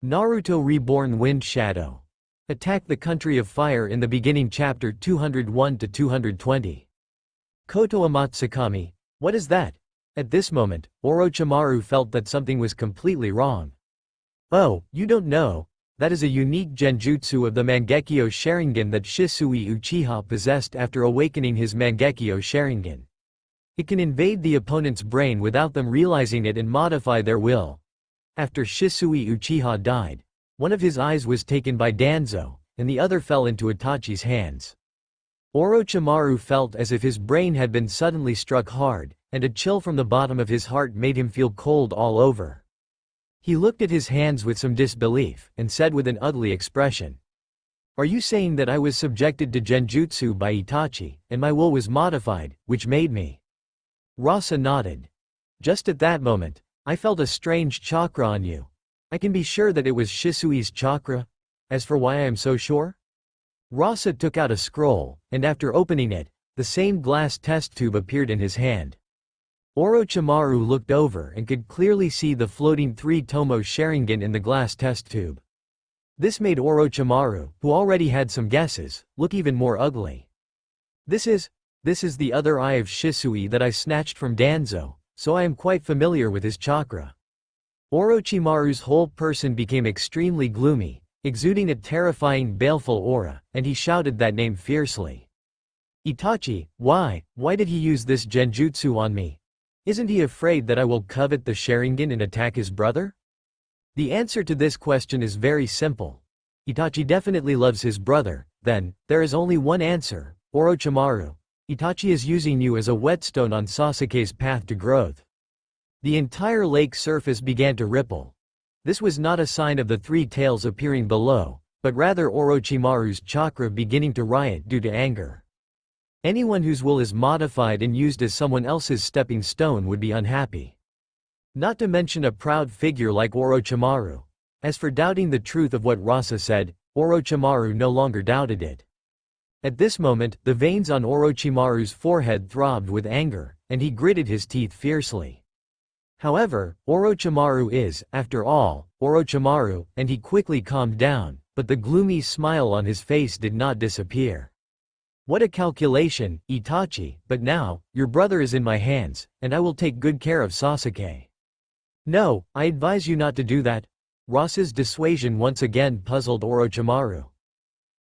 Naruto Reborn Wind Shadow. Attack the Country of Fire in the beginning chapter 201 to 220. Koto Amatsukami, what is that? At this moment, Orochimaru felt that something was completely wrong. Oh, you don't know? That is a unique genjutsu of the Mangekyo Sharingan that Shisui Uchiha possessed after awakening his Mangekyo Sharingan. It can invade the opponent's brain without them realizing it and modify their will. After Shisui Uchiha died, one of his eyes was taken by Danzo, and the other fell into Itachi's hands. Orochimaru felt as if his brain had been suddenly struck hard, and a chill from the bottom of his heart made him feel cold all over. He looked at his hands with some disbelief, and said with an ugly expression, "Are you saying that I was subjected to genjutsu by Itachi, and my will was modified, which made me?" Rasa nodded. "Just at that moment, I felt a strange chakra on you. I can be sure that it was Shisui's chakra. As for why I am so sure?" Rasa took out a scroll, and after opening it, the same glass test tube appeared in his hand. Orochimaru looked over and could clearly see the floating 3-tomo Sharingan in the glass test tube. This made Orochimaru, who already had some guesses, look even more ugly. This is the other eye of Shisui that I snatched from Danzo, so I am quite familiar with his chakra." Orochimaru's whole person became extremely gloomy, exuding a terrifying baleful aura, and he shouted that name fiercely. "Itachi, why did he use this genjutsu on me? Isn't he afraid that I will covet the Sharingan and attack his brother?" The answer to this question is very simple. Itachi definitely loves his brother. Then, there is only one answer, Orochimaru. Itachi is using you as a whetstone on Sasuke's path to growth. The entire lake surface began to ripple. This was not a sign of the three tails appearing below, but rather Orochimaru's chakra beginning to riot due to anger. Anyone whose will is modified and used as someone else's stepping stone would be unhappy. Not to mention a proud figure like Orochimaru. As for doubting the truth of what Rasa said, Orochimaru no longer doubted it. At this moment, the veins on Orochimaru's forehead throbbed with anger, and he gritted his teeth fiercely. However, Orochimaru is, after all, Orochimaru, and he quickly calmed down, but the gloomy smile on his face did not disappear. "What a calculation, Itachi, but now, your brother is in my hands, and I will take good care of Sasuke." "No, I advise you not to do that." Rasa's dissuasion once again puzzled Orochimaru.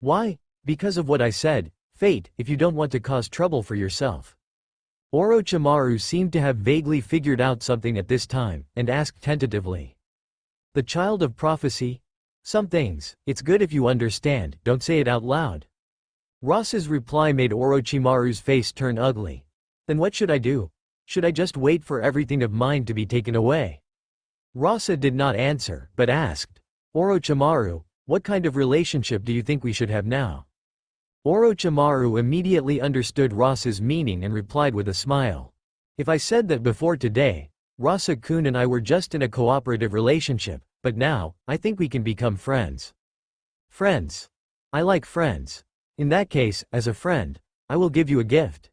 "Why?" "Because of what I said, fate, if you don't want to cause trouble for yourself." Orochimaru seemed to have vaguely figured out something at this time, and asked tentatively. "The child of prophecy? Some things, it's good if you understand, don't say it out loud." Rasa's reply made Orochimaru's face turn ugly. "Then what should I do? Should I just wait for everything of mine to be taken away?" Rasa did not answer, but asked, "Orochimaru, what kind of relationship do you think we should have now?" Orochimaru immediately understood Rasa's meaning and replied with a smile. "If I said that before today, Rasa-kun and I were just in a cooperative relationship, but now, I think we can become friends." "Friends? I like friends. In that case, as a friend, I will give you a gift."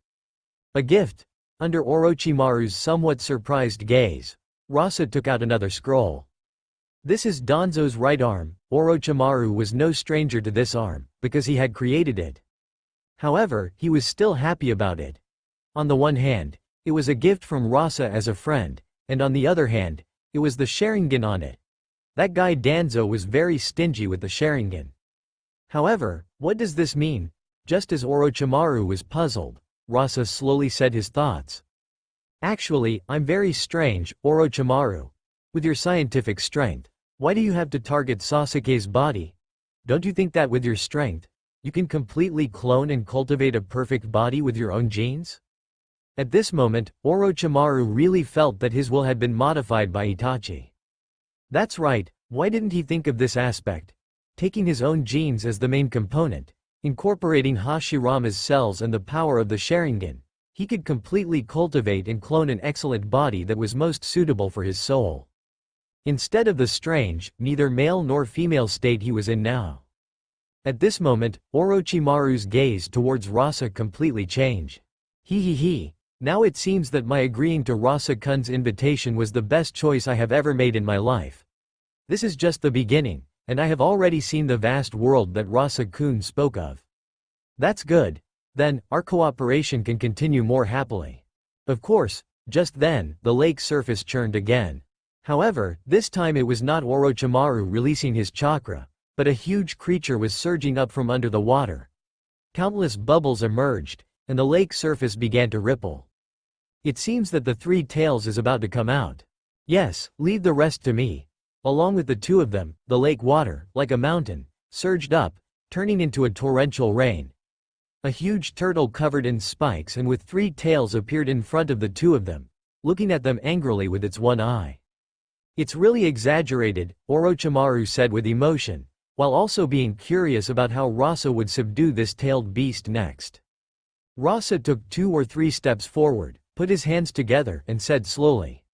"A gift?" Under Orochimaru's somewhat surprised gaze, Rasa took out another scroll. "This is Danzo's right arm." Orochimaru was no stranger to this arm, because he had created it. However, he was still happy about it. On the one hand, it was a gift from Rasa as a friend, and on the other hand, it was the Sharingan on it. That guy Danzo was very stingy with the Sharingan. However, what does this mean? Just as Orochimaru was puzzled, Rasa slowly said his thoughts. "Actually, I'm very strange, Orochimaru. With your scientific strength, why do you have to target Sasuke's body? Don't you think that with your strength, you can completely clone and cultivate a perfect body with your own genes?" At this moment, Orochimaru really felt that his will had been modified by Itachi. That's right, why didn't he think of this aspect? Taking his own genes as the main component, incorporating Hashirama's cells and the power of the Sharingan, he could completely cultivate and clone an excellent body that was most suitable for his soul. Instead of the strange, neither male nor female state he was in now. At this moment, Orochimaru's gaze towards Rasa completely changed. He. Now it seems that my agreeing to Rasa-kun's invitation was the best choice I have ever made in my life. This is just the beginning, and I have already seen the vast world that Rasa-kun spoke of. That's good. Then, our cooperation can continue more happily. Of course, just then, the lake's surface churned again. However, this time it was not Orochimaru releasing his chakra, but a huge creature was surging up from under the water. Countless bubbles emerged, and the lake's surface began to ripple. It seems that the three tails is about to come out. Yes, leave the rest to me. Along with the two of them, the lake water, like a mountain, surged up, turning into a torrential rain. A huge turtle covered in spikes and with three tails appeared in front of the two of them, looking at them angrily with its one eye. It's really exaggerated, Orochimaru said with emotion, while also being curious about how Rasa would subdue this tailed beast next. Rasa took 2 or 3 steps forward, put his hands together and said slowly,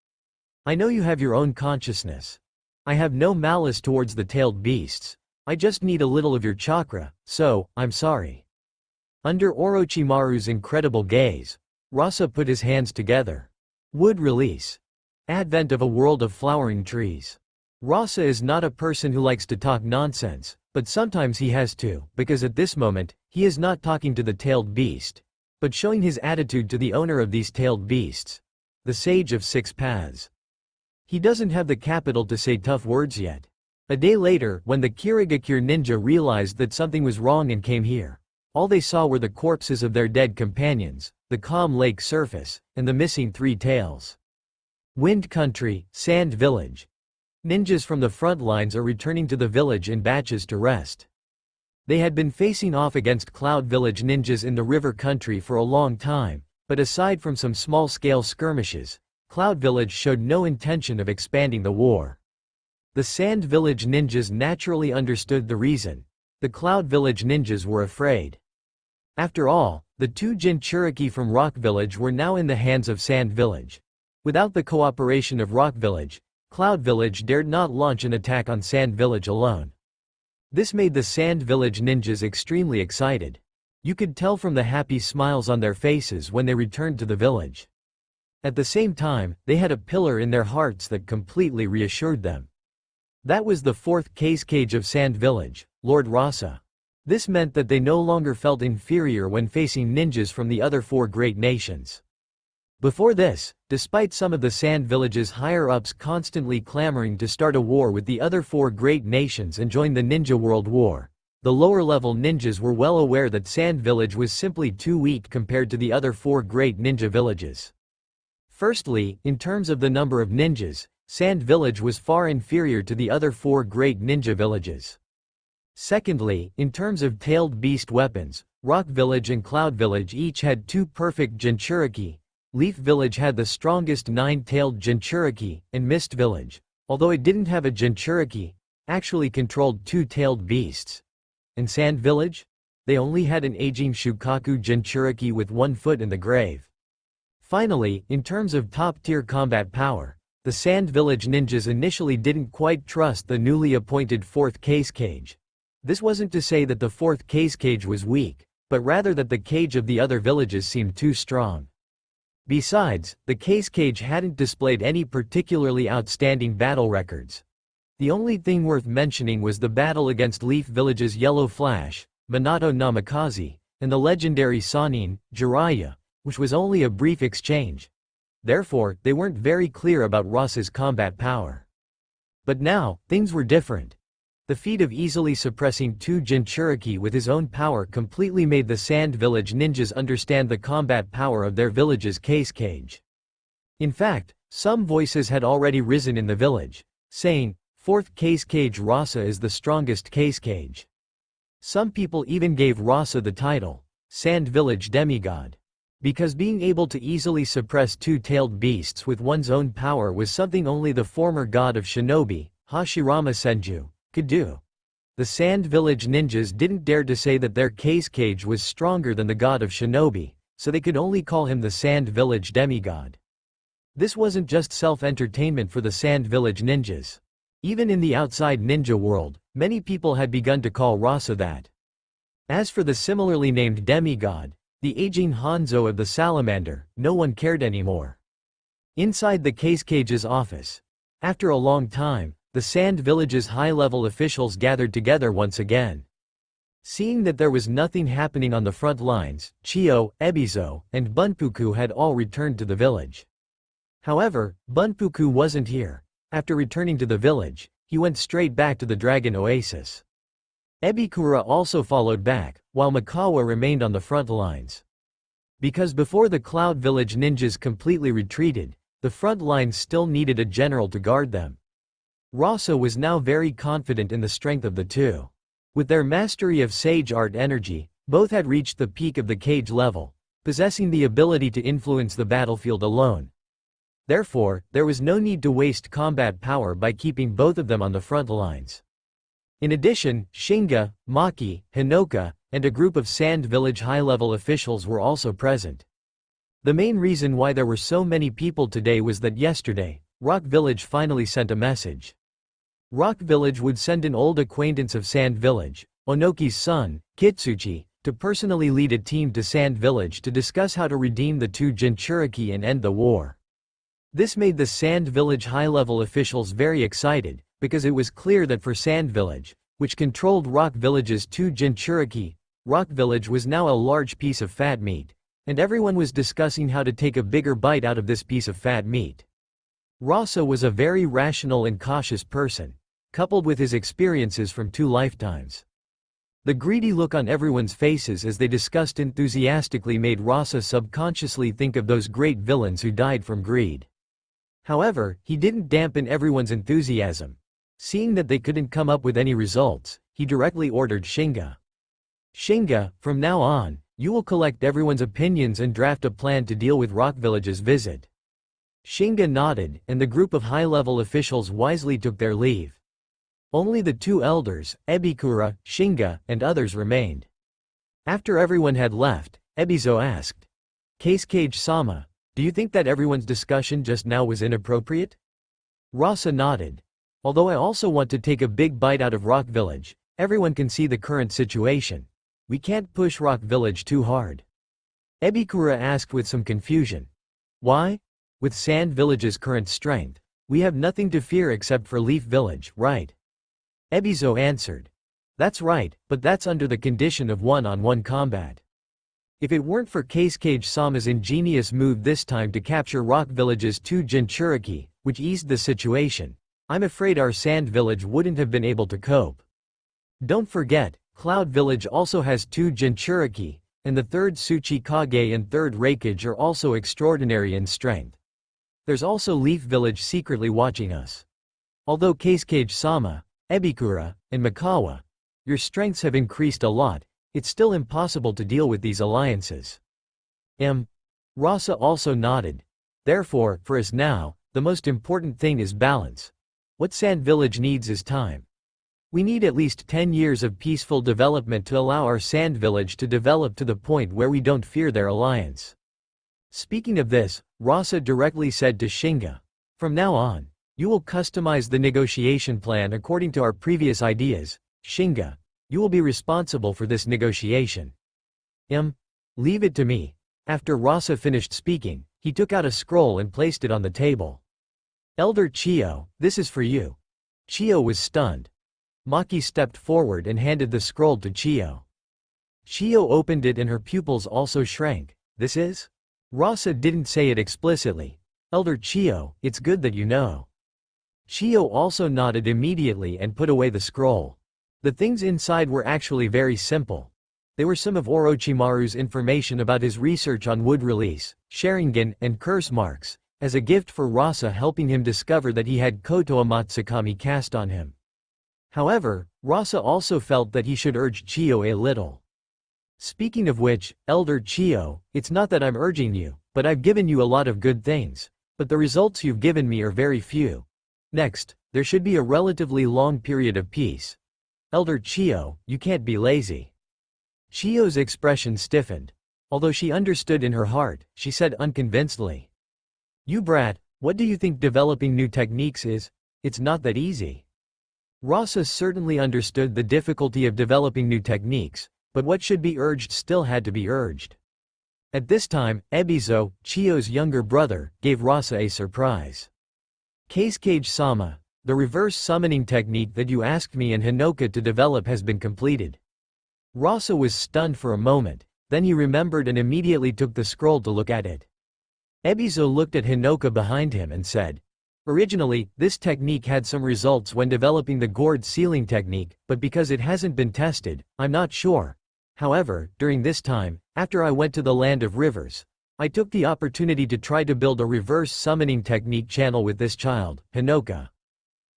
"I know you have your own consciousness. I have no malice towards the tailed beasts. I just need a little of your chakra, so, I'm sorry." Under Orochimaru's incredible gaze, Rasa put his hands together. Wood release. Advent of a world of flowering trees. Rasa is not a person who likes to talk nonsense, but sometimes he has to, because at this moment, he is not talking to the tailed beast, but showing his attitude to the owner of these tailed beasts, the Sage of Six Paths. He doesn't have the capital to say tough words yet. A day later, when the Kirigakure ninja realized that something was wrong and came here, all they saw were the corpses of their dead companions, the calm lake surface, and the missing 3 tails. Wind Country, Sand Village. Ninjas from the front lines are returning to the village in batches to rest. They had been facing off against Cloud Village ninjas in the river country for a long time, but aside from some small-scale skirmishes, Cloud Village showed no intention of expanding the war. The Sand Village ninjas naturally understood the reason. The Cloud Village ninjas were afraid. After all, the 2 Jinchuriki from Rock Village were now in the hands of Sand Village. Without the cooperation of Rock Village, Cloud Village dared not launch an attack on Sand Village alone. This made the Sand Village ninjas extremely excited. You could tell from the happy smiles on their faces when they returned to the village. At the same time, they had a pillar in their hearts that completely reassured them. That was the 4th Kazekage of Sand Village, Lord Rasa. This meant that they no longer felt inferior when facing ninjas from the other 4 great nations. Before this, despite some of the Sand Village's higher-ups constantly clamoring to start a war with the other 4 great nations and join the Ninja World War, the lower-level ninjas were well aware that Sand Village was simply too weak compared to the other 4 great ninja villages. Firstly, in terms of the number of ninjas, Sand Village was far inferior to the other 4 great ninja villages. Secondly, in terms of tailed beast weapons, Rock Village and Cloud Village each had 2 perfect Jinchuriki. Leaf Village had the strongest 9-tailed Jinchuriki, and Mist Village, although it didn't have a Jinchuriki, actually controlled 2-tailed beasts. And Sand Village? They only had an aging Shukaku Jinchuriki with 1 foot in the grave. Finally, in terms of top-tier combat power, the Sand Village ninjas initially didn't quite trust the newly appointed 4th Kazekage. This wasn't to say that the 4th Kazekage was weak, but rather that the cage of the other villages seemed too strong. Besides, the Kazekage hadn't displayed any particularly outstanding battle records. The only thing worth mentioning was the battle against Leaf Village's Yellow Flash, Minato Namikaze, and the legendary Sannin, Jiraiya, which was only a brief exchange. Therefore, they weren't very clear about Rasa's combat power. But now, things were different. The feat of easily suppressing 2 Jinchuriki with his own power completely made the Sand Village ninjas understand the combat power of their village's Kazekage. In fact, some voices had already risen in the village, saying, 4th Kazekage Rasa is the strongest Kazekage. Some people even gave Rasa the title, Sand Village Demigod. Because being able to easily suppress 2-tailed beasts with one's own power was something only the former god of Shinobi, Hashirama Senju, could do. The Sand Village ninjas didn't dare to say that their Kazekage was stronger than the god of Shinobi, so they could only call him the Sand Village Demigod. This wasn't just self-entertainment for the Sand Village ninjas. Even in the outside ninja world, many people had begun to call Rasa that. As for the similarly named demigod, the aging Hanzo of the Salamander, no one cared anymore. Inside the Kazekage's office, after a long time, the Sand Village's high-level officials gathered together once again. Seeing that there was nothing happening on the front lines, Chiyo, Ebizo, and Bunpuku had all returned to the village. However, Bunpuku wasn't here. After returning to the village, he went straight back to the Dragon Oasis. Ebikura also followed back, while Mikawa remained on the front lines. Because before the Cloud Village ninjas completely retreated, the front lines still needed a general to guard them. Rasa was now very confident in the strength of the two. With their mastery of Sage Art energy, both had reached the peak of the Kage level, possessing the ability to influence the battlefield alone. Therefore, there was no need to waste combat power by keeping both of them on the front lines. In addition, Shinga, Maki, Hinoka, and a group of Sand Village high-level officials were also present. The main reason why there were so many people today was that yesterday, Rock Village finally sent a message. Rock Village would send an old acquaintance of Sand Village, Onoki's son, Kitsuchi, to personally lead a team to Sand Village to discuss how to redeem the two Jinchuriki and end the war. This made the Sand Village high-level officials very excited, because it was clear that for Sand Village, which controlled Rock Village's two Jinchuriki, Rock Village was now a large piece of fat meat, and everyone was discussing how to take a bigger bite out of this piece of fat meat. Rasa was a very rational and cautious person, coupled with his experiences from 2 lifetimes. The greedy look on everyone's faces as they discussed enthusiastically made Rasa subconsciously think of those great villains who died from greed. However, he didn't dampen everyone's enthusiasm. Seeing that they couldn't come up with any results, he directly ordered Shinga. Shinga, from now on, you will collect everyone's opinions and draft a plan to deal with Rock Village's visit. Shinga nodded, and the group of high-level officials wisely took their leave. Only the 2 elders, Ebikura, Shinga, and others remained. After everyone had left, Ebizo asked, Kazekage-sama, do you think that everyone's discussion just now was inappropriate? Rasa nodded. Although I also want to take a big bite out of Rock Village, everyone can see the current situation. We can't push Rock Village too hard. Ebikura asked with some confusion. Why? With Sand Village's current strength, we have nothing to fear except for Leaf Village, right? Ebizo answered. That's right, but that's under the condition of one-on-one combat. If it weren't for Kazekage-sama's ingenious move this time to capture Rock Village's 2 Jinchuriki, which eased the situation, I'm afraid our Sand Village wouldn't have been able to cope. Don't forget, Cloud Village also has 2 Jinchuriki, and the 3rd Tsuchikage and 3rd Reikage are also extraordinary in strength. There's also Leaf Village secretly watching us. Although Kazekage-sama, Ebikura, and Mikawa, your strengths have increased a lot, it's still impossible to deal with these alliances. Rasa also nodded. Therefore, for us now, the most important thing is balance. What Sand Village needs is time. We need at least 10 years of peaceful development to allow our Sand Village to develop to the point where we don't fear their alliance. Speaking of this, Rasa directly said to Shinga, from now on, you will customize the negotiation plan according to our previous ideas. Shinga, you will be responsible for this negotiation. Leave it to me. After Rasa finished speaking, he took out a scroll and placed it on the table. Elder Chiyo, this is for you. Chiyo was stunned. Maki stepped forward and handed the scroll to Chiyo. Chiyo opened it and her pupils also shrank. This is? Rasa didn't say it explicitly. Elder Chiyo, it's good that you know. Chiyo also nodded immediately and put away the scroll. The things inside were actually very simple. They were some of Orochimaru's information about his research on wood release, Sharingan, and curse marks, as a gift for Rasa, helping him discover that he had Koto Amatsukami cast on him. However, Rasa also felt that he should urge Chiyo a little. Speaking of which, Elder Chiyo, it's not that I'm urging you, but I've given you a lot of good things, but the results you've given me are very few. Next, there should be a relatively long period of peace. Elder Chiyo, you can't be lazy. Chiyo's expression stiffened. Although she understood in her heart, she said unconvincedly. You brat, what do you think developing new techniques is? It's not that easy. Rasa certainly understood the difficulty of developing new techniques, but what should be urged still had to be urged. At this time, Ebizo, Chiyo's younger brother, gave Rasa a surprise. Kazekage-sama, The reverse summoning technique that you asked me and Hinoka to develop has been completed. Rasa was stunned for a moment, then he remembered and immediately took the scroll to look at it. Ebizo looked at Hinoka behind him and said, "Originally, this technique had some results when developing the gourd sealing technique, but because it hasn't been tested, I'm not sure. However, during this time, after I went to the land of rivers, I took the opportunity to try to build a reverse summoning technique channel with this child, Hinoka.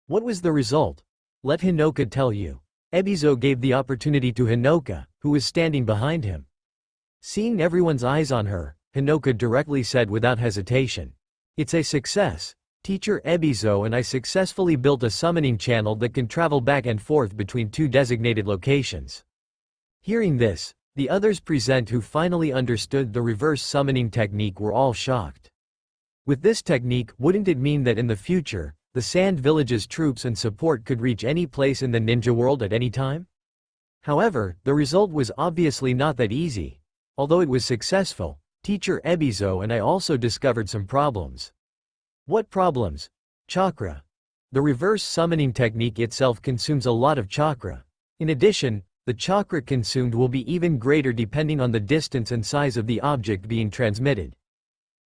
What was the result? Let Hinoka tell you." Ebizo gave the opportunity to Hinoka, who was standing behind him. Seeing everyone's eyes on her, Hinoka directly said without hesitation, "It's a success. Teacher Ebizo and I successfully built a summoning channel that can travel back and forth between two designated locations." Hearing this, the others present who finally understood the reverse summoning technique were all shocked. With this technique, wouldn't it mean that in the future, the Sand Village's troops and support could reach any place in the ninja world at any time? However, the result was obviously not that easy. Although it was successful, Teacher Ebizo and I also discovered some problems. What problems? Chakra. The reverse summoning technique itself consumes a lot of chakra. In addition, the chakra consumed will be even greater depending on the distance and size of the object being transmitted.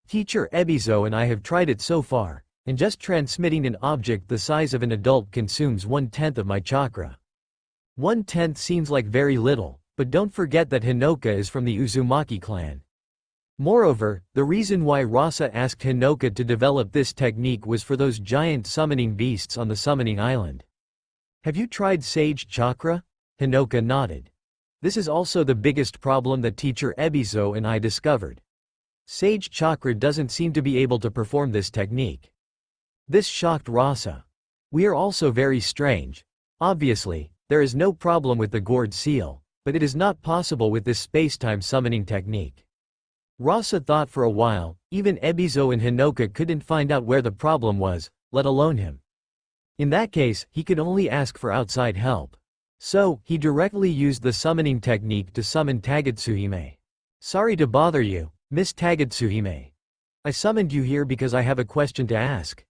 Teacher Ebizo and I have tried it so far, and just transmitting an object the size of an adult consumes 1/10 of my chakra. 1/10 seems like very little, but don't forget that Hinoka is from the Uzumaki clan. Moreover, the reason why Rasa asked Hinoka to develop this technique was for those giant summoning beasts on the summoning island. Have you tried Sage Chakra? Hinoka nodded. This is also the biggest problem that Teacher Ebizo and I discovered. Sage Chakra doesn't seem to be able to perform this technique. This shocked Rasa. We are also very strange. Obviously, there is no problem with the gourd seal, but it is not possible with this space-time summoning technique. Rasa thought for a while. Even Ebizo and Hinoka couldn't find out where the problem was, let alone him. In that case, he could only ask for outside help. So, he directly used the summoning technique to summon Tagatsuhime. "Sorry to bother you, Miss Tagatsuhime. I summoned you here because I have a question to ask."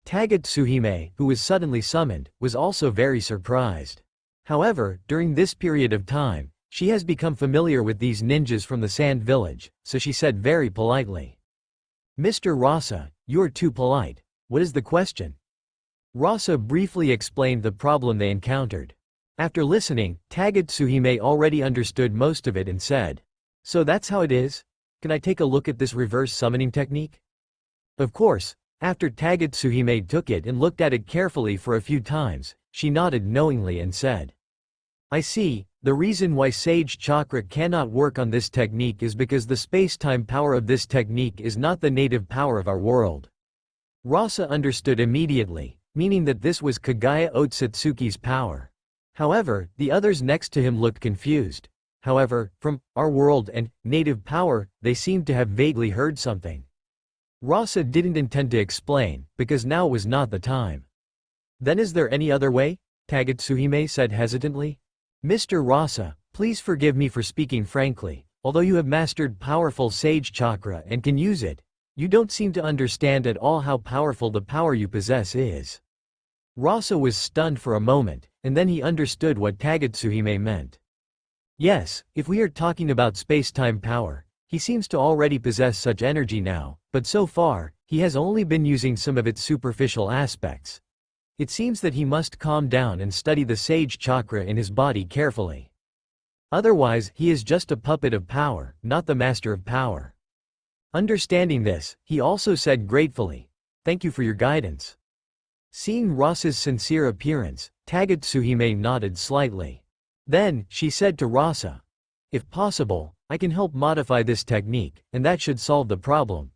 Tagatsuhime, who was suddenly summoned, was also very surprised. However, during this period of time, she has become familiar with these ninjas from the Sand Village, so she said very politely, "Mr. Rasa, you're too polite. What is the question?" Rasa briefly explained the problem they encountered. After listening, Tagatsuhime already understood most of it and said, "So that's how it is? Can I take a look at this reverse summoning technique?" Of course, after Tagatsuhime took it and looked at it carefully for a few times, she nodded knowingly and said, "I see, the reason why Sage Chakra cannot work on this technique is because the space-time power of this technique is not the native power of our world." Rasa understood immediately, meaning that this was Kagaya Otsutsuki's power. However, the others next to him looked confused. However, from our world and native power, they seemed to have vaguely heard something. Rasa didn't intend to explain, because now was not the time. "Then is there any other way?" Tagatsuhime said hesitantly. "Mr. Rasa, please forgive me for speaking frankly. Although you have mastered powerful Sage Chakra and can use it, you don't seem to understand at all how powerful the power you possess is." Rasa was stunned for a moment, and then he understood what Tagatsuhime meant. Yes, if we are talking about space-time power, he seems to already possess such energy now, but so far, he has only been using some of its superficial aspects. It seems that he must calm down and study the Sage Chakra in his body carefully. Otherwise, he is just a puppet of power, not the master of power. Understanding this, he also said gratefully, "Thank you for your guidance." Seeing Rasa's sincere appearance, Tagatsuhime nodded slightly. Then, she said to Rasa, "If possible, I can help modify this technique, and that should solve the problem."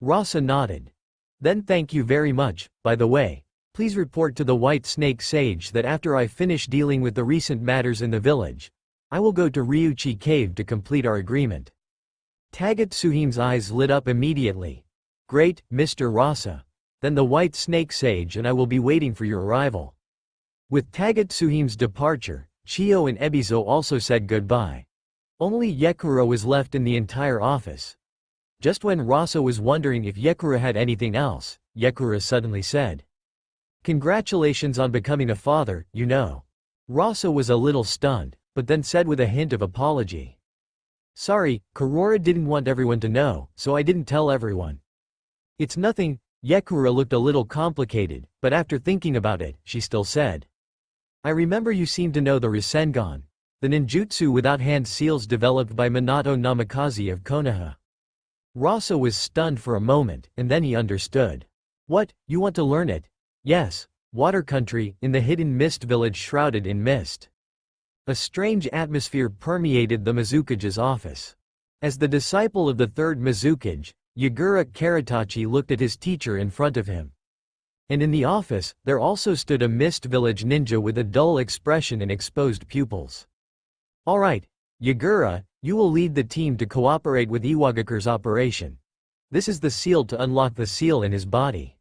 Rasa nodded. "Then thank you very much. By the way, please report to the White Snake Sage that after I finish dealing with the recent matters in the village, I will go to Ryuchi Cave to complete our agreement." Tagatsuhime's eyes lit up immediately. "Great, Mr. Rasa. Then the White Snake Sage and I will be waiting for your arrival." With Tagatsuhime's departure, Chiyo and Ebizo also said goodbye. Only Yekura was left in the entire office. Just when Rasa was wondering if Yekura had anything else, Yekura suddenly said, Congratulations on becoming a father, you know. Rasa was a little stunned, but then said with a hint of apology. Sorry, Karora didn't want everyone to know, so I didn't tell everyone. It's nothing. Yekura looked a little complicated, but after thinking about it, she still said. I remember you seem to know the Rasengan, the ninjutsu without hand seals developed by Minato Namikaze of Konoha. Rasa was stunned for a moment, and then he understood. What, you want to learn it? Yes, water country, in the hidden mist village shrouded in mist. A strange atmosphere permeated the Mizukage's office. As the disciple of the third Mizukage, Yagura Karatachi looked at his teacher in front of him. And in the office, there also stood a mist village ninja with a dull expression and exposed pupils. Alright, Yagura, you will lead the team to cooperate with Iwagakure's operation. This is the seal to unlock the seal in his body.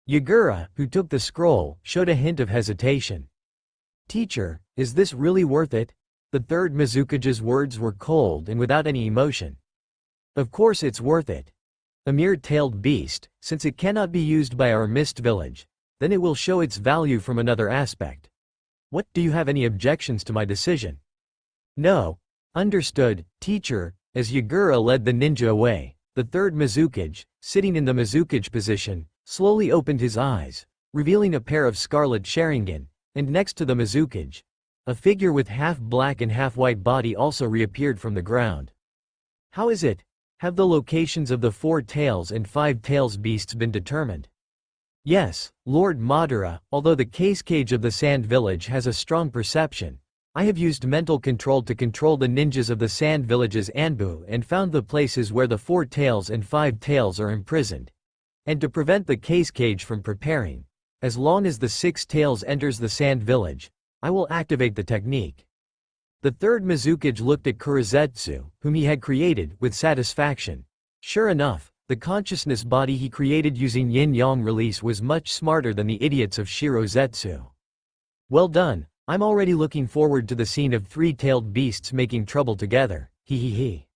Yagura, who took the scroll, showed a hint of hesitation. Teacher, is this really worth it? The third Mizukage's words were cold and without any emotion. Of course it's worth it. A mere-tailed beast, since it cannot be used by our mist village, then it will show its value from another aspect. What, do you have any objections to my decision? No. Understood, teacher. As Yagura led the ninja away, the third Mizukage, sitting in the Mizukage position, slowly opened his eyes, revealing a pair of scarlet Sharingan, and next to the Mizukage, a figure with half-black and half-white body also reappeared from the ground. How is it? Have the locations of the 4 tails and 5 tails beasts been determined? Yes, Lord Madara, although the Kazekage of the Sand Village has a strong perception, I have used mental control to control the ninjas of the Sand Village's Anbu and found the places where the 4 tails and 5 tails are imprisoned. And to prevent the Kazekage from preparing, as long as the 6 tails enters the Sand Village, I will activate the technique. The third Mizukage looked at Kurizetsu, whom he had created, with satisfaction. Sure enough, the consciousness body he created using yin-yang release was much smarter than the idiots of Shirozetsu. Well done, I'm already looking forward to the scene of 3-tailed beasts making trouble together, he.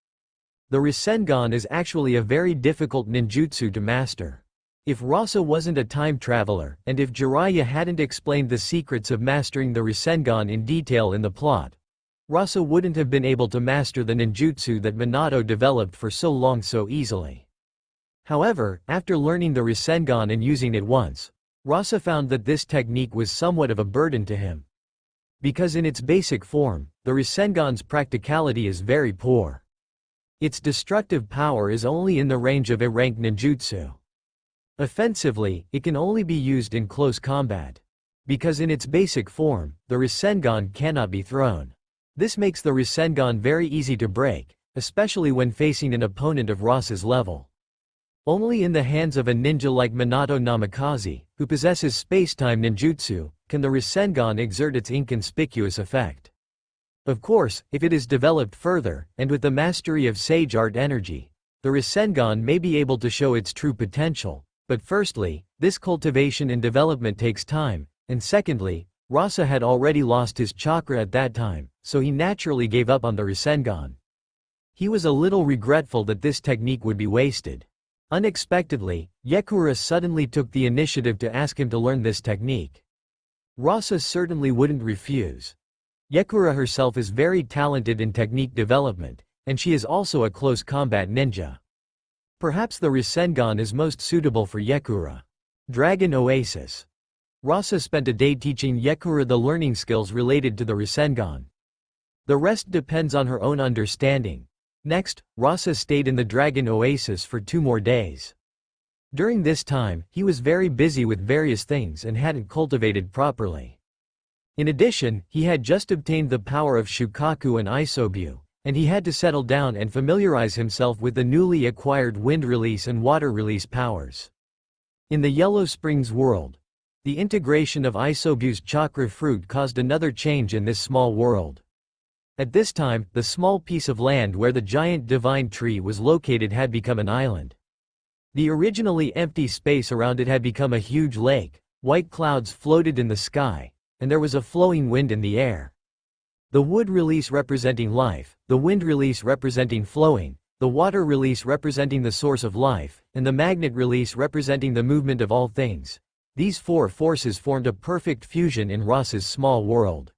The Rasengan is actually a very difficult ninjutsu to master. If Rasa wasn't a time traveler, and if Jiraiya hadn't explained the secrets of mastering the Rasengan in detail in the plot, Rasa wouldn't have been able to master the ninjutsu that Minato developed for so long so easily. However, after learning the Rasengan and using it once, Rasa found that this technique was somewhat of a burden to him. Because in its basic form, the Rasengan's practicality is very poor. Its destructive power is only in the range of A-rank ninjutsu. Offensively, it can only be used in close combat. Because in its basic form, the Rasengan cannot be thrown. This makes the Rasengan very easy to break, especially when facing an opponent of Rasa's level. Only in the hands of a ninja like Minato Namikaze, who possesses space-time ninjutsu, can the Rasengan exert its inconspicuous effect. Of course, if it is developed further, and with the mastery of Sage Art energy, the Rasengan may be able to show its true potential, but firstly, this cultivation and development takes time, and secondly, Rasa had already lost his chakra at that time, so he naturally gave up on the Rasengan. He was a little regretful that this technique would be wasted. Unexpectedly, Yekura suddenly took the initiative to ask him to learn this technique. Rasa certainly wouldn't refuse. Yekura herself is very talented in technique development, and she is also a close combat ninja. Perhaps the Rasengan is most suitable for Yekura. Dragon Oasis. Rasa spent a day teaching Yekura the learning skills related to the Rasengan. The rest depends on her own understanding. Next, Rasa stayed in the Dragon Oasis for 2 more days. During this time, he was very busy with various things and hadn't cultivated properly. In addition, he had just obtained the power of Shukaku and Isobu, and he had to settle down and familiarize himself with the newly acquired wind release and water release powers. In the Yellow Springs world, the integration of Isobu's chakra fruit caused another change in this small world. At this time, the small piece of land where the giant divine tree was located had become an island. The originally empty space around it had become a huge lake, white clouds floated in the sky, and there was a flowing wind in the air. The wood release representing life, the wind release representing flowing, the water release representing the source of life, and the magnet release representing the movement of all things, These four forces formed a perfect fusion in Rasa's small world.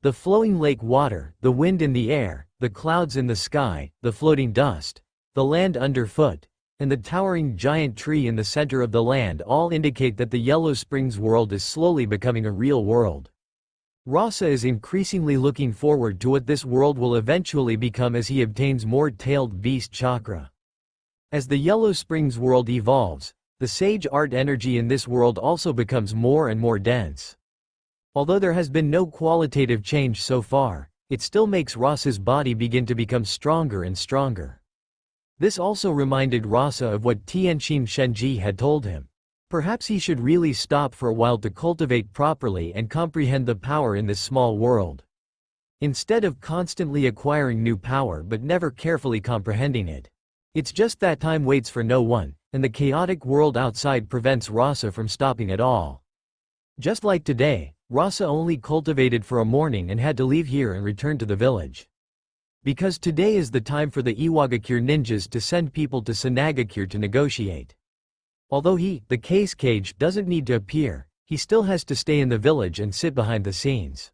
The flowing lake water, the wind in the air, the clouds in the sky, the floating dust, the land underfoot, and the towering giant tree in the center of the land all indicate that the Yellow Springs world is slowly becoming a real world. Rasa is increasingly looking forward to what this world will eventually become as he obtains more tailed beast chakra. As the Yellow Springs world evolves, the sage art energy in this world also becomes more and more dense. Although there has been no qualitative change so far, it still makes Rasa's body begin to become stronger and stronger. This also reminded Rasa of what Tianqin Shenji had told him. Perhaps he should really stop for a while to cultivate properly and comprehend the power in this small world. Instead of constantly acquiring new power but never carefully comprehending it. It's just that time waits for no one, and the chaotic world outside prevents Rasa from stopping at all. Just like today, Rasa only cultivated for a morning and had to leave here and return to the village. Because today is the time for the Iwagakure ninjas to send people to Sanagakure to negotiate. Although he, the Kazekage, doesn't need to appear, he still has to stay in the village and sit behind the scenes.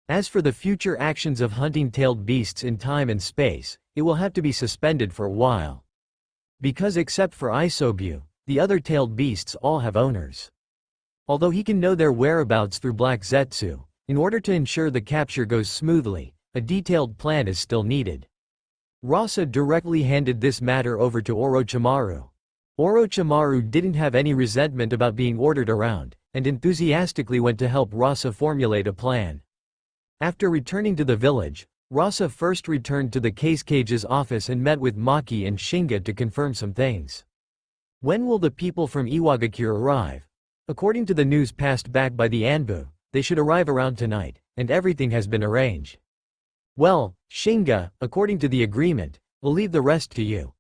As for the future actions of hunting tailed beasts in time and space, it will have to be suspended for a while. Because except for Isobu, the other tailed beasts all have owners. Although he can know their whereabouts through Black Zetsu, in order to ensure the capture goes smoothly, a detailed plan is still needed. Rasa directly handed this matter over to Orochimaru. Orochimaru didn't have any resentment about being ordered around, and enthusiastically went to help Rasa formulate a plan. After returning to the village, Rasa first returned to the Kazekage's office and met with Maki and Shinga to confirm some things. When will the people from Iwagakure arrive? According to the news passed back by the Anbu, they should arrive around tonight, and everything has been arranged. Well, Shinga, according to the agreement, we'll leave the rest to you.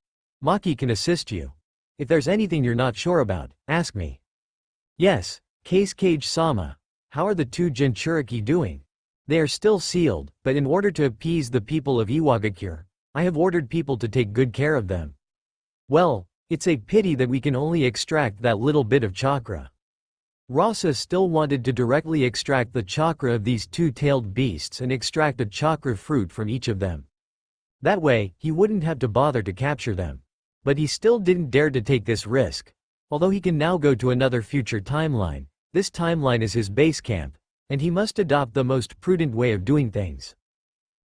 Maki can assist you. If there's anything you're not sure about, ask me. Yes, Kazekage-sama. How are the two Jinchuriki doing? They are still sealed, but in order to appease the people of Iwagakure, I have ordered people to take good care of them. Well, it's a pity that we can only extract that little bit of chakra. Rasa still wanted to directly extract the chakra of these two-tailed beasts and extract a chakra fruit from each of them. That way, he wouldn't have to bother to capture them. But he still didn't dare to take this risk. Although he can now go to another future timeline, this timeline is his base camp, and he must adopt the most prudent way of doing things.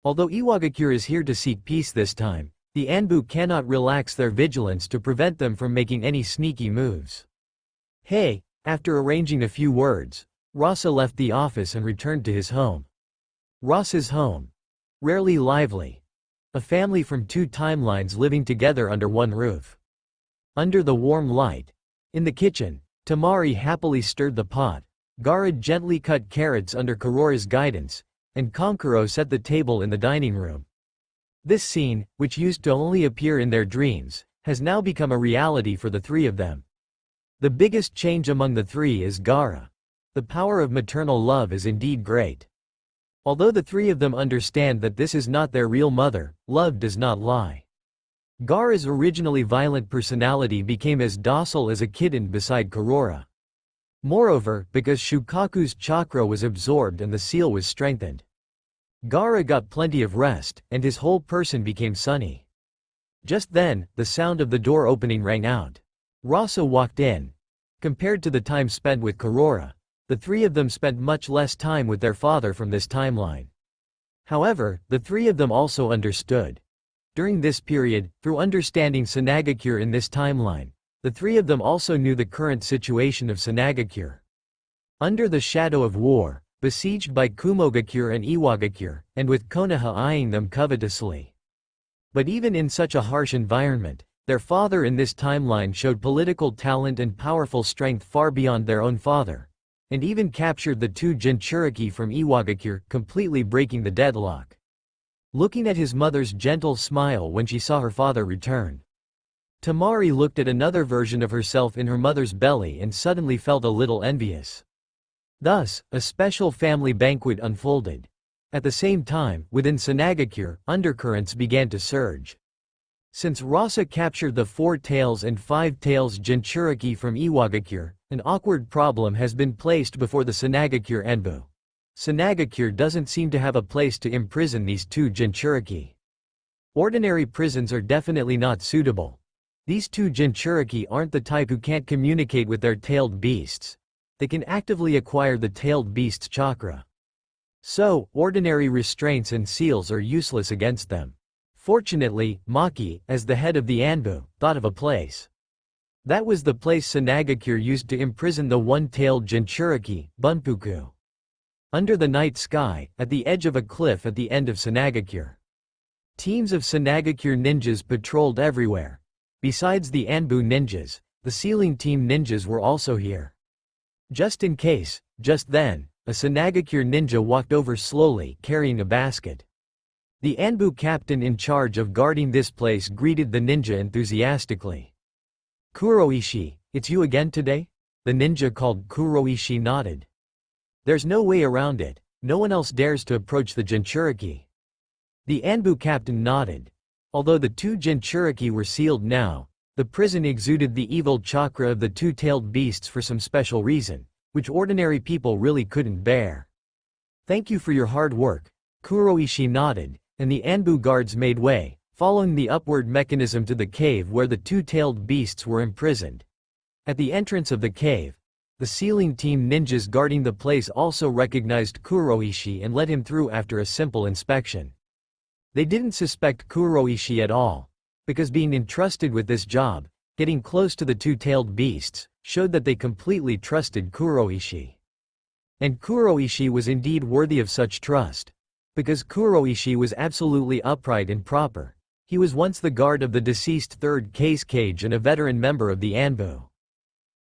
Although Iwagakure is here to seek peace this time, the Anbu cannot relax their vigilance to prevent them from making any sneaky moves. Hey, after arranging a few words, Rasa left the office and returned to his home. Rasa's home. Rarely lively. A family from two timelines living together under one roof. Under the warm light. In the kitchen, Temari happily stirred the pot, Gaara gently cut carrots under Kurora's guidance, and Kankuro set the table in the dining room. This scene, which used to only appear in their dreams, has now become a reality for the three of them. The biggest change among the three is Gaara. The power of maternal love is indeed great. Although the three of them understand that this is not their real mother, love does not lie. Gaara's originally violent personality became as docile as a kitten beside Kurora. Moreover, because Shukaku's chakra was absorbed and the seal was strengthened, Gaara got plenty of rest, and his whole person became sunny. Just then, the sound of the door opening rang out. Rasa walked in. Compared to the time spent with Kurora, the three of them spent much less time with their father from this timeline. However, the three of them also understood. During this period, through understanding Sanagakure in this timeline, the three of them also knew the current situation of Sanagakure. Under the shadow of war, besieged by Kumogakure and Iwagakure, and with Konoha eyeing them covetously. But even in such a harsh environment, their father in this timeline showed political talent and powerful strength far beyond their own father, and even captured the two Jinchuriki from Iwagakure, completely breaking the deadlock. Looking at his mother's gentle smile when she saw her father return, Temari looked at another version of herself in her mother's belly and suddenly felt a little envious. Thus, a special family banquet unfolded. At the same time, within Sanagakure, undercurrents began to surge. Since Rasa captured the 4 tails and 5 tails Jinchuriki from Iwagakure, an awkward problem has been placed before the Sanagakure Anbu. Sanagakure doesn't seem to have a place to imprison these 2 Jinchuriki. Ordinary prisons are definitely not suitable. These 2 Jinchuriki aren't the type who can't communicate with their tailed beasts. They can actively acquire the tailed beast's chakra. So, ordinary restraints and seals are useless against them. Fortunately, Maki, as the head of the Anbu, thought of a place. That was the place Sanagakure used to imprison the 1-tailed Jinchuriki, Bunpuku. Under the night sky, at the edge of a cliff at the end of Sanagakure. Teams of Sanagakure ninjas patrolled everywhere. Besides the Anbu ninjas, the sealing team ninjas were also here. Just in case, just then, a Sanagakure ninja walked over slowly, carrying a basket. The Anbu captain in charge of guarding this place greeted the ninja enthusiastically. "Kuroishi, it's you again today?" The ninja called Kuroishi nodded. "There's no way around it, no one else dares to approach the Jinchuriki." The Anbu captain nodded. Although the 2 Jinchuriki were sealed now, the prison exuded the evil chakra of the 2-tailed beasts for some special reason, which ordinary people really couldn't bear. "Thank you for your hard work," Kuroishi nodded, and the Anbu guards made way, following the upward mechanism to the cave where the 2-tailed beasts were imprisoned. At the entrance of the cave, the sealing team ninjas guarding the place also recognized Kuroishi and let him through after a simple inspection. They didn't suspect Kuroishi at all, because being entrusted with this job, getting close to the 2-tailed beasts, showed that they completely trusted Kuroishi. And Kuroishi was indeed worthy of such trust. Because Kuroishi was absolutely upright and proper. He was once the guard of the deceased 3rd Kazekage and a veteran member of the Anbu.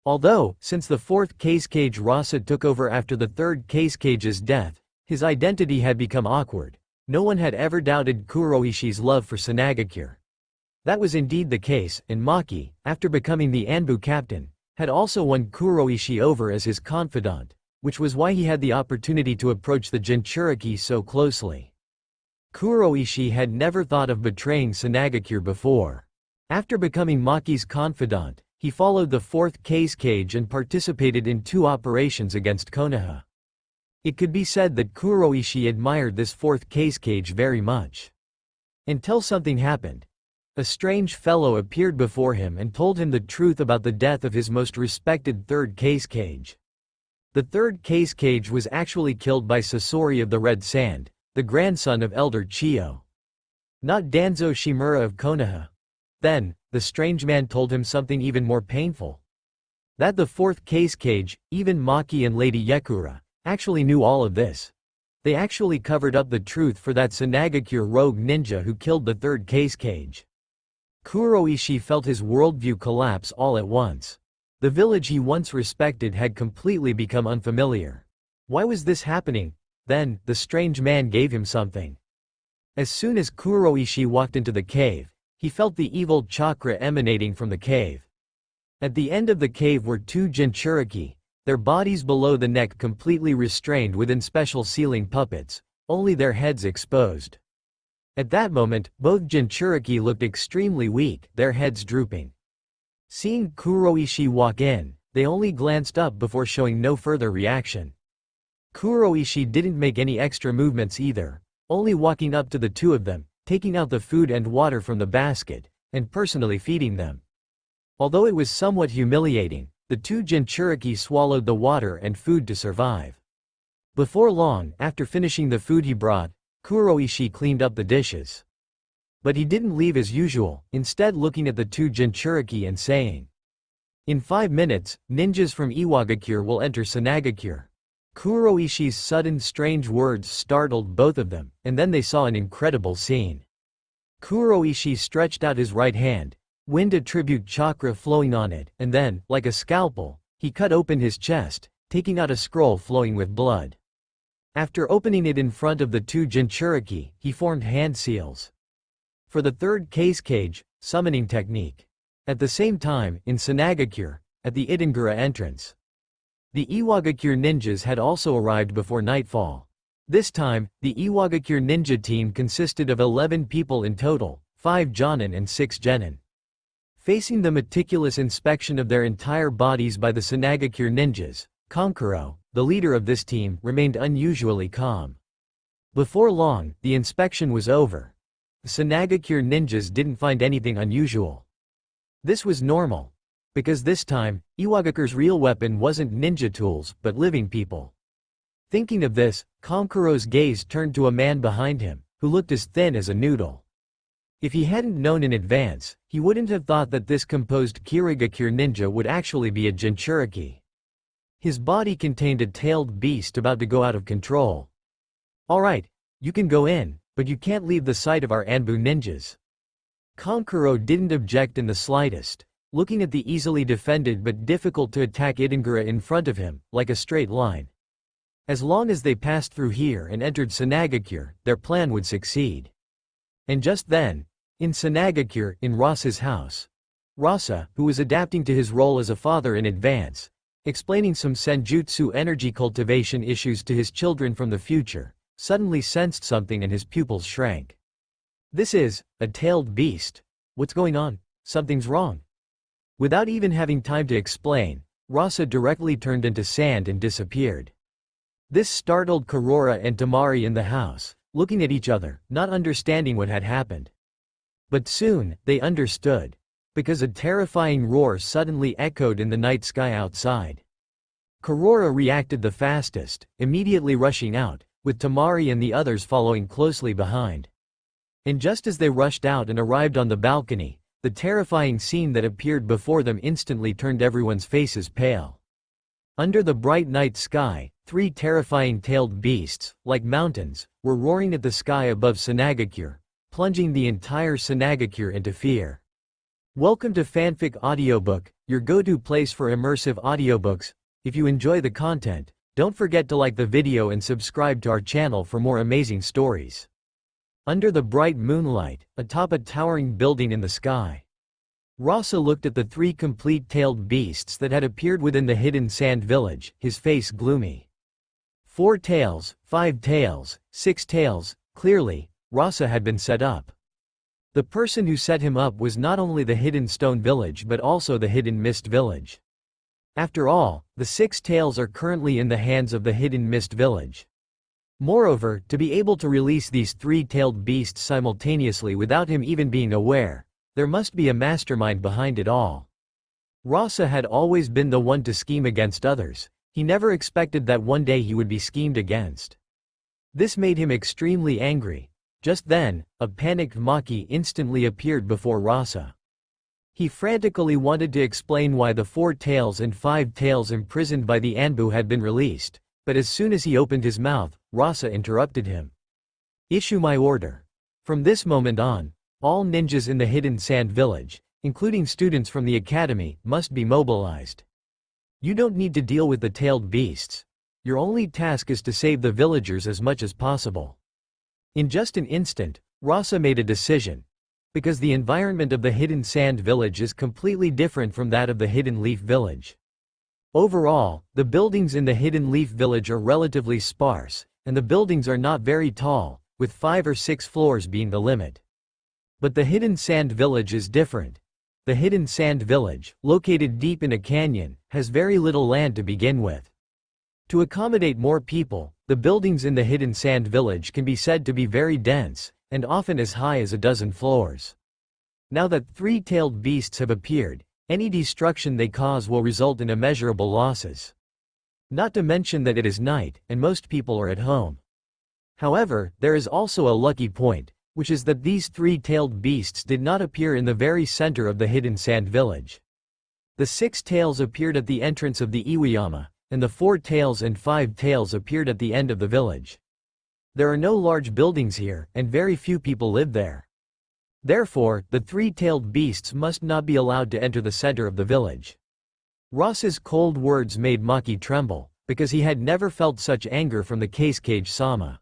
Although, since the 4th Kazekage Rasa took over after the 3rd Kazekage's death, his identity had become awkward. No one had ever doubted Kuroishi's love for Sanagakure. That was indeed the case, and Maki, after becoming the Anbu captain, had also won Kuroishi over as his confidant, which was why he had the opportunity to approach the Jinchuriki so closely. Kuroishi had never thought of betraying Sanagakure before. After becoming Maki's confidant, he followed the 4th Kazekage and participated in 2 operations against Konoha. It could be said that Kuroishi admired this 4th Kazekage very much. Until something happened. A strange fellow appeared before him and told him the truth about the death of his most respected 3rd Kazekage. The 3rd Kazekage was actually killed by Sasori of the Red Sand, the grandson of Elder Chiyo. Not Danzo Shimura of Konoha. Then, the strange man told him something even more painful. That the 4th Kazekage, even Maki and Lady Yekura, actually knew all of this. They actually covered up the truth for that Sanagakure rogue ninja who killed the 3rd Kazekage. Kuroishi felt his worldview collapse all at once. The village he once respected had completely become unfamiliar. Why was this happening? Then, the strange man gave him something. As soon as Kuroishi walked into the cave, he felt the evil chakra emanating from the cave. At the end of the cave were 2 Jinchuriki, their bodies below the neck completely restrained within special sealing puppets, only their heads exposed. At that moment, both Jinchuriki looked extremely weak, their heads drooping. Seeing Kuroishi walk in, they only glanced up before showing no further reaction. Kuroishi didn't make any extra movements either, only walking up to the 2 of them, taking out the food and water from the basket, and personally feeding them. Although it was somewhat humiliating, the 2 Jinchuriki swallowed the water and food to survive. Before long, after finishing the food he brought, Kuroishi cleaned up the dishes. But he didn't leave as usual, instead looking at the 2 Jinchuriki and saying, "In 5 minutes, ninjas from Iwagakure will enter Sanagakure." Kuroishi's sudden strange words startled both of them, and then they saw an incredible scene. Kuroishi stretched out his right hand, wind attribute chakra flowing on it, and then, like a scalpel, he cut open his chest, taking out a scroll flowing with blood. After opening it in front of the 2 Jinchuriki, he formed hand seals. For the 3rd Kazekage, summoning technique. At the same time, in Sanagakure, at the Itagura entrance. The Iwagakure ninjas had also arrived before nightfall. This time, the Iwagakure ninja team consisted of 11 people in total, 5 jonin and 6 genin. Facing the meticulous inspection of their entire bodies by the Sanagakure ninjas, Kankuro, the leader of this team, remained unusually calm. Before long, the inspection was over. The Sanagakure ninjas didn't find anything unusual. This was normal. Because this time, Iwagakure's real weapon wasn't ninja tools, but living people. Thinking of this, Kankuro's gaze turned to a man behind him, who looked as thin as a noodle. If he hadn't known in advance, he wouldn't have thought that this composed Kirigakure ninja would actually be a Jinchuriki. His body contained a tailed beast about to go out of control. "Alright, you can go in, but you can't leave the sight of our Anbu ninjas." Kankuro didn't object in the slightest, looking at the easily defended but difficult to attack Itagura in front of him, like a straight line. As long as they passed through here and entered Sanagakure, their plan would succeed. And just then, in Sanagakure, in Rasa's house, Rasa, who was adapting to his role as a father in advance, explaining some senjutsu energy cultivation issues to his children from the future, suddenly sensed something and his pupils shrank. "This is a tailed beast. What's going on? Something's wrong." Without even having time to explain, Rasa directly turned into sand and disappeared. This startled Karora and Temari in the house, looking at each other, not understanding what had happened. But soon, they understood. Because a terrifying roar suddenly echoed in the night sky outside. Karora reacted the fastest, immediately rushing out, with Temari and the others following closely behind. And just as they rushed out and arrived on the balcony, the terrifying scene that appeared before them instantly turned everyone's faces pale. Under the bright night sky, 3 terrifying tailed beasts, like mountains, were roaring at the sky above Sanagakure, plunging the entire Sanagakure into fear. Welcome to Fanfic Audiobook, your go-to place for immersive audiobooks. If you enjoy the content, don't forget to like the video and subscribe to our channel for more amazing stories. Under the bright moonlight, atop a towering building in the sky, Rasa looked at the 3 complete tailed beasts that had appeared within the hidden sand village, his face gloomy. 4 tails, 5 tails, 6 tails, clearly, Rasa had been set up. The person who set him up was not only the hidden stone village but also the hidden mist village. After all, the 6 tails are currently in the hands of the hidden mist village. Moreover, to be able to release these 3-tailed beasts simultaneously without him even being aware, there must be a mastermind behind it all. Rasa had always been the one to scheme against others. He never expected that one day he would be schemed against. This made him extremely angry. Just then, a panicked Maki instantly appeared before Rasa. He frantically wanted to explain why the 4 tails and 5 tails imprisoned by the Anbu had been released, but as soon as he opened his mouth, Rasa interrupted him. "Issue my order. From this moment on, all ninjas in the hidden sand village, including students from the academy, must be mobilized. You don't need to deal with the tailed beasts. Your only task is to save the villagers as much as possible." In just an instant, Rasa made a decision. Because the environment of the hidden sand village is completely different from that of the hidden leaf village. Overall, the buildings in the hidden leaf village are relatively sparse, and the buildings are not very tall, with 5 or 6 floors being the limit. But the hidden sand village is different. The hidden sand village, located deep in a canyon, has very little land to begin with. To accommodate more people, the buildings in the hidden sand village can be said to be very dense, and often as high as a dozen floors. Now that 3-tailed beasts have appeared, any destruction they cause will result in immeasurable losses. Not to mention that it is night, and most people are at home. However, there is also a lucky point, which is that these 3-tailed beasts did not appear in the very center of the hidden sand village. The 6 tails appeared at the entrance of the Iwayama, and the 4 tails and 5 tails appeared at the end of the village. There are no large buildings here, and very few people live there. Therefore, the 3-tailed beasts must not be allowed to enter the center of the village. Rasa's cold words made Maki tremble, because he had never felt such anger from the Kazekage-sama.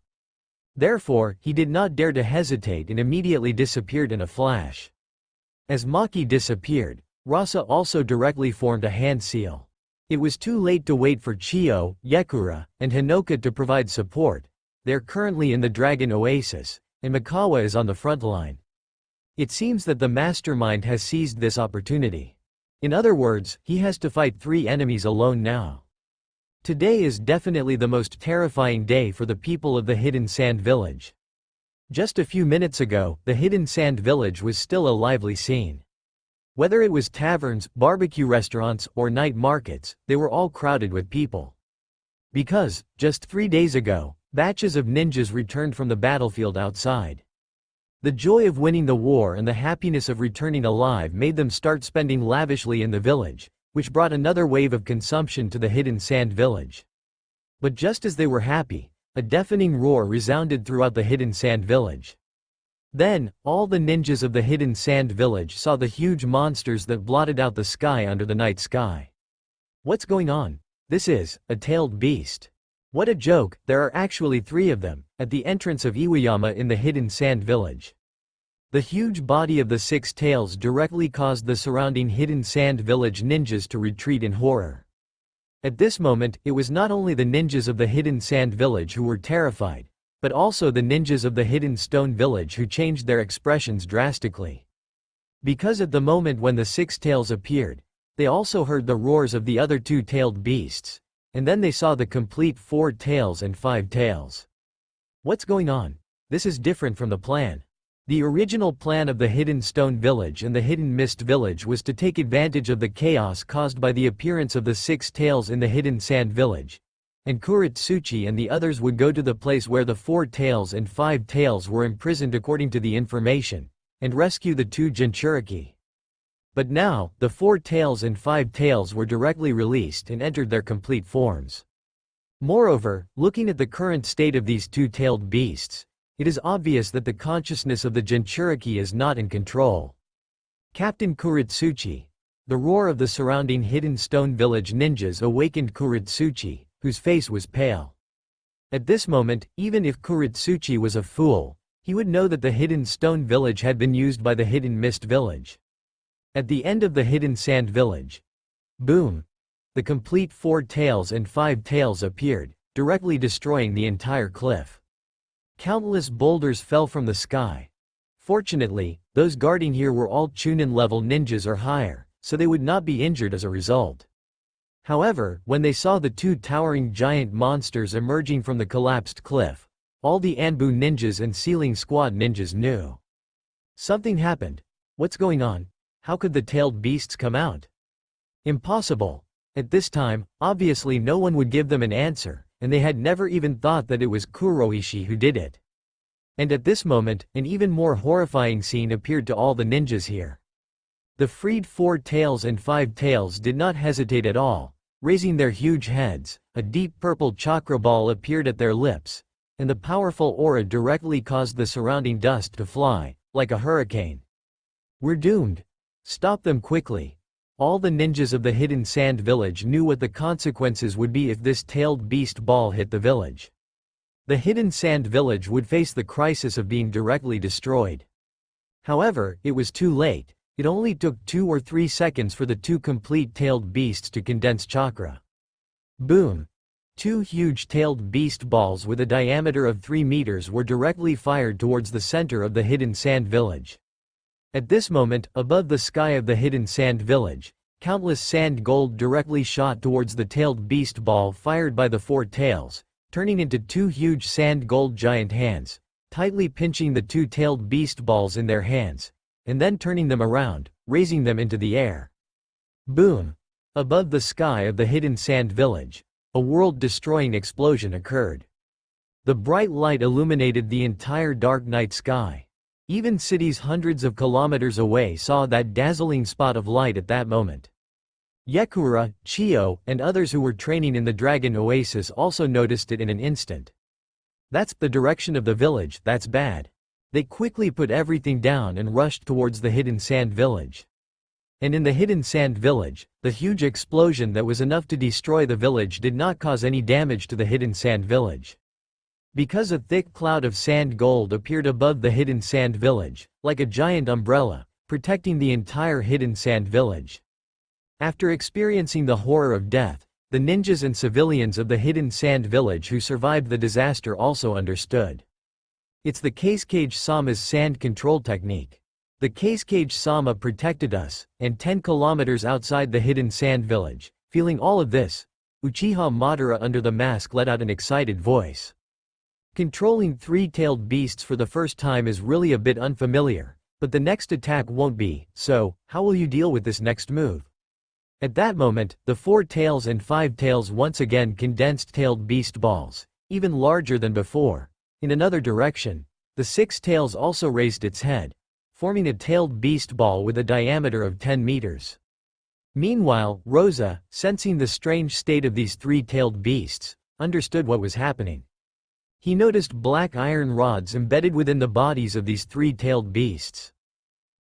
Therefore, he did not dare to hesitate and immediately disappeared in a flash. As Maki disappeared, Rasa also directly formed a hand seal. It was too late to wait for Chiyo, Yekura, and Hinoka to provide support. They're currently in the Dragon Oasis, and Mikawa is on the front line. It seems that the mastermind has seized this opportunity. In other words, he has to fight 3 enemies alone now. Today is definitely the most terrifying day for the people of the Hidden Sand Village. Just a few minutes ago, the Hidden Sand Village was still a lively scene. Whether it was taverns, barbecue restaurants, or night markets, they were all crowded with people. Because, just 3 days ago, batches of ninjas returned from the battlefield outside. The joy of winning the war and the happiness of returning alive made them start spending lavishly in the village, which brought another wave of consumption to the Hidden Sand Village. But just as they were happy, a deafening roar resounded throughout the Hidden Sand Village. Then, all the ninjas of the Hidden Sand Village saw the huge monsters that blotted out the sky under the night sky. What's going on? This is a tailed beast. What a joke, there are actually 3 of them, at the entrance of Iwayama in the Hidden Sand Village. The huge body of the 6 tails directly caused the surrounding Hidden Sand Village ninjas to retreat in horror. At this moment, it was not only the ninjas of the Hidden Sand Village who were terrified, but also the ninjas of the Hidden Stone Village who changed their expressions drastically. Because at the moment when the 6 tails appeared, they also heard the roars of the other 2 tailed beasts. And then they saw the complete 4 tails and 5 tails. What's going on? This is different from the plan. The original plan of the Hidden Stone Village and the Hidden Mist Village was to take advantage of the chaos caused by the appearance of the 6 tails in the Hidden Sand Village, and Kuretsuchi and the others would go to the place where the 4 tails and 5 tails were imprisoned according to the information, and rescue the 2 Jinchuriki. But now, the 4 tails and 5 tails were directly released and entered their complete forms. Moreover, looking at the current state of these 2-tailed beasts, it is obvious that the consciousness of the Jinchuriki is not in control. Captain Kuretsuchi. The roar of the surrounding Hidden Stone Village ninjas awakened Kuretsuchi, whose face was pale. At this moment, even if Kuretsuchi was a fool, he would know that the Hidden Stone Village had been used by the Hidden Mist Village. At the end of the Hidden Sand Village, boom! The complete 4 tails and 5 tails appeared, directly destroying the entire cliff. Countless boulders fell from the sky. Fortunately, those guarding here were all Chunin-level ninjas or higher, so they would not be injured as a result. However, when they saw the 2 towering giant monsters emerging from the collapsed cliff, all the Anbu ninjas and Ceiling Squad ninjas knew. Something happened. What's going on? How could the tailed beasts come out? Impossible. At this time, obviously no one would give them an answer, and they had never even thought that it was Kuroishi who did it. And at this moment, an even more horrifying scene appeared to all the ninjas here. The freed 4 tails and 5 tails did not hesitate at all, raising their huge heads, a deep purple chakra ball appeared at their lips, and the powerful aura directly caused the surrounding dust to fly, like a hurricane. We're doomed. Stop them quickly. All the ninjas of the Hidden Sand Village knew what the consequences would be if this tailed beast ball hit the village. The Hidden Sand Village would face the crisis of being directly destroyed. However, it was too late. It only took 2 or 3 seconds for the 2 complete tailed beasts to condense chakra. Boom! 2 huge tailed beast balls with a diameter of 3 meters were directly fired towards the center of the Hidden Sand Village. At this moment, above the sky of the Hidden Sand Village, countless sand gold directly shot towards the tailed beast ball fired by the 4 tails, turning into 2 huge sand gold giant hands, tightly pinching the 2 tailed beast balls in their hands, and then turning them around, raising them into the air. Boom! Above the sky of the Hidden Sand Village, a world-destroying explosion occurred. The bright light illuminated the entire dark night sky. Even cities hundreds of kilometers away saw that dazzling spot of light at that moment. Yekura, Chio, and others who were training in the Dragon Oasis also noticed it in an instant. That's the direction of the village, that's bad. They quickly put everything down and rushed towards the Hidden Sand Village. And in the Hidden Sand Village, the huge explosion that was enough to destroy the village did not cause any damage to the Hidden Sand Village. Because a thick cloud of sand gold appeared above the Hidden Sand Village, like a giant umbrella, protecting the entire Hidden Sand Village. After experiencing the horror of death, the ninjas and civilians of the Hidden Sand Village who survived the disaster also understood. It's the Kazekage Rasa sand control technique. The Kazekage Sama protected us, and 10 kilometers outside the hidden sand village. Feeling all of this, Uchiha Madara under the mask let out an excited voice. Controlling three-tailed beasts for the first time is really a bit unfamiliar, but the next attack won't be, so, how will you deal with this next move? At that moment, the 4 tails and 5 tails once again condensed tailed beast balls, even larger than before. In another direction, the 6 tails also raised its head, forming a tailed beast ball with a diameter of 10 meters. Meanwhile, Rosa, sensing the strange state of these 3-tailed beasts, understood what was happening. He noticed black iron rods embedded within the bodies of these 3-tailed beasts.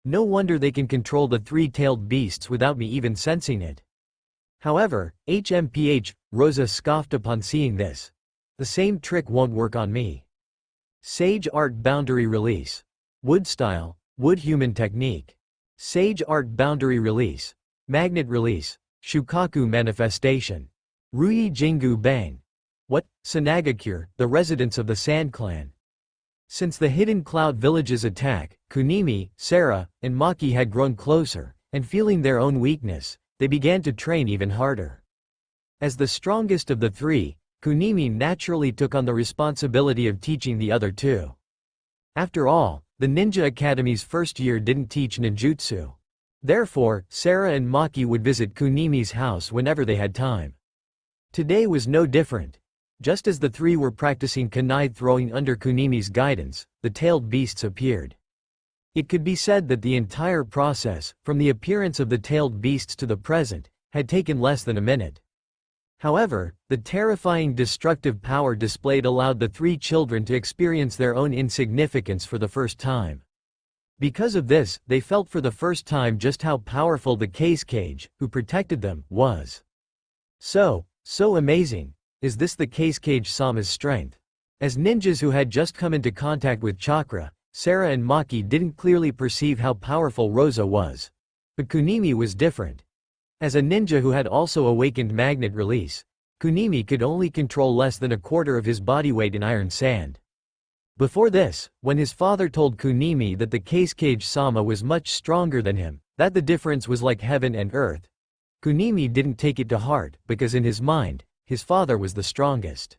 No wonder they can control the 3-tailed beasts without me even sensing it. However, Rosa scoffed upon seeing this. The same trick won't work on me. Sage Art Boundary Release. Wood Style, Wood Human Technique. Sage Art Boundary Release. Magnet Release. Shukaku Manifestation. Ruyi Jingu Bang. What? Sanagakure, the residents of the Sand Clan. Since the Hidden Cloud Village's attack, Kunimi, Sarah, and Maki had grown closer, and feeling their own weakness, they began to train even harder. As the strongest of the 3, Kunimi naturally took on the responsibility of teaching the other 2. After all, the Ninja Academy's first year didn't teach ninjutsu. Therefore, Sarah and Maki would visit Kunimi's house whenever they had time. Today was no different. Just as the 3 were practicing kunai throwing under Kunimi's guidance, the tailed beasts appeared. It could be said that the entire process, from the appearance of the tailed beasts to the present, had taken less than a minute. However, the terrifying destructive power displayed allowed the 3 children to experience their own insignificance for the first time. Because of this, they felt for the first time just how powerful the Kazekage, who protected them, was. So amazing. Is this the Kazekage Sama's strength? As ninjas who had just come into contact with chakra, Sarah and Maki didn't clearly perceive how powerful Rosa was. But Kunimi was different. As a ninja who had also awakened magnet release, Kunimi could only control less than a quarter of his body weight in iron sand. Before this, when his father told Kunimi that the Kazekage Sama was much stronger than him, that the difference was like heaven and earth, Kunimi didn't take it to heart, because in his mind, his father was the strongest.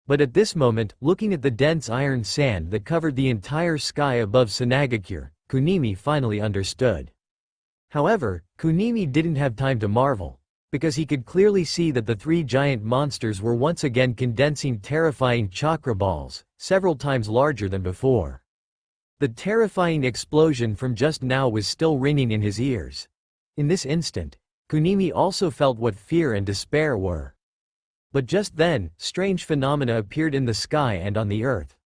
But at this moment, looking at the dense iron sand that covered the entire sky above Sanagakure, Kunimi finally understood. However, Kunimi didn't have time to marvel, because he could clearly see that the 3 giant monsters were once again condensing terrifying chakra balls, several times larger than before. The terrifying explosion from just now was still ringing in his ears. In this instant, Kunimi also felt what fear and despair were. But just then, strange phenomena appeared in the sky and on the earth.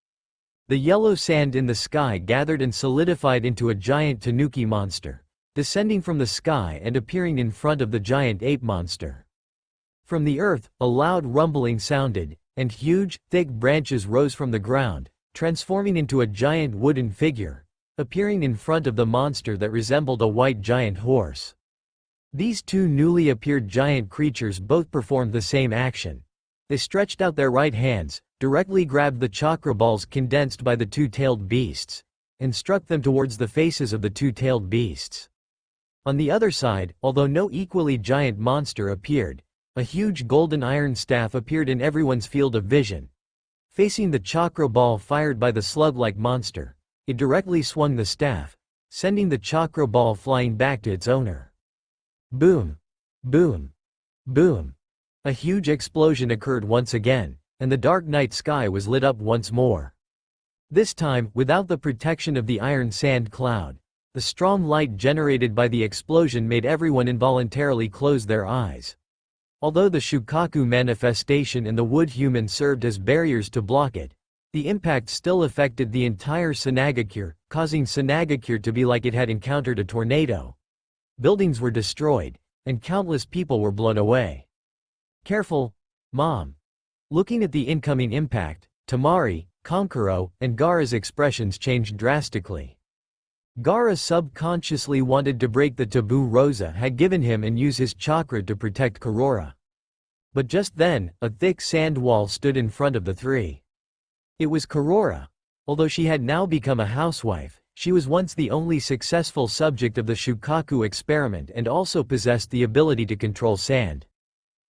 The yellow sand in the sky gathered and solidified into a giant tanuki monster, descending from the sky and appearing in front of the giant ape monster. From the earth, a loud rumbling sounded, and huge, thick branches rose from the ground, transforming into a giant wooden figure, appearing in front of the monster that resembled a white giant horse. These 2 newly appeared giant creatures both performed the same action. They stretched out their right hands, directly grabbed the chakra balls condensed by the 2-tailed beasts, and struck them towards the faces of the 2-tailed beasts. On the other side, although no equally giant monster appeared, a huge golden iron staff appeared in everyone's field of vision. Facing the chakra ball fired by the slug-like monster, it directly swung the staff, sending the chakra ball flying back to its owner. Boom! Boom! Boom! A huge explosion occurred once again, and the dark night sky was lit up once more. This time, without the protection of the iron sand cloud, the strong light generated by the explosion made everyone involuntarily close their eyes. Although the Shukaku manifestation and the wood human served as barriers to block it, the impact still affected the entire Sanagakure, causing Sanagakure to be like it had encountered a tornado. Buildings were destroyed, and countless people were blown away. Careful, Mom. Looking at the incoming impact, Temari, Kankuro, and Gaara's expressions changed drastically. Gaara subconsciously wanted to break the taboo Rosa had given him and use his chakra to protect Karora. But just then, a thick sand wall stood in front of the 3. It was Karora. Although she had now become a housewife, she was once the only successful subject of the Shukaku experiment and also possessed the ability to control sand.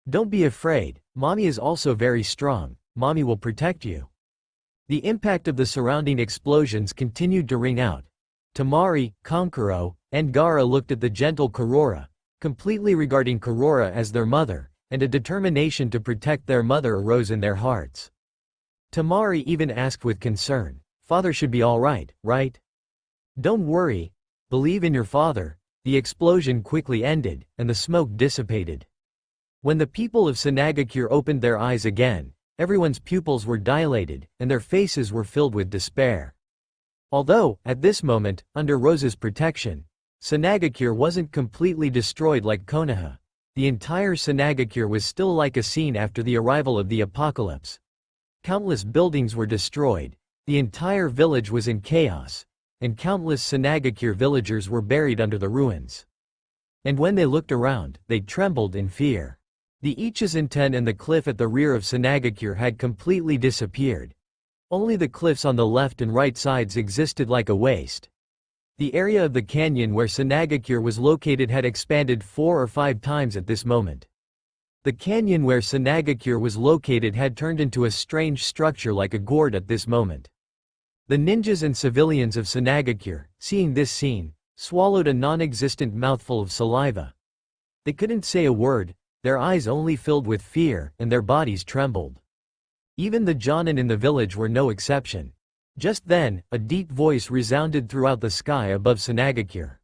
Don't be afraid, mommy is also very strong, mommy will protect you. The impact of the surrounding explosions continued to ring out. Temari, Kankuro, and Gaara looked at the gentle Kurora, completely regarding Kurora as their mother, and a determination to protect their mother arose in their hearts. Temari even asked with concern, "Father should be alright, right? Don't worry. Believe in your father." The explosion quickly ended, and the smoke dissipated. When the people of Sanagakure opened their eyes again, everyone's pupils were dilated, and their faces were filled with despair. Although, at this moment, under Rose's protection, Sanagakure wasn't completely destroyed like Konoha. The entire Sanagakure was still like a scene after the arrival of the apocalypse. Countless buildings were destroyed, the entire village was in chaos, and countless Sanagakure villagers were buried under the ruins. And when they looked around, they trembled in fear. The Ichizenten and the cliff at the rear of Sanagakure had completely disappeared. Only the cliffs on the left and right sides existed like a waste. The area of the canyon where Sanagakure was located had expanded 4 or 5 times at this moment. The canyon where Sanagakure was located had turned into a strange structure like a gourd at this moment. The ninjas and civilians of Sanagakure, seeing this scene, swallowed a non-existent mouthful of saliva. They couldn't say a word, their eyes only filled with fear, and their bodies trembled. Even the Jonin in the village were no exception. Just then, a deep voice resounded throughout the sky above Sanagakure.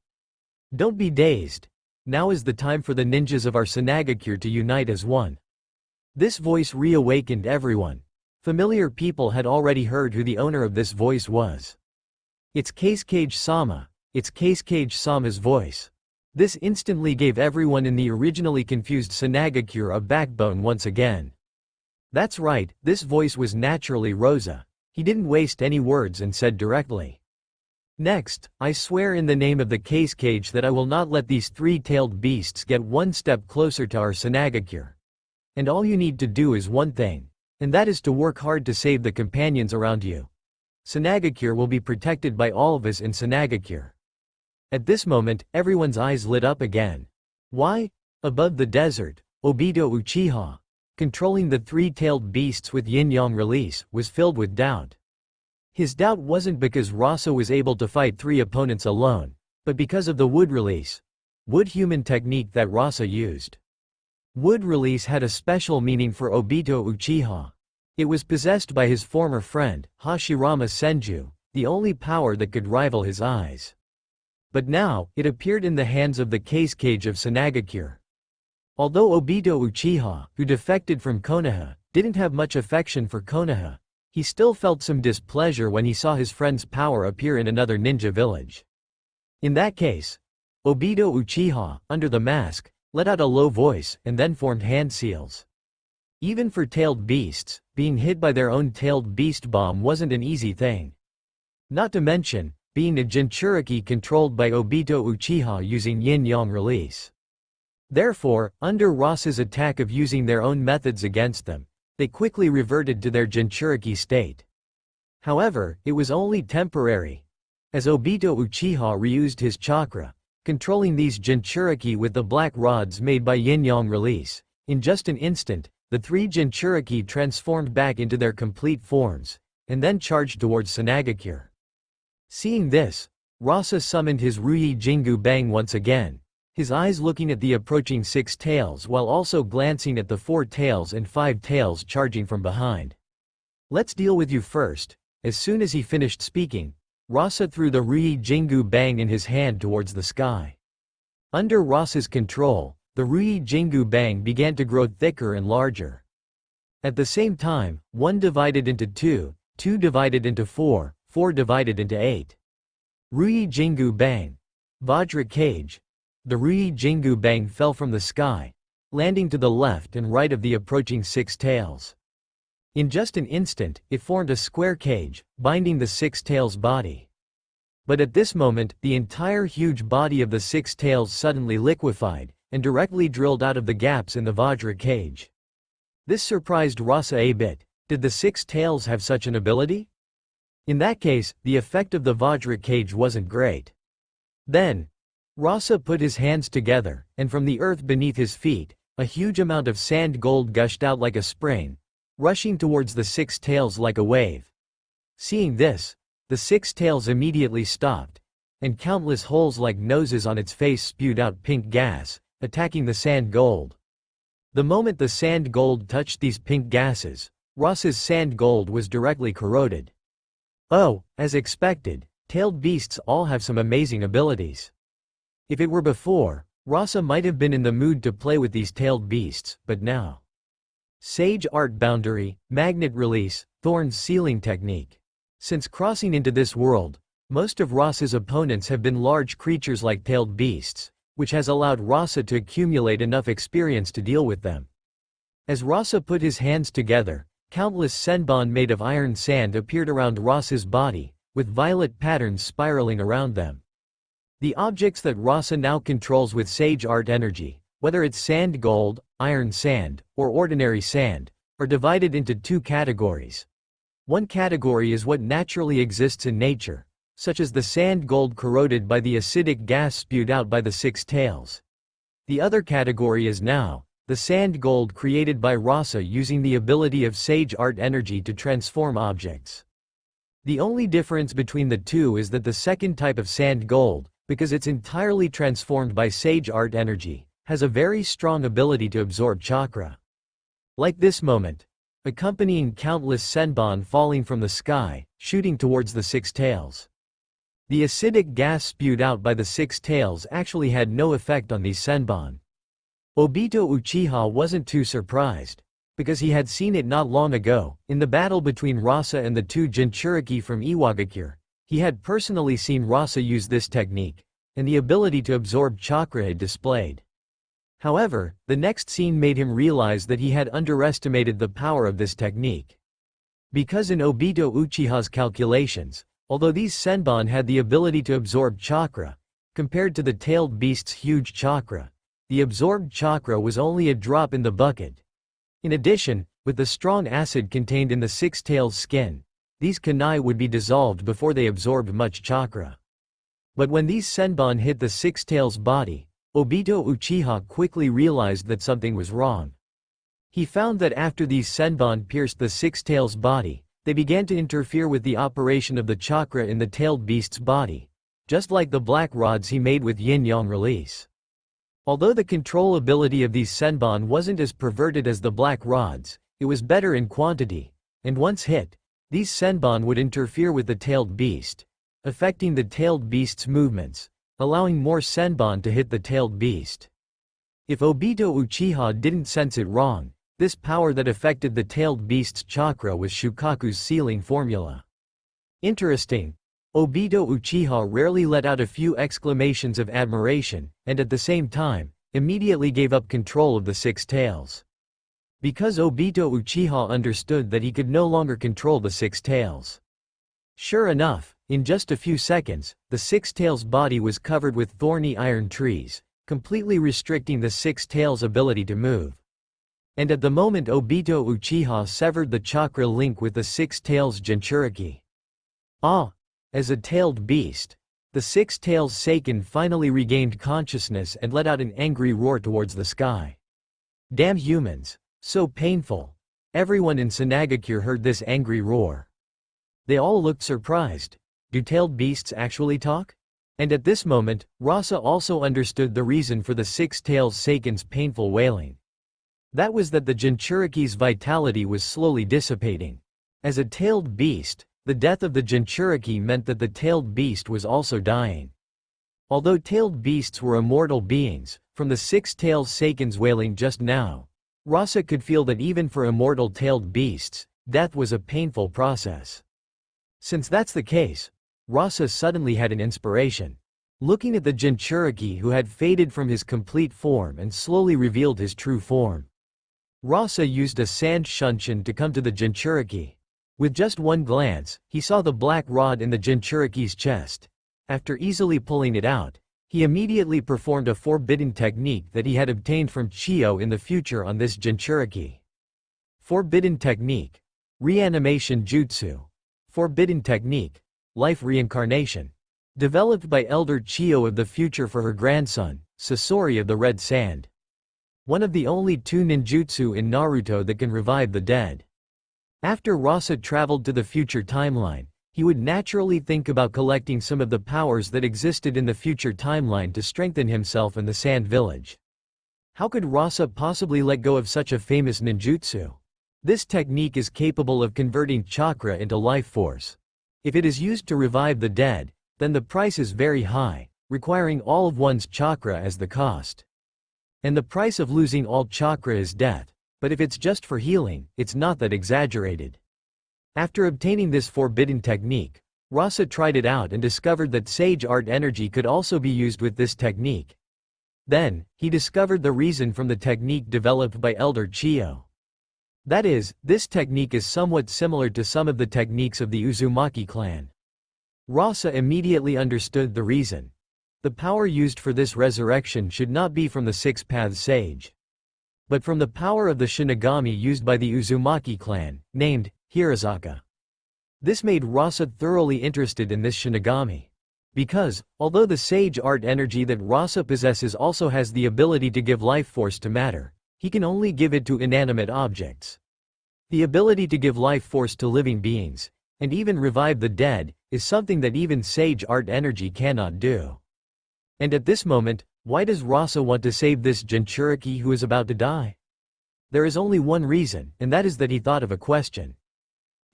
"Don't be dazed. Now is the time for the ninjas of our Sanagakure to unite as one." This voice reawakened everyone. Familiar people had already heard who the owner of this voice was. It's Kazekage-sama. It's Kazekage-sama's voice. This instantly gave everyone in the originally confused Sanagakure a backbone once again. That's right, this voice was naturally Rosa. He didn't waste any words and said directly, "Next, I swear in the name of the Kazekage that I will not let these 3-tailed beasts get one step closer to our Sanagakure. And all you need to do is one thing. And that is to work hard to save the companions around you. Sanagakure will be protected by all of us in Sanagakure." At this moment, everyone's eyes lit up again. Why? Above the desert, Obito Uchiha, controlling the 3-tailed beasts with yin-yang release, was filled with doubt. His doubt wasn't because Rasa was able to fight 3 opponents alone, but because of the wood release. Wood human technique that Rasa used. Wood release had a special meaning for Obito Uchiha. It was possessed by his former friend, Hashirama Senju, the only power that could rival his eyes. But now, it appeared in the hands of the Kazekage of Sanagakure. Although Obito Uchiha, who defected from Konoha, didn't have much affection for Konoha, he still felt some displeasure when he saw his friend's power appear in another ninja village. In that case, Obito Uchiha, under the mask, let out a low voice and then formed hand seals. Even for tailed beasts, being hit by their own tailed beast bomb wasn't an easy thing. Not to mention, being a Jinchuriki controlled by Obito Uchiha using yin-yang release. Therefore, under Rasa's attack of using their own methods against them, they quickly reverted to their Jinchuriki state. However, it was only temporary, as Obito Uchiha reused his chakra, controlling these Jinchuriki with the black rods made by yin-yang release. In just an instant, the 3 Jinchuriki transformed back into their complete forms, and then charged towards Sanagakure. Seeing this, Rasa summoned his Ruyi Jingu Bang once again, his eyes looking at the approaching 6 tails while also glancing at the 4 tails and 5 tails charging from behind. "Let's deal with you first." As soon as he finished speaking, Rasa threw the Ruyi Jingu Bang in his hand towards the sky. Under Rasa's control, the Ruyi Jingu Bang began to grow thicker and larger. At the same time, 1 divided into 2, 2 divided into 4, 4 divided into 8. Ruyi Jingu Bang. Vajra Cage. The Ruyi Jingu Bang fell from the sky, landing to the left and right of the approaching 6 tails. In just an instant, it formed a square cage, binding the 6 tails' body. But at this moment, the entire huge body of the 6 tails suddenly liquefied, and directly drilled out of the gaps in the Vajra cage. This surprised Rasa a bit. Did the 6 tails have such an ability? In that case, the effect of the Vajra cage wasn't great. Then, Rasa put his hands together, and from the earth beneath his feet, a huge amount of sand gold gushed out like a spring, rushing towards the six tails like a wave. Seeing this, the six tails immediately stopped, and countless holes like noses on its face spewed out pink gas, attacking the sand gold. The moment the sand gold touched these pink gases, Rasa's sand gold was directly corroded. Oh, as expected, tailed beasts all have some amazing abilities. If it were before, Rasa might have been in the mood to play with these tailed beasts, but now. Sage Art Boundary, Magnet Release, Thorn's Sealing Technique. Since crossing into this world, most of Rasa's opponents have been large creatures like tailed beasts, which has allowed Rasa to accumulate enough experience to deal with them. As Rasa put his hands together, countless senbon made of iron sand appeared around Rasa's body, with violet patterns spiraling around them. The objects that Rasa now controls with Sage Art energy, whether it's sand gold, iron sand, or ordinary sand, are divided into two categories. One category is what naturally exists in nature, such as the sand gold corroded by the acidic gas spewed out by the six tails. The other category is now the sand gold created by Rasa using the ability of Sage Art energy to transform objects. The only difference between the two is that the second type of sand gold, because it's entirely transformed by Sage Art energy, has a very strong ability to absorb chakra. Like this moment, accompanying countless senbon falling from the sky, shooting towards the six tails. The acidic gas spewed out by the six tails actually had no effect on these senbon. Obito Uchiha wasn't too surprised, because he had seen it not long ago, in the battle between Rasa and the two Jinchuriki from Iwagakure. He had personally seen Rasa use this technique, and the ability to absorb chakra had displayed. However, the next scene made him realize that he had underestimated the power of this technique. Because in Obito Uchiha's calculations, although these senbon had the ability to absorb chakra, compared to the tailed beast's huge chakra, the absorbed chakra was only a drop in the bucket. In addition, with the strong acid contained in the six tails' skin, these kunai would be dissolved before they absorbed much chakra. But when these senbon hit the six tails' body, Obito Uchiha quickly realized that something was wrong. He found that after these senbon pierced the six tails' body, they began to interfere with the operation of the chakra in the tailed beast's body, just like the black rods he made with yin-yang release. Although the control ability of these senbon wasn't as perverted as the black rods, it was better in quantity, and once hit, these senbon would interfere with the tailed beast, affecting the tailed beast's movements, allowing more senbon to hit the tailed beast. If Obito Uchiha didn't sense it wrong, this power that affected the tailed beast's chakra was Shukaku's sealing formula. Interesting. Obito Uchiha rarely let out a few exclamations of admiration, and at the same time, immediately gave up control of the six tails. Because Obito Uchiha understood that he could no longer control the six tails. Sure enough, in just a few seconds, the six tails' body was covered with thorny iron trees, completely restricting the six tails' ability to move. And at the moment Obito Uchiha severed the chakra link with the six tails Jinchuriki. As a tailed beast, the six tails Seiken finally regained consciousness and let out an angry roar towards the sky. Damn humans, so painful. Everyone in Sanagakure heard this angry roar. They all looked surprised. Do tailed beasts actually talk? And at this moment, Rasa also understood the reason for the six tails Seiken's painful wailing. That was that the Jinchuriki's vitality was slowly dissipating. As a tailed beast, the death of the Jinchuriki meant that the tailed beast was also dying. Although tailed beasts were immortal beings, from the six tails Seiken's wailing just now, Rasa could feel that even for immortal tailed beasts, death was a painful process. Since that's the case, Rasa suddenly had an inspiration. Looking at the Jinchuriki who had faded from his complete form and slowly revealed his true form. Rasa used a sand shunshin to come to the Jinchuriki. With just one glance, he saw the black rod in the Jinchuriki's chest. After easily pulling it out, he immediately performed a forbidden technique that he had obtained from Chiyo in the future on this Jinchuriki. Forbidden technique. Reanimation jutsu. Forbidden technique. Life reincarnation. Developed by Elder Chiyo of the future for her grandson, Sasori of the Red Sand. One of the only two ninjutsu in Naruto that can revive the dead. After Rasa traveled to the future timeline, he would naturally think about collecting some of the powers that existed in the future timeline to strengthen himself and the Sand Village. How could Rasa possibly let go of such a famous ninjutsu? This technique is capable of converting chakra into life force. If it is used to revive the dead, then the price is very high, requiring all of one's chakra as the cost. And the price of losing all chakra is death, but if it's just for healing, it's not that exaggerated. After obtaining this forbidden technique, Rasa tried it out and discovered that sage art energy could also be used with this technique. Then, he discovered the reason from the technique developed by Elder Chiyo. That is, this technique is somewhat similar to some of the techniques of the Uzumaki clan. Rasa immediately understood the reason. The power used for this resurrection should not be from the Six Paths Sage, but from the power of the Shinigami used by the Uzumaki clan, named Hirazaka. This made Rasa thoroughly interested in this Shinigami. Because, although the sage art energy that Rasa possesses also has the ability to give life force to matter, he can only give it to inanimate objects. The ability to give life force to living beings, and even revive the dead, is something that even sage art energy cannot do. And at this moment, why does Rasa want to save this Jinchuriki who is about to die? There is only one reason, and that is that he thought of a question.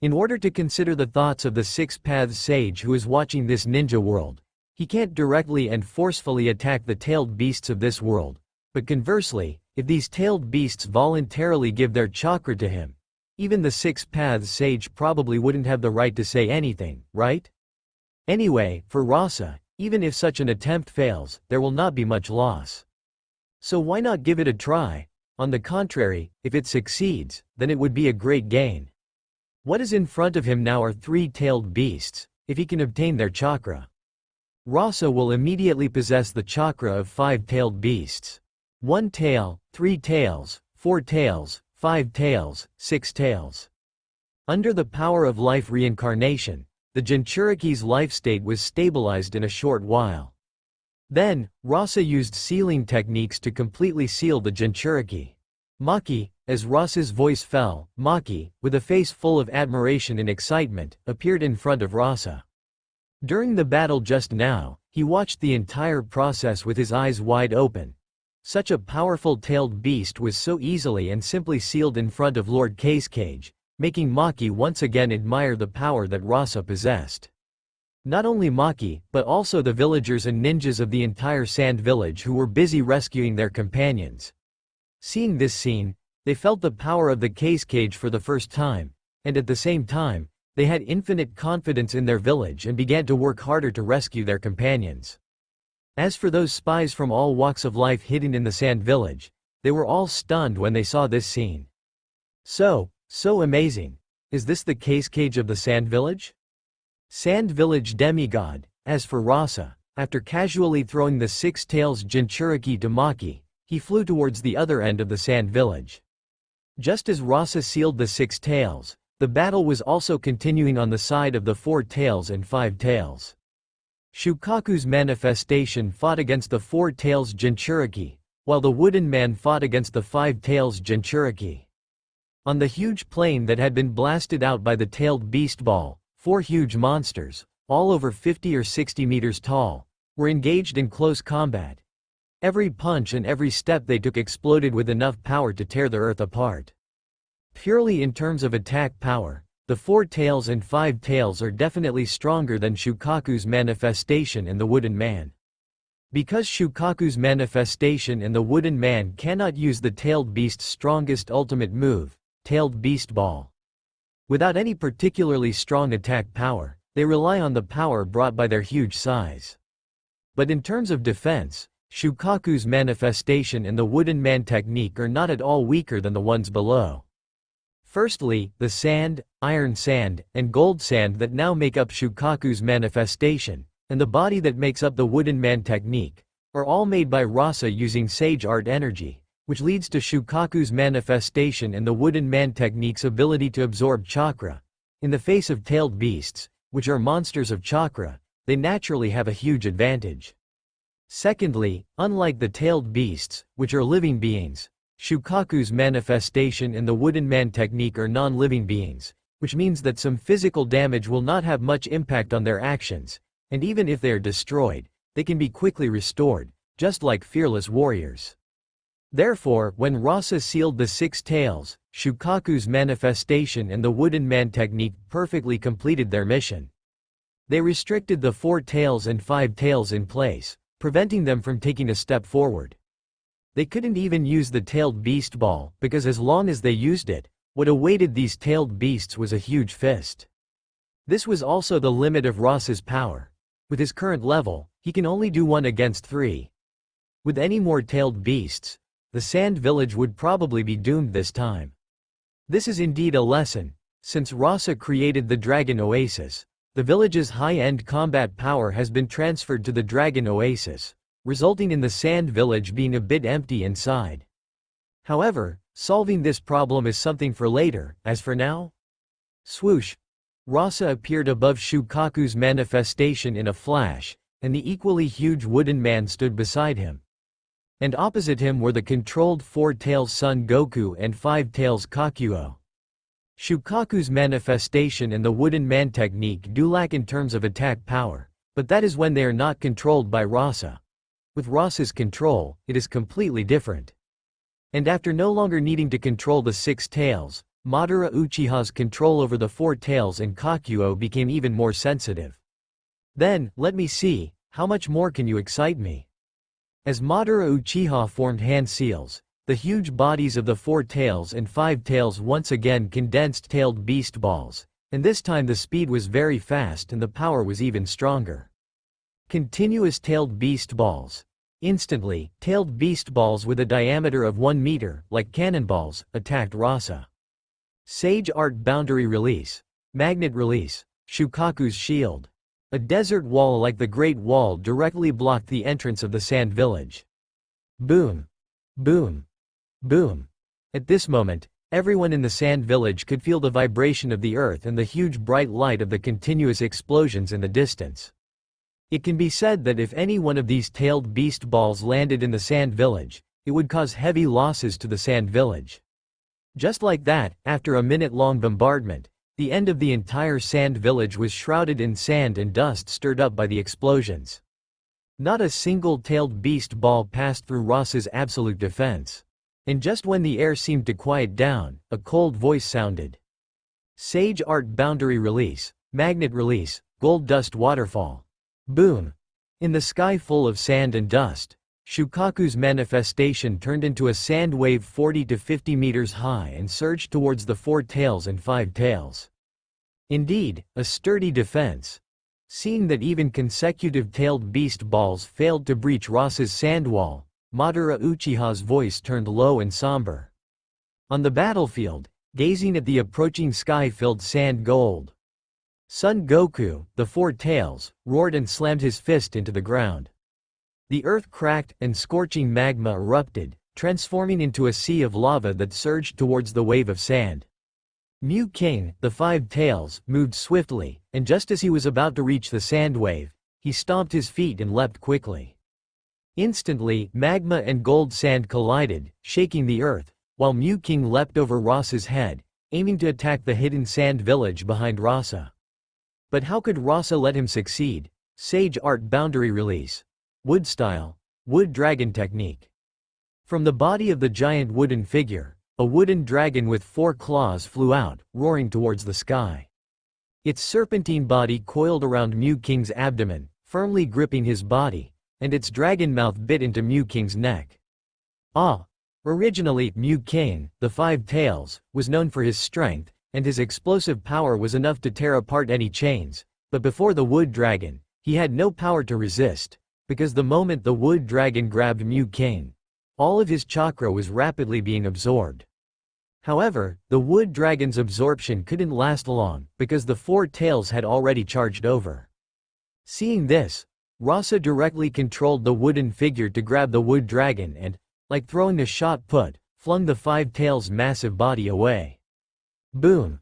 In order to consider the thoughts of the Six Paths Sage who is watching this ninja world, he can't directly and forcefully attack the tailed beasts of this world, but conversely, if these tailed beasts voluntarily give their chakra to him, even the Six Paths Sage probably wouldn't have the right to say anything, right? Anyway, for Rasa, even if such an attempt fails, there will not be much loss. So why not give it a try? On the contrary, if it succeeds, then it would be a great gain. What is in front of him now are three-tailed beasts. If he can obtain their chakra, Rasa will immediately possess the chakra of five-tailed beasts. 1 tail, 3 tails, 4 tails, 5 tails, 6 tails. Under the power of life reincarnation, the Jinchuriki's life state was stabilized in a short while. Then, Rasa used sealing techniques to completely seal the Jinchuriki. Maki, as Rasa's voice fell, Maki, with a face full of admiration and excitement, appeared in front of Rasa. During the battle just now, he watched the entire process with his eyes wide open. Such a powerful tailed beast was so easily and simply sealed in front of Lord Kazekage, making Maki once again admire the power that Rasa possessed. Not only Maki, but also the villagers and ninjas of the entire Sand Village who were busy rescuing their companions. Seeing this scene, they felt the power of the Kazekage for the first time, and at the same time, they had infinite confidence in their village and began to work harder to rescue their companions. As for those spies from all walks of life hidden in the Sand Village, they were all stunned when they saw this scene. So amazing. Is this the Kazekage of the Sand Village? Sand Village demigod. As for Rasa, after casually throwing the 6 tails Jinchuriki to Maki, he flew towards the other end of the Sand Village. Just as Rasa sealed the 6 tails, the battle was also continuing on the side of the 4 tails and 5 tails. Shukaku's manifestation fought against the 4 tails Jinchuriki, while the wooden man fought against the 5 tails Jinchuriki. On the huge plain that had been blasted out by the tailed beast ball, 4 huge monsters, all over 50 or 60 meters tall, were engaged in close combat. Every punch and every step they took exploded with enough power to tear the earth apart. Purely in terms of attack power, the 4 tails and 5 tails are definitely stronger than Shukaku's manifestation and the wooden man. Because Shukaku's manifestation and the wooden man cannot use the tailed beast's strongest ultimate move, tailed beast ball. Without any particularly strong attack power, they rely on the power brought by their huge size. But in terms of defense, Shukaku's manifestation and the wooden man technique are not at all weaker than the ones below. Firstly, the sand, iron sand, and gold sand that now make up Shukaku's manifestation, and the body that makes up the wooden man technique, are all made by Rasa using sage art energy, which leads to Shukaku's manifestation and the wooden man technique's ability to absorb chakra, In the face of tailed beasts, which are monsters of chakra, they naturally have a huge advantage. Secondly, unlike the tailed beasts, which are living beings, Shukaku's manifestation and the Wooden Man technique are non-living beings, which means that some physical damage will not have much impact on their actions, and even if they are destroyed, they can be quickly restored, just like fearless warriors. Therefore, when Rasa sealed the 6 tails, Shukaku's manifestation and the Wooden Man technique perfectly completed their mission. They restricted the 4 tails and 5 tails in place, preventing them from taking a step forward. They couldn't even use the tailed beast ball, because as long as they used it, what awaited these tailed beasts was a huge fist. This was also the limit of Rasa's power. With his current level, he can only do 1 against 3. With any more tailed beasts, the Sand Village would probably be doomed this time. This is indeed a lesson. Since Rasa created the Dragon Oasis, the village's high-end combat power has been transferred to the Dragon Oasis, resulting in the Sand Village being a bit empty inside. However, solving this problem is something for later. As for now, swoosh! Rasa appeared above Shukaku's manifestation in a flash, and the equally huge Wooden Man stood beside him. And opposite him were the controlled 4 tails Son Goku and 5 tails Kakuo. Shukaku's manifestation and the Wooden Man technique do lack in terms of attack power, but that is when they are not controlled by Rasa. With Rasa's control, it is completely different. And after no longer needing to control the 6 tails, Madara Uchiha's control over the 4 tails and Kakuo became even more sensitive. Then, let me see, how much more can you excite me? As Madara Uchiha formed hand seals, the huge bodies of the 4 tails and 5 tails once again condensed tailed beast balls, and this time the speed was very fast and the power was even stronger. Continuous tailed beast balls. Instantly, tailed beast balls with a diameter of 1 meter, like cannonballs, attacked Rasa. Sage Art Boundary Release. Magnet Release. Shukaku's Shield. A desert wall like the Great Wall directly blocked the entrance of the Sand Village. Boom. Boom. Boom. At this moment, everyone in the Sand Village could feel the vibration of the earth and the huge bright light of the continuous explosions in the distance. It can be said that if any one of these tailed beast balls landed in the Sand Village, it would cause heavy losses to the Sand Village. Just like that, after a minute-long bombardment, the end of the entire Sand Village was shrouded in sand and dust stirred up by the explosions. Not a single tailed beast ball passed through Rasa's absolute defense. And just when the air seemed to quiet down, a cold voice sounded. Sage Art Boundary Release. Magnet Release. Gold Dust Waterfall. Boom! In the sky full of sand and dust, Shukaku's manifestation turned into a sand wave 40 to 50 meters high and surged towards the 4 tails and 5 tails. Indeed, a sturdy defense. Seeing that even consecutive tailed beast balls failed to breach Rasa's sand wall, Madara Uchiha's voice turned low and somber. On the battlefield, gazing at the approaching sky-filled sand gold, Son Goku, the 4 tails, roared and slammed his fist into the ground. The earth cracked and scorching magma erupted, transforming into a sea of lava that surged towards the wave of sand. Mew King, the 5 tails, moved swiftly, and just as he was about to reach the sand wave, he stomped his feet and leapt quickly. Instantly, magma and gold sand collided, shaking the earth, while Mew King leapt over Rasa's head, aiming to attack the hidden sand village behind Rasa. But how could Rasa let him succeed? Sage Art Boundary Release. Wood Style. Wood Dragon Technique. From the body of the giant wooden figure, a wooden dragon with 4 claws flew out, roaring towards the sky. Its serpentine body coiled around Mew King's abdomen, firmly gripping his body, and its dragon mouth bit into Mew King's neck. Originally, Mew King, the 5 tails, was known for his strength, and his explosive power was enough to tear apart any chains, but before the wood dragon, he had no power to resist, because the moment the wood dragon grabbed Mew King, all of his chakra was rapidly being absorbed. However, the wood dragon's absorption couldn't last long, because the 4 tails had already charged over. Seeing this, Rasa directly controlled the wooden figure to grab the wood dragon and, like throwing a shot put, flung the 5 tails' massive body away. Boom!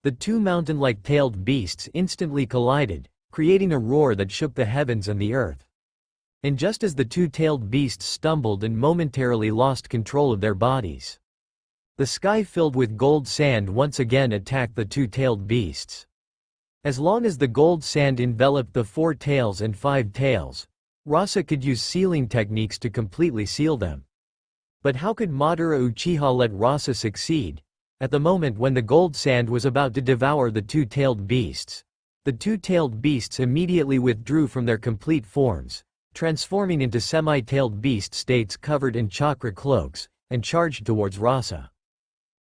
The two mountain-like tailed beasts instantly collided, creating a roar that shook the heavens and the earth. And just as the two-tailed beasts stumbled and momentarily lost control of their bodies, the sky filled with gold sand once again attacked the two-tailed beasts. As long as the gold sand enveloped the four tails and five tails, Rasa could use sealing techniques to completely seal them. But how could Madara Uchiha let Rasa succeed? At the moment when the gold sand was about to devour the two-tailed beasts, the two-tailed beasts immediately withdrew from their complete forms, transforming into semi-tailed beast states covered in chakra cloaks, and charged towards Rasa.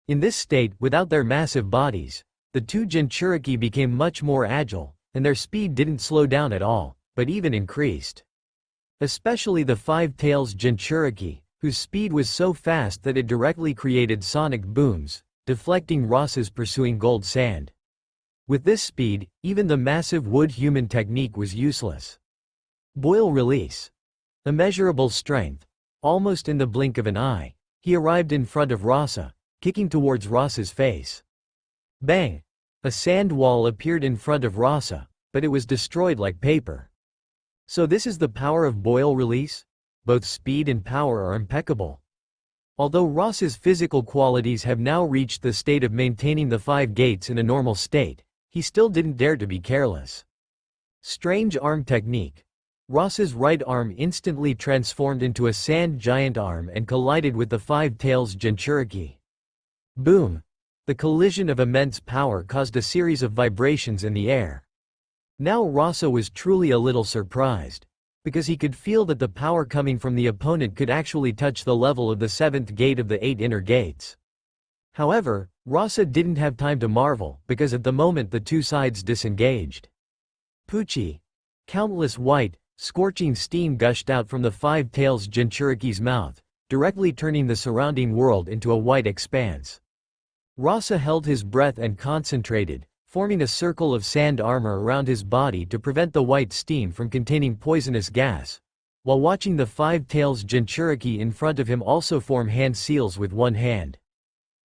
In this state, without their massive bodies, the two Jinchuriki became much more agile, and their speed didn't slow down at all, but even increased. Especially the five tails Jinchuriki, whose speed was so fast that it directly created sonic booms, deflecting Rasa's pursuing gold sand. With this speed, even the massive wood human technique was useless. Boil release. Immeasurable strength. Almost in the blink of an eye, he arrived in front of Rasa, kicking towards Rasa's face. Bang! A sand wall appeared in front of Rasa, but it was destroyed like paper. So this is the power of boil release? Both speed and power are impeccable. Although Rasa's physical qualities have now reached the state of maintaining the five gates in a normal state, he still didn't dare to be careless. Strange arm technique. Rasa's right arm instantly transformed into a sand giant arm and collided with the five tails Jinchuriki. Boom! The collision of immense power caused a series of vibrations in the air. Now Rasa was truly a little surprised, because he could feel that the power coming from the opponent could actually touch the level of the seventh gate of the 8 inner gates. However, Rasa didn't have time to marvel, because at the moment the two sides disengaged. Pucci! Countless white, scorching steam gushed out from the five tails Jinchuriki's mouth, directly turning the surrounding world into a white expanse. Rasa held his breath and concentrated, forming a circle of sand armor around his body to prevent the white steam from containing poisonous gas, while watching the five tails Jinchuriki in front of him also form hand seals with one hand.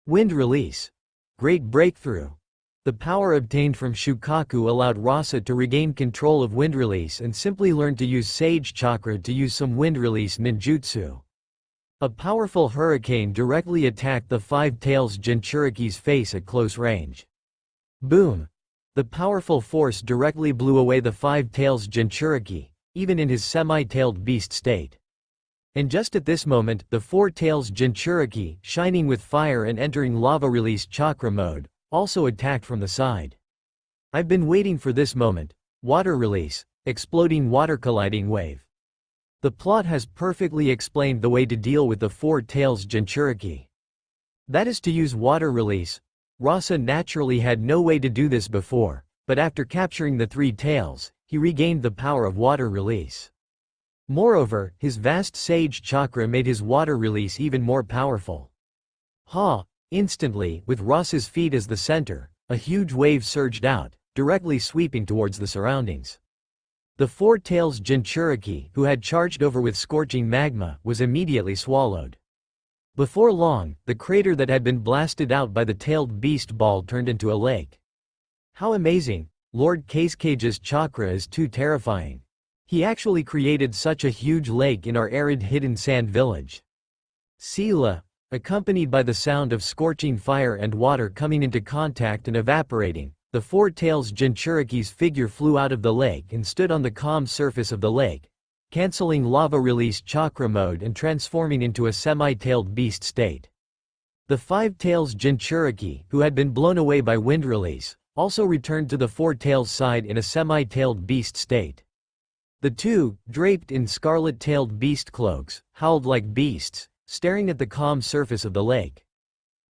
Wind release. Great breakthrough. The power obtained from Shukaku allowed Rasa to regain control of wind release and simply learn to use Sage Chakra to use some wind release ninjutsu. A powerful hurricane directly attacked the five tails Jinchuriki's face at close range. Boom! The powerful force directly blew away the five tails Jinchuriki, even in his semi-tailed beast state. And just at this moment, the four tails Jinchuriki, shining with fire and entering lava release chakra mode, also attacked from the side. I've been waiting for this moment. Water release, exploding water colliding wave. The plot has perfectly explained the way to deal with the four tails Jinchuriki. That is to use water release. Rasa naturally had no way to do this before, but after capturing the three tails, he regained the power of water release. Moreover, his vast Sage Chakra made his water release even more powerful. Ha! Instantly, with Rasa's feet as the center, a huge wave surged out, directly sweeping towards the surroundings. The four tails Jinchuriki, who had charged over with scorching magma, was immediately swallowed. Before long, the crater that had been blasted out by the tailed beast ball turned into a lake. How amazing! Lord Kazekage's chakra is too terrifying. He actually created such a huge lake in our arid hidden sand village. Sela, accompanied by the sound of scorching fire and water coming into contact and evaporating, the four tails Jinchuriki's figure flew out of the lake and stood on the calm surface of the lake, cancelling lava release chakra mode and transforming into a semi-tailed beast state. The five tails Jinchuriki, who had been blown away by wind release, also returned to the four tails side in a semi-tailed beast state. The two, draped in scarlet-tailed beast cloaks, howled like beasts, staring at the calm surface of the lake.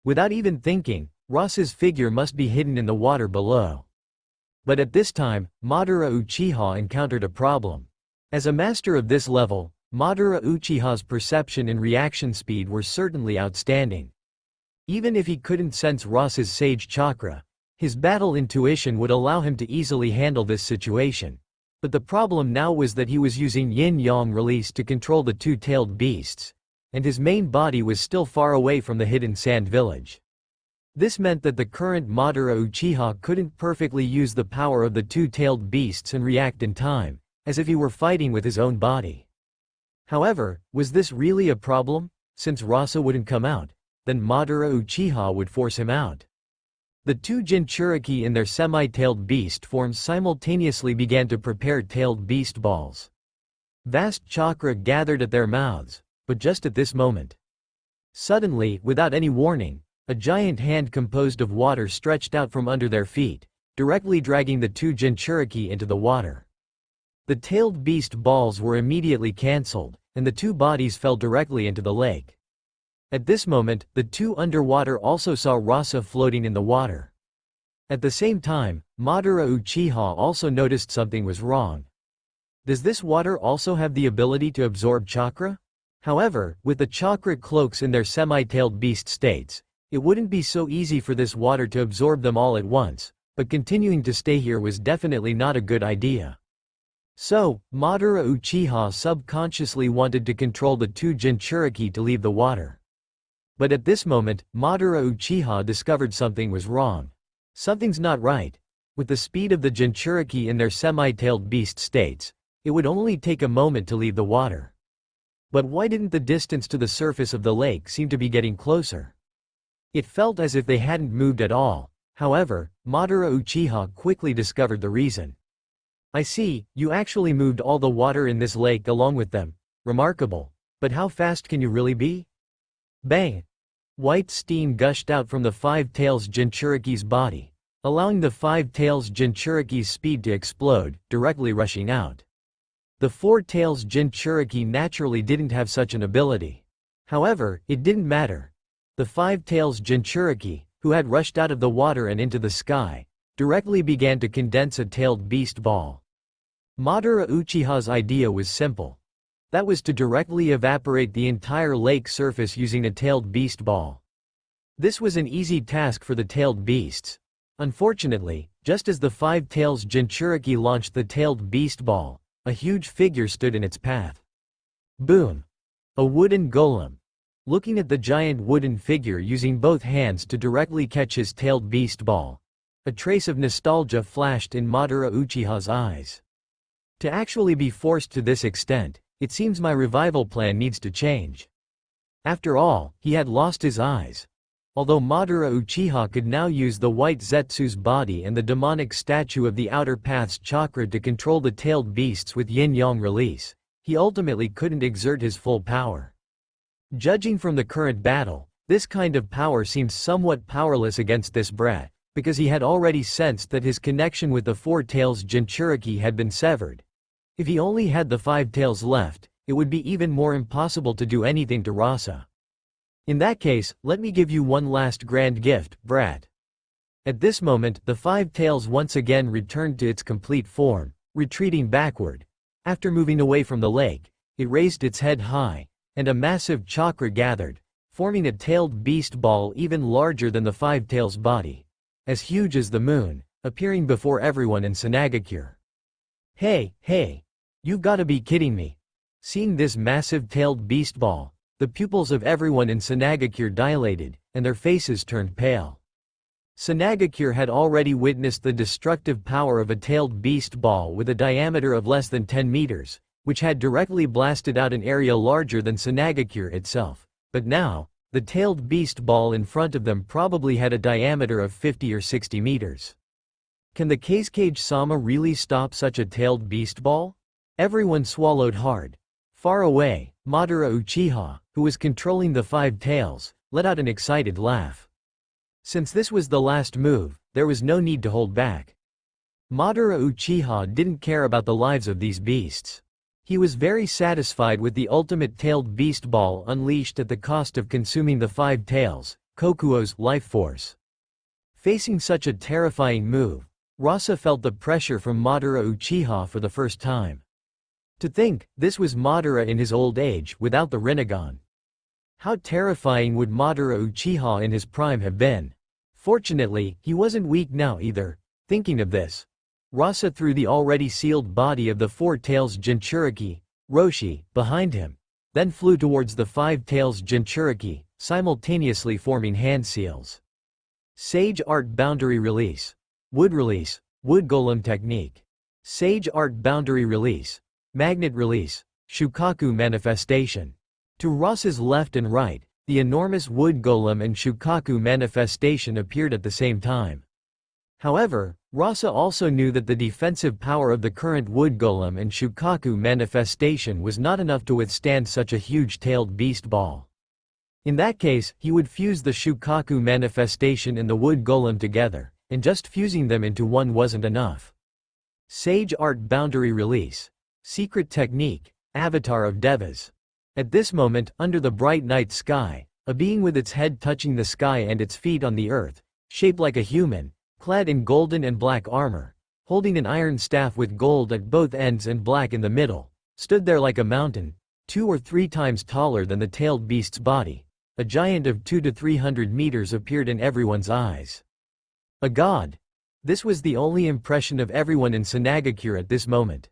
Without even thinking, Rasa's figure must be hidden in the water below. But at this time, Madara Uchiha encountered a problem. As a master of this level, Madara Uchiha's perception and reaction speed were certainly outstanding. Even if he couldn't sense Rasa's Sage Chakra, his battle intuition would allow him to easily handle this situation. But the problem now was that he was using yin-yang release to control the two-tailed beasts, and his main body was still far away from the hidden sand village. This meant that the current Madara Uchiha couldn't perfectly use the power of the two-tailed beasts and react in time, as if he were fighting with his own body. However, was this really a problem? Since Rasa wouldn't come out, then Madara Uchiha would force him out. The two Jinchuriki in their semi-tailed beast forms simultaneously began to prepare tailed beast balls. Vast chakra gathered at their mouths, but just at this moment. Suddenly, without any warning, a giant hand composed of water stretched out from under their feet, directly dragging the two Jinchuriki into the water. The tailed beast balls were immediately cancelled, and the two bodies fell directly into the lake. At this moment, the two underwater also saw Rasa floating in the water. At the same time, Madara Uchiha also noticed something was wrong. Does this water also have the ability to absorb chakra? However, with the chakra cloaks in their semi-tailed beast states, it wouldn't be so easy for this water to absorb them all at once, but continuing to stay here was definitely not a good idea. So, Madara Uchiha subconsciously wanted to control the two Jinchuriki to leave the water. But at this moment, Madara Uchiha discovered something was wrong. Something's not right. With the speed of the Jinchuriki in their semi-tailed beast states, it would only take a moment to leave the water. But why didn't the distance to the surface of the lake seem to be getting closer? It felt as if they hadn't moved at all. However, Madara Uchiha quickly discovered the reason. I see, you actually moved all the water in this lake along with them. Remarkable. But how fast can you really be? Bang! White steam gushed out from the Five Tails Jinchuriki's body, allowing the Five Tails Jinchuriki's speed to explode, directly rushing out. The Four Tails Jinchuriki naturally didn't have such an ability. However, it didn't matter. The Five Tails Jinchuriki, who had rushed out of the water and into the sky, directly began to condense a tailed beast ball. Madara Uchiha's idea was simple. That was to directly evaporate the entire lake surface using a tailed beast ball. This was an easy task for the tailed beasts. Unfortunately, just as the Five Tails Jinchuriki launched the tailed beast ball, a huge figure stood in its path. Boom! A wooden golem. Looking at the giant wooden figure using both hands to directly catch his tailed beast ball, a trace of nostalgia flashed in Madara Uchiha's eyes. To actually be forced to this extent, it seems my revival plan needs to change. After all, he had lost his eyes. Although Madara Uchiha could now use the white Zetsu's body and the demonic statue of the Outer Path's chakra to control the tailed beasts with yin-yang release, he ultimately couldn't exert his full power. Judging from the current battle, this kind of power seems somewhat powerless against this brat, because he had already sensed that his connection with the Four Tails Jinchuriki had been severed. If he only had the Five Tails left, it would be even more impossible to do anything to Rasa. In that case, let me give you one last grand gift, brat. At this moment, the Five Tails once again returned to its complete form, retreating backward. After moving away from the lake, it raised its head high, and a massive chakra gathered, forming a tailed beast ball even larger than the Five Tails body, as huge as the moon, appearing before everyone in Sanagakure. Hey, you've gotta be kidding me. Seeing this massive tailed beast ball, the pupils of everyone in Sanagakure dilated, and their faces turned pale. Sanagakure had already witnessed the destructive power of a tailed beast ball with a diameter of less than 10 meters, which had directly blasted out an area larger than Sanagakure itself. But now, the tailed beast ball in front of them probably had a diameter of 50 or 60 meters. Can the Kazekage-sama really stop such a tailed beast ball? Everyone swallowed hard. Far away, Madara Uchiha, who was controlling the Five Tails, let out an excited laugh. Since this was the last move, there was no need to hold back. Madara Uchiha didn't care about the lives of these beasts. He was very satisfied with the ultimate tailed beast ball unleashed at the cost of consuming the Five Tails, Kokuo's life force. Facing such a terrifying move, Rasa felt the pressure from Madara Uchiha for the first time. To think, this was Madara in his old age without the Rinnegan. How terrifying would Madara Uchiha in his prime have been? Fortunately, he wasn't weak now either. Thinking of this, Rasa threw the already sealed body of the Four Tails Jinchuriki, Roshi, behind him, then flew towards the Five Tails Jinchuriki, simultaneously forming hand seals. Sage Art Boundary Release. Wood Release. Wood Golem Technique. Sage Art Boundary Release. Magnet Release. Shukaku Manifestation. To Rasa's left and right, the enormous wood golem and Shukaku manifestation appeared at the same time. However, Rasa also knew that the defensive power of the current wood golem and Shukaku manifestation was not enough to withstand such a huge-tailed beast ball. In that case, he would fuse the Shukaku manifestation and the wood golem together, and just fusing them into one wasn't enough. Sage Art Boundary Release. Secret Technique. Avatar of Devas. At this moment, under the bright night sky, a being with its head touching the sky and its feet on the earth, shaped like a human, clad in golden and black armor, holding an iron staff with gold at both ends and black in the middle, stood there like a mountain, 2 or 3 times taller than the tailed beast's body. A giant of 200 to 300 meters appeared in everyone's eyes. A god. This was the only impression of everyone in Sanagakure at this moment.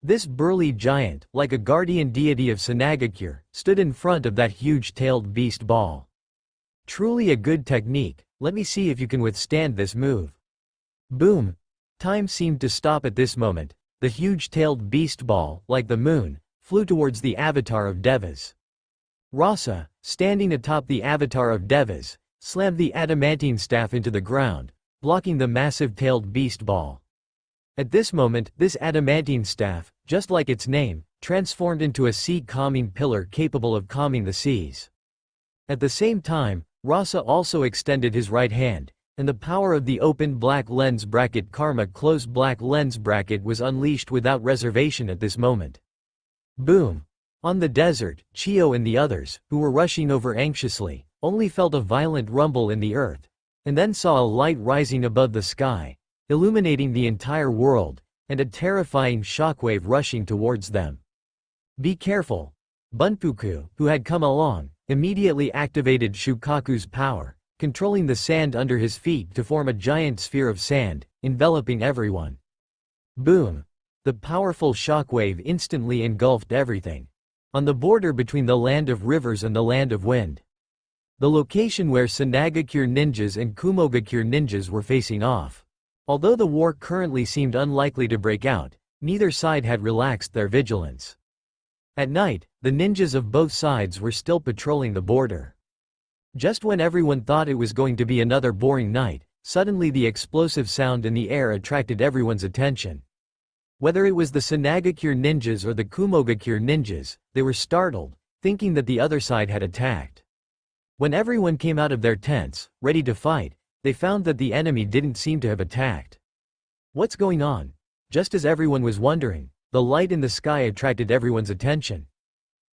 This burly giant, like a guardian deity of Sanagakure, stood in front of that huge-tailed beast ball. Truly a good technique, let me see if you can withstand this move. Boom! Time seemed to stop at this moment. The huge-tailed beast ball, like the moon, flew towards the avatar of Devas. Rasa, standing atop the avatar of Devas, slammed the adamantine staff into the ground, blocking the massive-tailed beast ball. At this moment, this adamantine staff, just like its name, transformed into a sea-calming pillar capable of calming the seas. At the same time, Rasa also extended his right hand, and the power of the open black lens bracket karma closed black lens bracket was unleashed without reservation at this moment. Boom! On the desert, Chio and the others, who were rushing over anxiously, only felt a violent rumble in the earth, and then saw a light rising above the sky, illuminating the entire world, and a terrifying shockwave rushing towards them. Be careful! Bunpuku, who had come along, immediately activated Shukaku's power, controlling the sand under his feet to form a giant sphere of sand, enveloping everyone. Boom! The powerful shockwave instantly engulfed everything. On the border between the land of rivers and the land of wind. The location where Sanagakure ninjas and Kumogakure ninjas were facing off. Although the war currently seemed unlikely to break out, neither side had relaxed their vigilance. At night, the ninjas of both sides were still patrolling the border. Just when everyone thought it was going to be another boring night, suddenly the explosive sound in the air attracted everyone's attention. Whether it was the Sanagakure ninjas or the Kumogakure ninjas, they were startled, thinking that the other side had attacked. When everyone came out of their tents, ready to fight, they found that the enemy didn't seem to have attacked. What's going on? Just as everyone was wondering, the light in the sky attracted everyone's attention.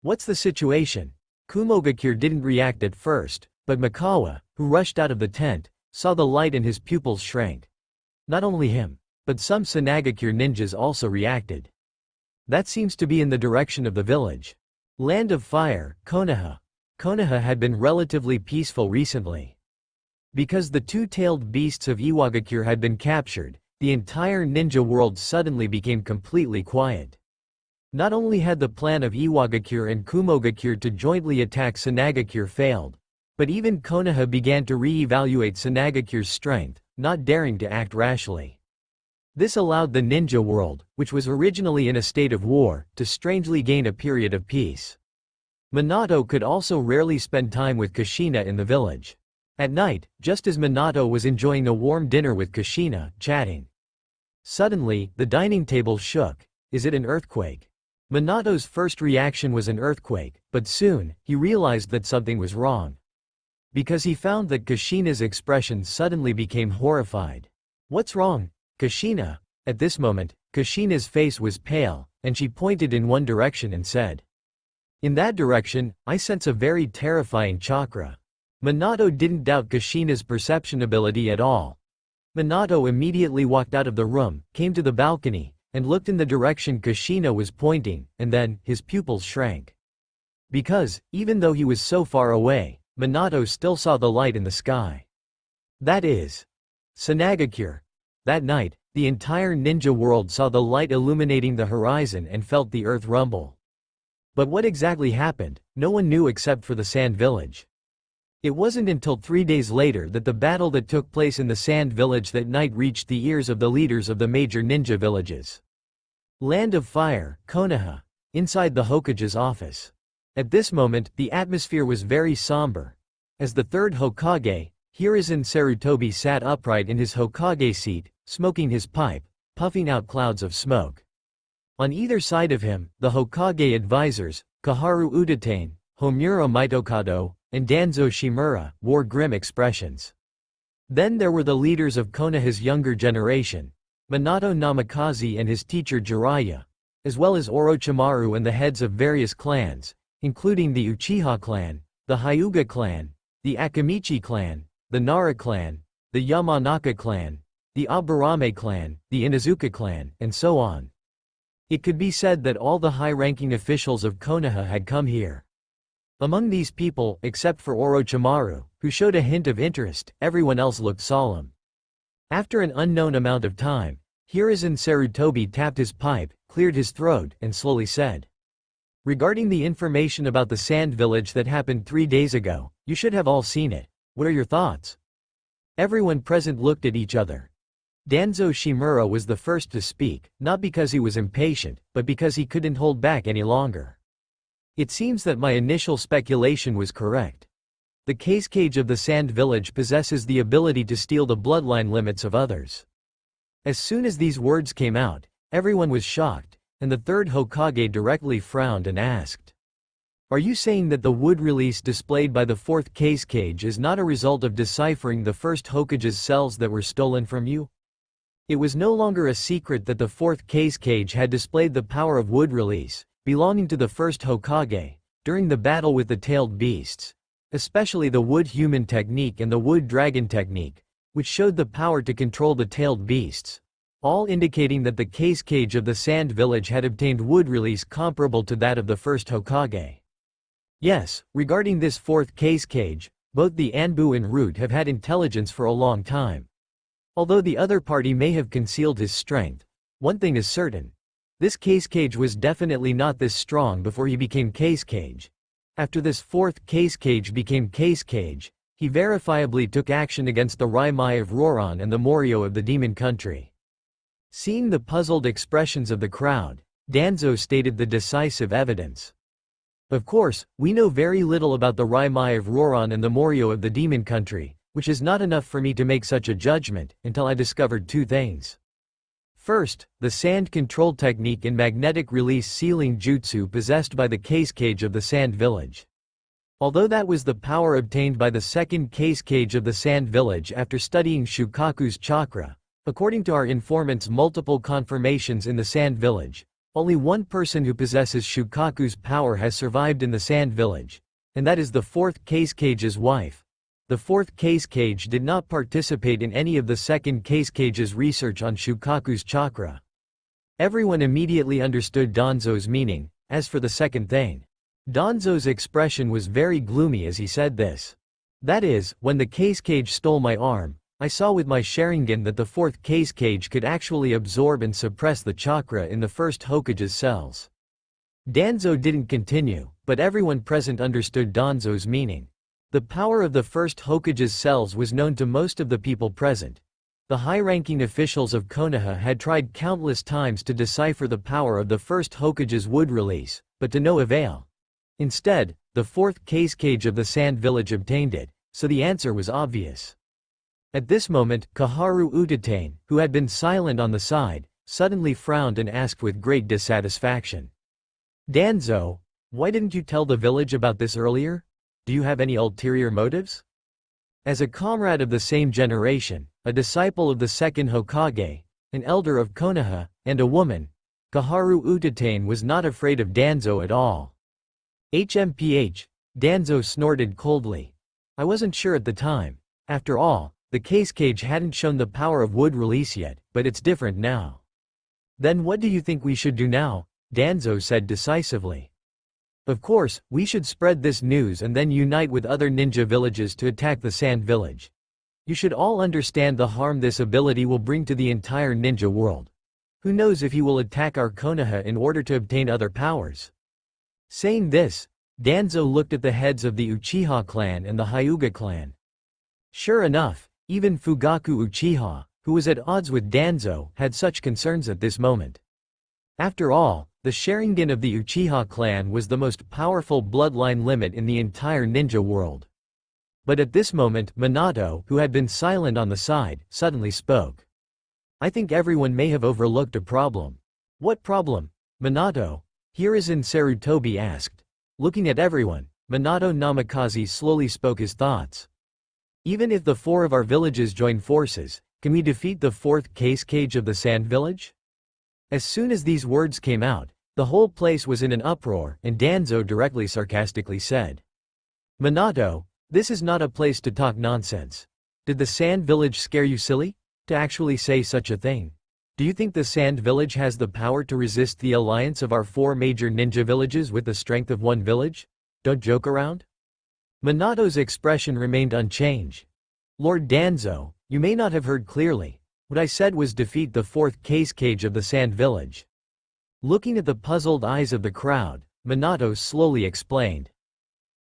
What's the situation? Kumogakure didn't react at first, but Mikawa, who rushed out of the tent, saw the light and his pupils shrank. Not only him, but some Sanagakure ninjas also reacted. That seems to be in the direction of the village. Land of Fire, Konoha. Konoha had been relatively peaceful recently. Because the two-tailed beasts of Iwagakure had been captured, the entire ninja world suddenly became completely quiet. Not only had the plan of Iwagakure and Kumogakure to jointly attack Sanagakure failed, but even Konoha began to re-evaluate Sanagakure's strength, not daring to act rashly. This allowed the ninja world, which was originally in a state of war, to strangely gain a period of peace. Minato could also rarely spend time with Kushina in the village. At night, just as Minato was enjoying a warm dinner with Kushina, chatting. Suddenly, the dining table shook. Is it an earthquake? Minato's first reaction was an earthquake, but soon, he realized that something was wrong. Because he found that Kushina's expression suddenly became horrified. What's wrong, Kushina? At this moment, Kushina's face was pale, and she pointed in one direction and said, "In that direction, I sense a very terrifying chakra." Minato didn't doubt Kushina's perception ability at all. Minato immediately walked out of the room, came to the balcony, and looked in the direction Kushina was pointing, and then, his pupils shrank. Because, even though he was so far away, Minato still saw the light in the sky. That is Sanagakure. That night, the entire ninja world saw the light illuminating the horizon and felt the earth rumble. But what exactly happened, no one knew except for the Sand Village. It wasn't until 3 days later that the battle that took place in the sand village that night reached the ears of the leaders of the major ninja villages. Land of Fire, Konoha. Inside the Hokage's office. At this moment, the atmosphere was very somber. As the third Hokage, Hiruzen Sarutobi sat upright in his Hokage seat, smoking his pipe, puffing out clouds of smoke. On either side of him, the Hokage advisors, Kaharu Udatane, Homura Mitokado, and Danzo Shimura, wore grim expressions. Then there were the leaders of Konoha's younger generation, Minato Namikaze and his teacher Jiraiya, as well as Orochimaru and the heads of various clans, including the Uchiha clan, the Hyuga clan, the Akamichi clan, the Nara clan, the Yamanaka clan, the Aburame clan, the Inuzuka clan, and so on. It could be said that all the high-ranking officials of Konoha had come here. Among these people, except for Orochimaru, who showed a hint of interest, everyone else looked solemn. After an unknown amount of time, Hiruzen Sarutobi tapped his pipe, cleared his throat, and slowly said, "Regarding the information about the sand village that happened 3 days ago, you should have all seen it. What are your thoughts?" Everyone present looked at each other. Danzo Shimura was the first to speak, not because he was impatient, but because he couldn't hold back any longer. "It seems that my initial speculation was correct. The Kazekage of the Sand Village possesses the ability to steal the bloodline limits of others." As soon as these words came out, everyone was shocked, and the third Hokage directly frowned and asked, "Are you saying that the wood release displayed by the fourth Kazekage is not a result of deciphering the first Hokage's cells that were stolen from you?" It was no longer a secret that the fourth Kazekage had displayed the power of wood release, belonging to the first Hokage, during the battle with the tailed beasts, especially the wood human technique and the wood dragon technique, which showed the power to control the tailed beasts, all indicating that the Kazekage of the Sand Village had obtained wood release comparable to that of the first Hokage. Yes, regarding this fourth Kazekage, both the Anbu and Root have had intelligence for a long time. Although the other party may have concealed his strength, one thing is certain. This Kazekage was definitely not this strong before he became Kazekage. After this fourth Kazekage became Kazekage, he verifiably took action against the Raimai of Roran and the Morio of the Demon Country. Seeing the puzzled expressions of the crowd, Danzo stated the decisive evidence. "Of course, we know very little about the Raimai of Roran and the Morio of the Demon Country, which is not enough for me to make such a judgment, until I discovered 2 things. First, the sand control technique and magnetic release sealing jutsu possessed by the Kazekage of the Sand Village. Although that was the power obtained by the second Kazekage of the Sand Village after studying Shukaku's chakra, according to our informant's multiple confirmations in the Sand Village, only one person who possesses Shukaku's power has survived in the Sand Village, and that is the fourth Kazekage's wife. The fourth Kazekage did not participate in any of the second Kazekage's research on Shukaku's chakra." Everyone immediately understood Danzo's meaning. As for the second thing, Danzo's expression was very gloomy as he said this. "That is, when the Kazekage stole my arm, I saw with my Sharingan that the fourth Kazekage could actually absorb and suppress the chakra in the first Hokage's cells." Danzo didn't continue, but everyone present understood Danzo's meaning. The power of the first Hokage's cells was known to most of the people present. The high-ranking officials of Konoha had tried countless times to decipher the power of the first Hokage's wood release, but to no avail. Instead, the fourth Kazekage of the Sand Village obtained it, so the answer was obvious. At this moment, Kaharu Utatane, who had been silent on the side, suddenly frowned and asked with great dissatisfaction, "Danzo, why didn't you tell the village about this earlier? Do you have any ulterior motives?" As a comrade of the same generation, a disciple of the second Hokage, an elder of Konoha, and a woman, Kaharu Utatane was not afraid of Danzo at all. "HMPH, Danzo snorted coldly. "I wasn't sure at the time. After all, the Kazekage hadn't shown the power of wood release yet, but it's different now." "Then what do you think we should do now?" Danzo said decisively. "Of course, we should spread this news and then unite with other ninja villages to attack the Sand Village. You should all understand the harm this ability will bring to the entire ninja world. Who knows if he will attack our Konoha in order to obtain other powers." Saying this, Danzo looked at the heads of the Uchiha clan and the Hyuga clan. Sure enough, even Fugaku Uchiha, who was at odds with Danzo, had such concerns at this moment. After all, the Sharingan of the Uchiha clan was the most powerful bloodline limit in the entire ninja world. But at this moment, Minato, who had been silent on the side, suddenly spoke. I think everyone may have overlooked a problem. What problem? Minato? Hiruzen Sarutobi asked. Looking at everyone, Minato Namikaze slowly spoke his thoughts. Even if the 4 of our villages join forces, can we defeat the 4th Kazekage of the Sand Village? As soon as these words came out, the whole place was in an uproar, and Danzo directly sarcastically said. Minato, this is not a place to talk nonsense. Did the Sand Village scare you silly? To actually say such a thing? Do you think the Sand Village has the power to resist the alliance of our 4 major ninja villages with the strength of one village? Don't joke around? Minato's expression remained unchanged. Lord Danzo, you may not have heard clearly. What I said was defeat the 4th Kazekage of the Sand Village. Looking at the puzzled eyes of the crowd, Minato slowly explained.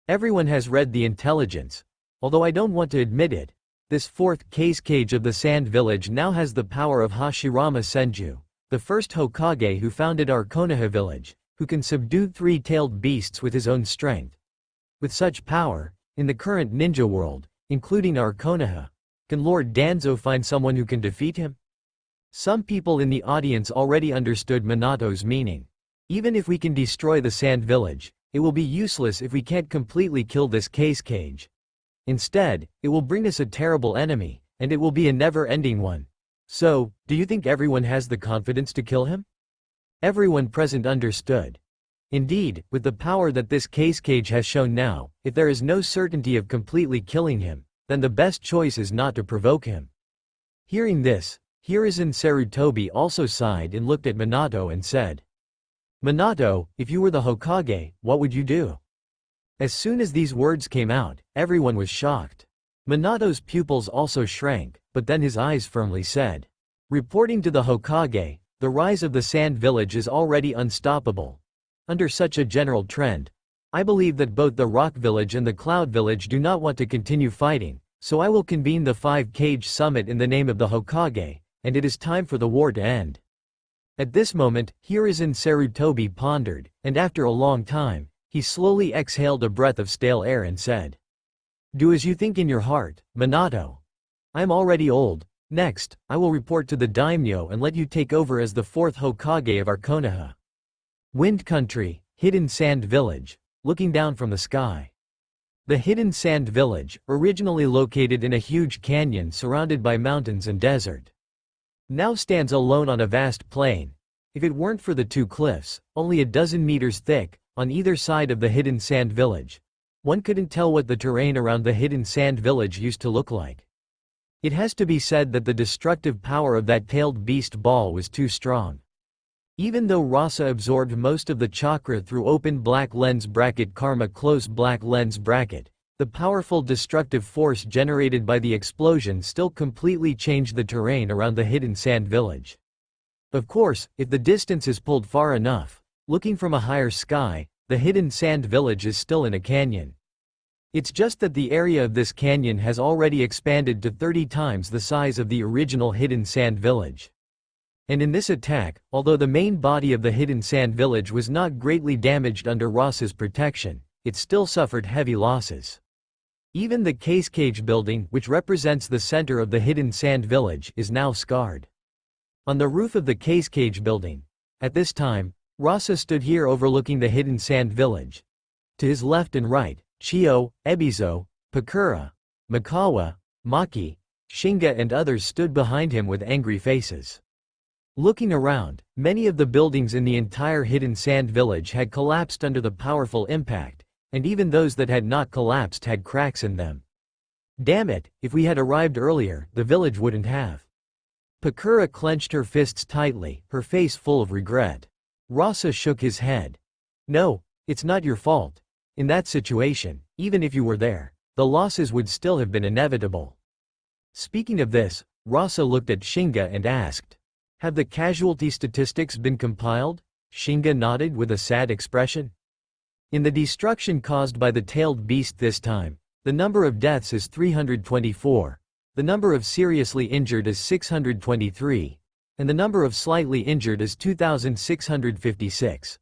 Everyone has read the intelligence. Although I don't want to admit it, this 4th Kazekage of the Sand Village now has the power of Hashirama Senju, the first Hokage who founded our Konoha village, who can subdue 3-tailed beasts with his own strength. With such power, in the current ninja world, including our Konoha, can Lord Danzo find someone who can defeat him? Some people in the audience already understood Minato's meaning. Even if we can destroy the Sand Village, it will be useless if we can't completely kill this Kazekage. Instead, it will bring us a terrible enemy, and it will be a never-ending one. So, do you think everyone has the confidence to kill him? Everyone present understood. Indeed, with the power that this Kazekage has shown now, if there is no certainty of completely killing him, then the best choice is not to provoke him. Hearing this, Hiruzen Sarutobi also sighed and looked at Minato and said, Minato, if you were the Hokage, what would you do? As soon as these words came out, everyone was shocked. Minato's pupils also shrank, but then his eyes firmly said, reporting to the Hokage, the rise of the Sand Village is already unstoppable. Under such a general trend, I believe that both the Rock Village and the Cloud Village do not want to continue fighting, so I will convene the 5-Kage Summit in the name of the Hokage, and it is time for the war to end. At this moment, Hiruzen Sarutobi pondered, and after a long time, he slowly exhaled a breath of stale air and said, do as you think in your heart, Minato. I am already old. Next, I will report to the daimyo and let you take over as the 4th Hokage of our Konoha. Wind Country, Hidden Sand Village, looking down from the sky. The Hidden Sand Village, originally located in a huge canyon surrounded by mountains and desert, now stands alone on a vast plain. If it weren't for the 2 cliffs, only a dozen meters thick, on either side of the Hidden Sand Village, one couldn't tell what the terrain around the Hidden Sand Village used to look like. It has to be said that the destructive power of that tailed beast ball was too strong. Even though Rasa absorbed most of the chakra through open black lens bracket karma close black lens bracket, the powerful destructive force generated by the explosion still completely changed the terrain around the Hidden Sand Village. Of course, if the distance is pulled far enough, looking from a higher sky, the Hidden Sand Village is still in a canyon. It's just that the area of this canyon has already expanded to 30 times the size of the original Hidden Sand Village. And in this attack, although the main body of the Hidden Sand Village was not greatly damaged under Rasa's protection, it still suffered heavy losses. Even the Kazekage building, which represents the center of the Hidden Sand Village, is now scarred. On the roof of the Kazekage building, at this time, Rasa stood here overlooking the Hidden Sand Village. To his left and right, Chio, Ebizo, Pakura, Mikawa, Maki, Shinga and others stood behind him with angry faces. Looking around, many of the buildings in the entire Hidden Sand Village had collapsed under the powerful impact, and even those that had not collapsed had cracks in them. Damn it, if we had arrived earlier, the village wouldn't have. Pakura clenched her fists tightly, her face full of regret. Rasa shook his head. No, it's not your fault. In that situation, even if you were there, the losses would still have been inevitable. Speaking of this, Rasa looked at Shinga and asked, have the casualty statistics been compiled? Shinga nodded with a sad expression. In the destruction caused by the tailed beast this time, the number of deaths is 324, the number of seriously injured is 623, and the number of slightly injured is 2,656.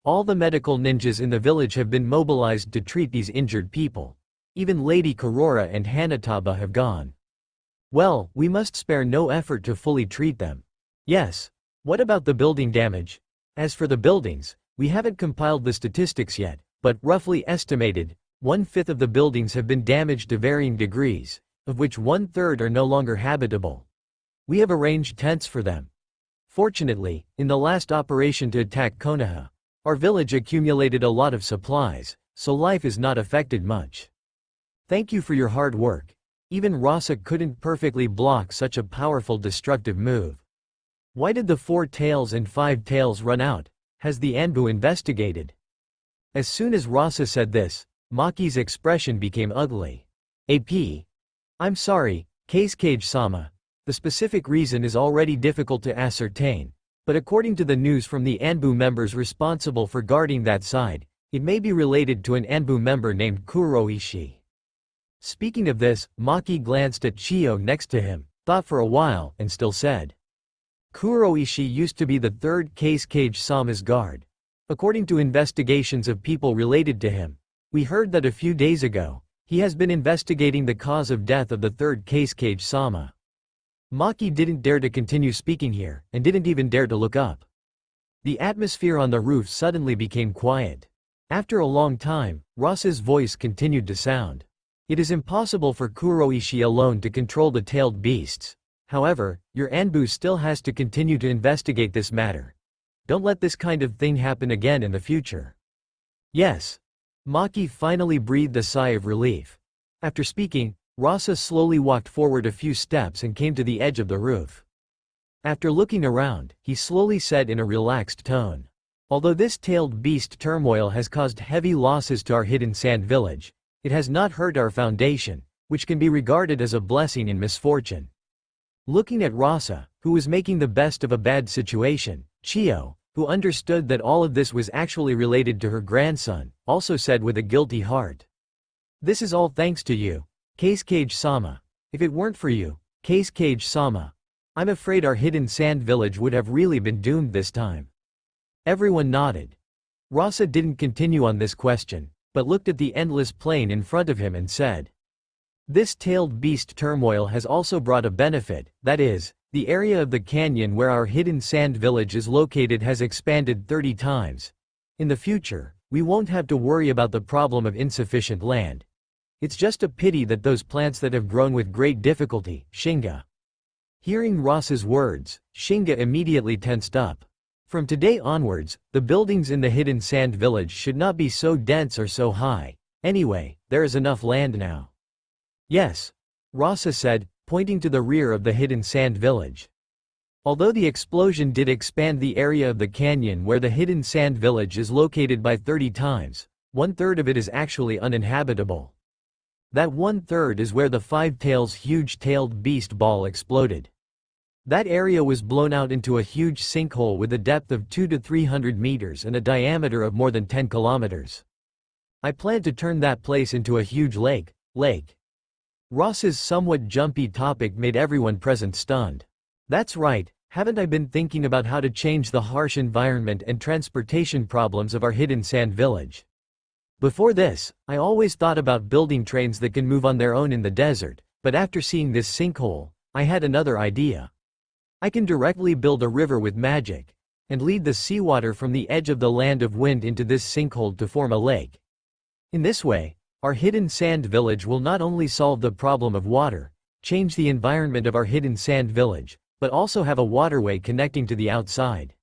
All the medical ninjas in the village have been mobilized to treat these injured people. Even Lady Karora and Hanataba have gone. Well, we must spare no effort to fully treat them. Yes. What about the building damage? As for the buildings, we haven't compiled the statistics yet, but, roughly estimated, 1/5 of the buildings have been damaged to varying degrees, of which 1/3 are no longer habitable. We have arranged tents for them. Fortunately, in the last operation to attack Konoha, our village accumulated a lot of supplies, so life is not affected much. Thank you for your hard work. Even Rasa couldn't perfectly block such a powerful destructive move. Why did the 4 tails and 5 tails run out? Has the Anbu investigated? As soon as Rasa said this, Maki's expression became ugly. I'm sorry, Kazekage-sama. The specific reason is already difficult to ascertain, but according to the news from the Anbu members responsible for guarding that side, it may be related to an Anbu member named Kuroishi. Speaking of this, Maki glanced at Chiyo next to him, thought for a while, and still said, Kuroishi used to be the 3rd Kazekage-sama's guard. According to investigations of people related to him, we heard that a few days ago, he has been investigating the cause of death of the 3rd Kazekage-sama. Maki didn't dare to continue speaking here, and didn't even dare to look up. The atmosphere on the roof suddenly became quiet. After a long time, Rasa's voice continued to sound. It is impossible for Kuroishi alone to control the tailed beasts. However, your Anbu still has to continue to investigate this matter. Don't let this kind of thing happen again in the future. Yes. Maki finally breathed a sigh of relief. After speaking, Rasa slowly walked forward a few steps and came to the edge of the roof. After looking around, he slowly said in a relaxed tone, although this tailed beast turmoil has caused heavy losses to our hidden sand village, it has not hurt our foundation, which can be regarded as a blessing in misfortune. Looking at Rasa, who was making the best of a bad situation, Chiyo, who understood that all of this was actually related to her grandson, also said with a guilty heart, This is all thanks to you, Kazekage-sama. If it weren't for you, Kazekage-sama, I'm afraid our hidden sand village would have really been doomed this time. Everyone nodded. Rasa didn't continue on this question, but looked at the endless plain in front of him and said, This tailed beast turmoil has also brought a benefit, that is, the area of the canyon where our hidden sand village is located has expanded 30 times. In the future, we won't have to worry about the problem of insufficient land. It's just a pity that those plants that have grown with great difficulty, Shinga. Hearing Rasa's words, Shinga immediately tensed up. From today onwards, the buildings in the hidden sand village should not be so dense or so high. Anyway, there is enough land now. Yes. Rasa said, pointing to the rear of the hidden sand village. Although the explosion did expand the area of the canyon where the hidden sand village is located by 30 times, 1/3 of it is actually uninhabitable. That 1/3 is where the 5 tails huge tailed beast ball exploded. That area was blown out into a huge sinkhole with a depth of 200 to 300 meters and a diameter of more than 10 kilometers. I plan to turn that place into a huge lake. Rasa's somewhat jumpy topic made everyone present stunned. That's right, haven't I been thinking about how to change the harsh environment and transportation problems of our hidden sand village? Before this, I always thought about building trains that can move on their own in the desert, but after seeing this sinkhole, I had another idea. I can directly build a river with magic, and lead the seawater from the edge of the land of wind into this sinkhole to form a lake. In this way, our hidden sand village will not only solve the problem of water, change the environment of our hidden sand village, but also have a waterway connecting to the outside.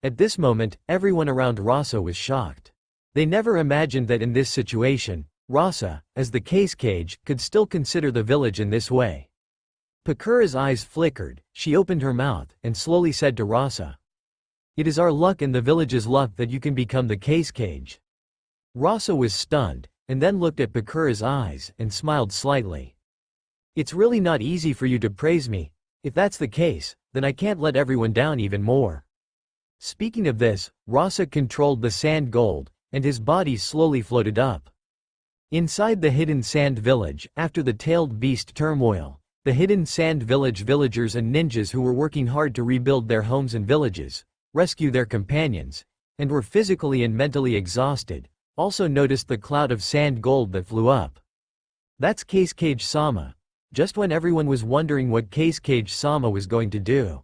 At this moment, everyone around Rasa was shocked. They never imagined that in this situation, Rasa, as the Kazekage, could still consider the village in this way. Pakura's eyes flickered, she opened her mouth, and slowly said to Rasa, It is our luck and the village's luck that you can become the Kazekage. Rasa was stunned, and then looked at Pakura's eyes, and smiled slightly. It's really not easy for you to praise me. If that's the case, then I can't let everyone down even more. Speaking of this, Rasa controlled the sand gold, and his body slowly floated up. Inside the hidden sand village, after the tailed beast turmoil, the hidden sand village villagers and ninjas who were working hard to rebuild their homes and villages, rescue their companions, and were physically and mentally exhausted, also noticed the cloud of sand gold that flew up. That's Kazekage-sama. Just when everyone was wondering what Kazekage-sama was going to do.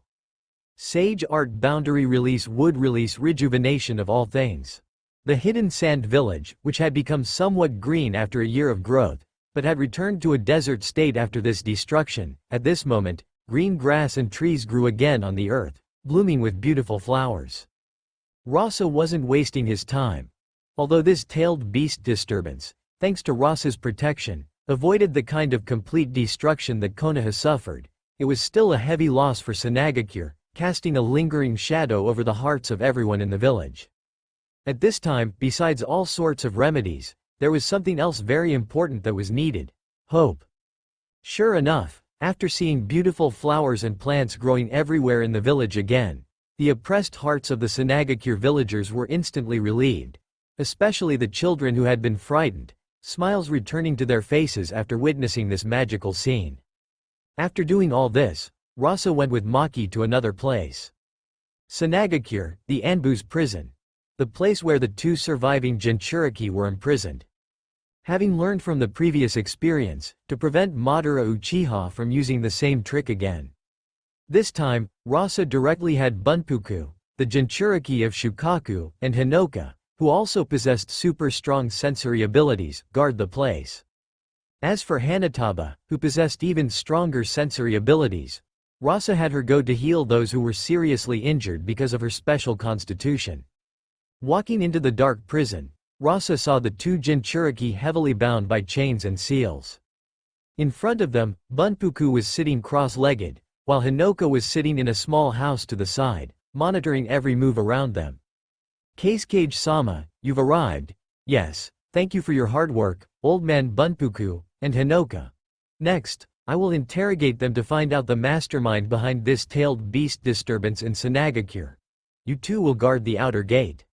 Sage Art Boundary Release Wood Release Rejuvenation of all things. The hidden sand village, which had become somewhat green after a year of growth, but had returned to a desert state after this destruction, at this moment, green grass and trees grew again on the earth, blooming with beautiful flowers. Rasa wasn't wasting his time. Although this tailed beast disturbance, thanks to Rasa's protection, avoided the kind of complete destruction that Konoha suffered, it was still a heavy loss for Sunagakure, casting a lingering shadow over the hearts of everyone in the village. At this time, besides all sorts of remedies, there was something else very important that was needed: hope. Sure enough, after seeing beautiful flowers and plants growing everywhere in the village again, the oppressed hearts of the Sunagakure villagers were instantly relieved, especially the children who had been frightened, smiles returning to their faces after witnessing this magical scene. After doing all this, Rasa went with Maki to another place. Sunagakure, the Anbu's prison. The place where the two surviving Jinchuriki were imprisoned. Having learned from the previous experience, to prevent Madara Uchiha from using the same trick again. This time, Rasa directly had Bunpuku, the Jinchuriki of Shukaku, and Hinoka, who also possessed super strong sensory abilities, guard the place. As for Hanataba, who possessed even stronger sensory abilities, Rasa had her go to heal those who were seriously injured because of her special constitution. Walking into the dark prison, Rasa saw the two Jinchuriki heavily bound by chains and seals. In front of them, Bunpuku was sitting cross-legged, while Hinoka was sitting in a small house to the side, monitoring every move around them. Kazekage-sama, you've arrived. Yes, thank you for your hard work, old man Bunpuku, and Hinoka. Next, I will interrogate them to find out the mastermind behind this tailed beast disturbance in Sunagakure. You two will guard the outer gate.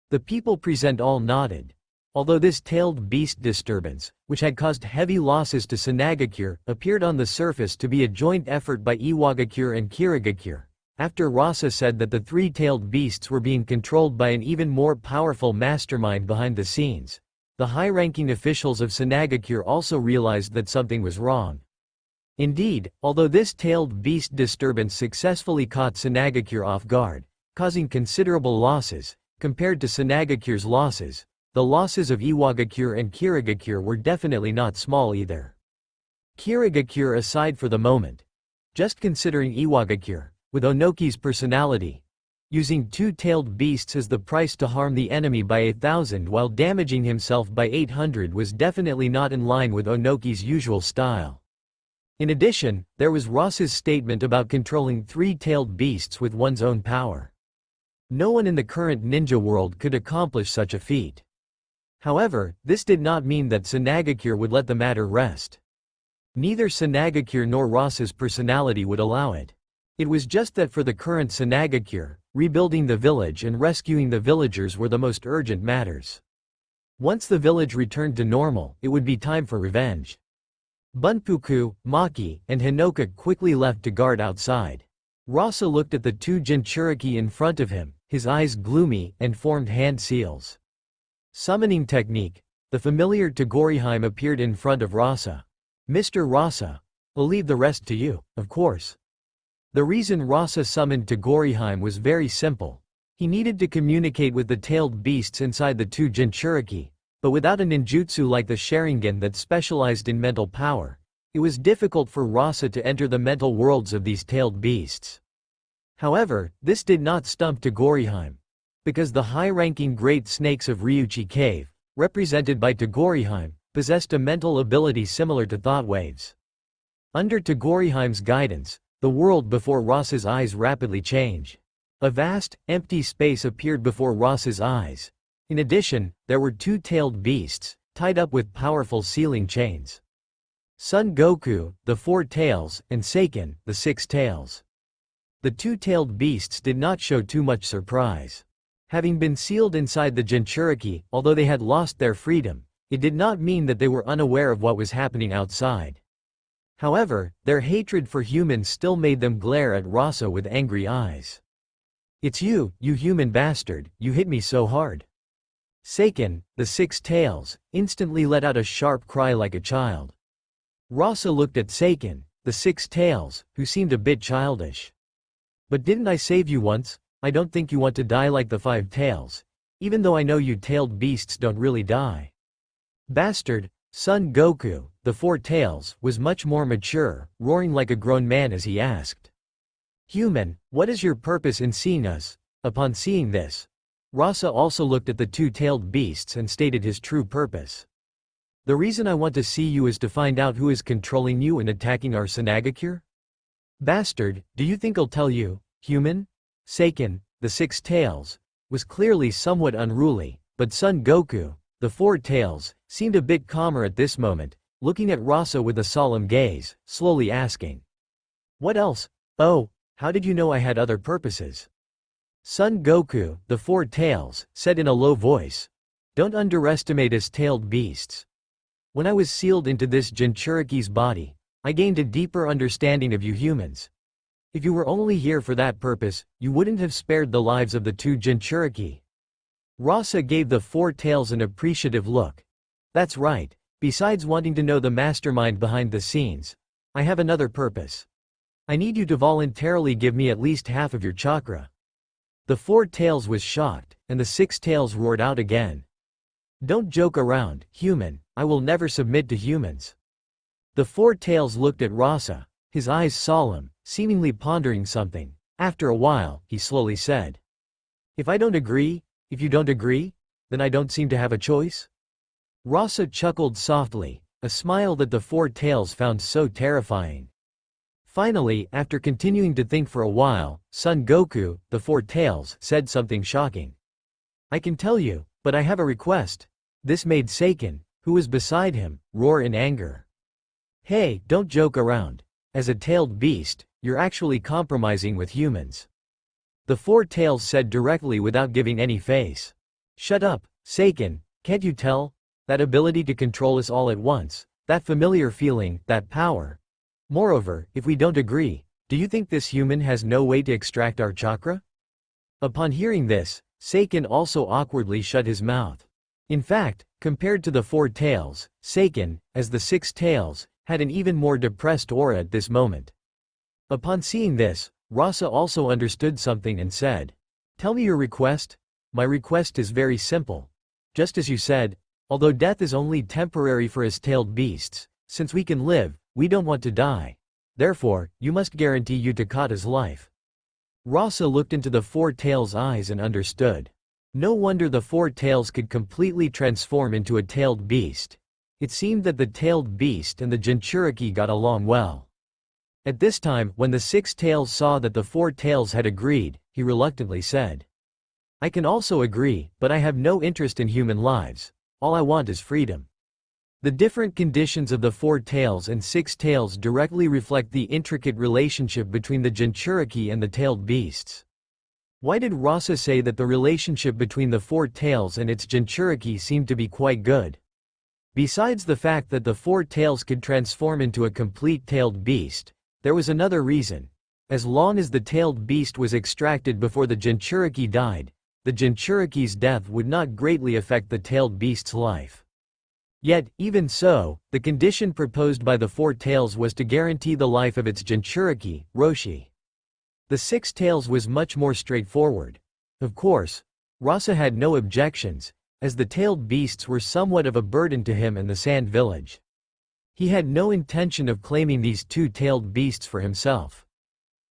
The people present all nodded. Although this tailed beast disturbance, which had caused heavy losses to Sunagakure, appeared on the surface to be a joint effort by Iwagakure and Kirigakure, after Rasa said that the three-tailed beasts were being controlled by an even more powerful mastermind behind the scenes, the high-ranking officials of Sunagakure also realized that something was wrong. Indeed, although this tailed beast disturbance successfully caught Sunagakure off guard, causing considerable losses, compared to Sunagakure's losses, the losses of Iwagakure and Kirigakure were definitely not small either. Kirigakure aside for the moment. Just considering Iwagakure, with Onoki's personality, using two-tailed beasts as the price to harm the enemy by 1,000 while damaging himself by 800 was definitely not in line with Onoki's usual style. In addition, there was Rasa's statement about controlling three-tailed beasts with one's own power. No one in the current ninja world could accomplish such a feat. However, this did not mean that Sunagakure would let the matter rest. Neither Sunagakure nor Rasa's personality would allow it. It was just that for the current Sunagakure, rebuilding the village and rescuing the villagers were the most urgent matters. Once the village returned to normal, it would be time for revenge. Bunpuku, Maki, and Hinoka quickly left to guard outside. Rasa looked at the two Jinchuriki in front of him, his eyes gloomy, and formed hand seals. Summoning technique. The familiar Togorihime appeared in front of Rasa. Mr. Rasa. I'll leave the rest to you, of course. The reason Rasa summoned Togorihime was very simple. He needed to communicate with the tailed beasts inside the two Jinchuriki, but without a ninjutsu like the Sharingan that specialized in mental power, it was difficult for Rasa to enter the mental worlds of these tailed beasts. However, this did not stump Togorihime, because the high-ranking great snakes of Ryuchi Cave, represented by Togorihime, possessed a mental ability similar to thought waves. Under Togorihime's guidance, the world before Rasa's eyes rapidly changed. A vast, empty space appeared before Rasa's eyes. In addition, there were two-tailed beasts, tied up with powerful sealing chains. Son Goku, the 4 tails, and Seiken, the 6 tails. The two-tailed beasts did not show too much surprise. Having been sealed inside the Jinchuriki, although they had lost their freedom, it did not mean that they were unaware of what was happening outside. However, their hatred for humans still made them glare at Rasa with angry eyes. "It's you, you human bastard, you hit me so hard." Seiken, the Six Tails, instantly let out a sharp cry like a child. Rasa looked at Seiken, the Six Tails, who seemed a bit childish. "But didn't I save you once? I don't think you want to die like the Five Tails, even though I know you tailed beasts don't really die." Bastard, Son Goku, the Four Tails, was much more mature, roaring like a grown man as he asked, "Human, what is your purpose in seeing us?" Upon seeing this, Rasa also looked at the two-tailed beasts and stated his true purpose. "The reason I want to see you is to find out who is controlling you and attacking our Sanagakure?" "Bastard, do you think I'll tell you, human?" Seiken, the Six Tails, was clearly somewhat unruly, but Son Goku, the Four Tails, seemed a bit calmer at this moment, looking at Rasa with a solemn gaze, slowly asking, "What else? Oh, how did you know I had other purposes?" Son Goku, the Four Tails, said in a low voice, "Don't underestimate us tailed beasts. When I was sealed into this Jinchuriki's body, I gained a deeper understanding of you humans. If you were only here for that purpose, you wouldn't have spared the lives of the two Jinchuriki." Rasa gave the Four Tails an appreciative look. "That's right, besides wanting to know the mastermind behind the scenes, I have another purpose. I need you to voluntarily give me at least half of your chakra." The Four Tails was shocked, and the Six Tails roared out again. "Don't joke around, human, I will never submit to humans." The Four Tails looked at Rasa, his eyes solemn, seemingly pondering something. After a while, he slowly said, If you don't agree, then I don't seem to have a choice?" Rasa chuckled softly, a smile that the Four Tails found so terrifying. Finally, after continuing to think for a while, Son Goku, the Four Tails, said something shocking. "I can tell you, but I have a request." This made Seiken, who was beside him, roar in anger. "Hey, don't joke around. As a tailed beast, you're actually compromising with humans." The Four Tails said directly without giving any face. "Shut up, Seiken, can't you tell? That ability to control us all at once, that familiar feeling, that power. Moreover, if we don't agree, do you think this human has no way to extract our chakra?" Upon hearing this, Seiken also awkwardly shut his mouth. In fact, compared to the Four Tails, Seiken, as the Six Tails, had an even more depressed aura at this moment. Upon seeing this, Rasa also understood something and said, "Tell me your request." "My request is very simple. Just as you said, although death is only temporary for us tailed beasts, since we can live, we don't want to die. Therefore, you must guarantee Utakata's life." Rasa looked into the Four Tails' eyes and understood. No wonder the Four Tails could completely transform into a tailed beast. It seemed that the tailed beast and the Jinchuriki got along well. At this time, when the Six Tails saw that the Four Tails had agreed, he reluctantly said, "I can also agree, but I have no interest in human lives. All I want is freedom." The different conditions of the Four Tails and Six Tails directly reflect the intricate relationship between the Jinchuriki and the tailed beasts. Why did Rasa say that the relationship between the Four Tails and its Jinchuriki seemed to be quite good? Besides the fact that the Four Tails could transform into a complete tailed beast, there was another reason. As long as the tailed beast was extracted before the Jinchuriki died, the Jinchuriki's death would not greatly affect the tailed beast's life. Yet, even so, the condition proposed by the Four Tails was to guarantee the life of its Jinchuriki, Roshi. The Six Tails was much more straightforward. Of course, Rasa had no objections, as the tailed beasts were somewhat of a burden to him and the Sand Village. He had no intention of claiming these two tailed beasts for himself,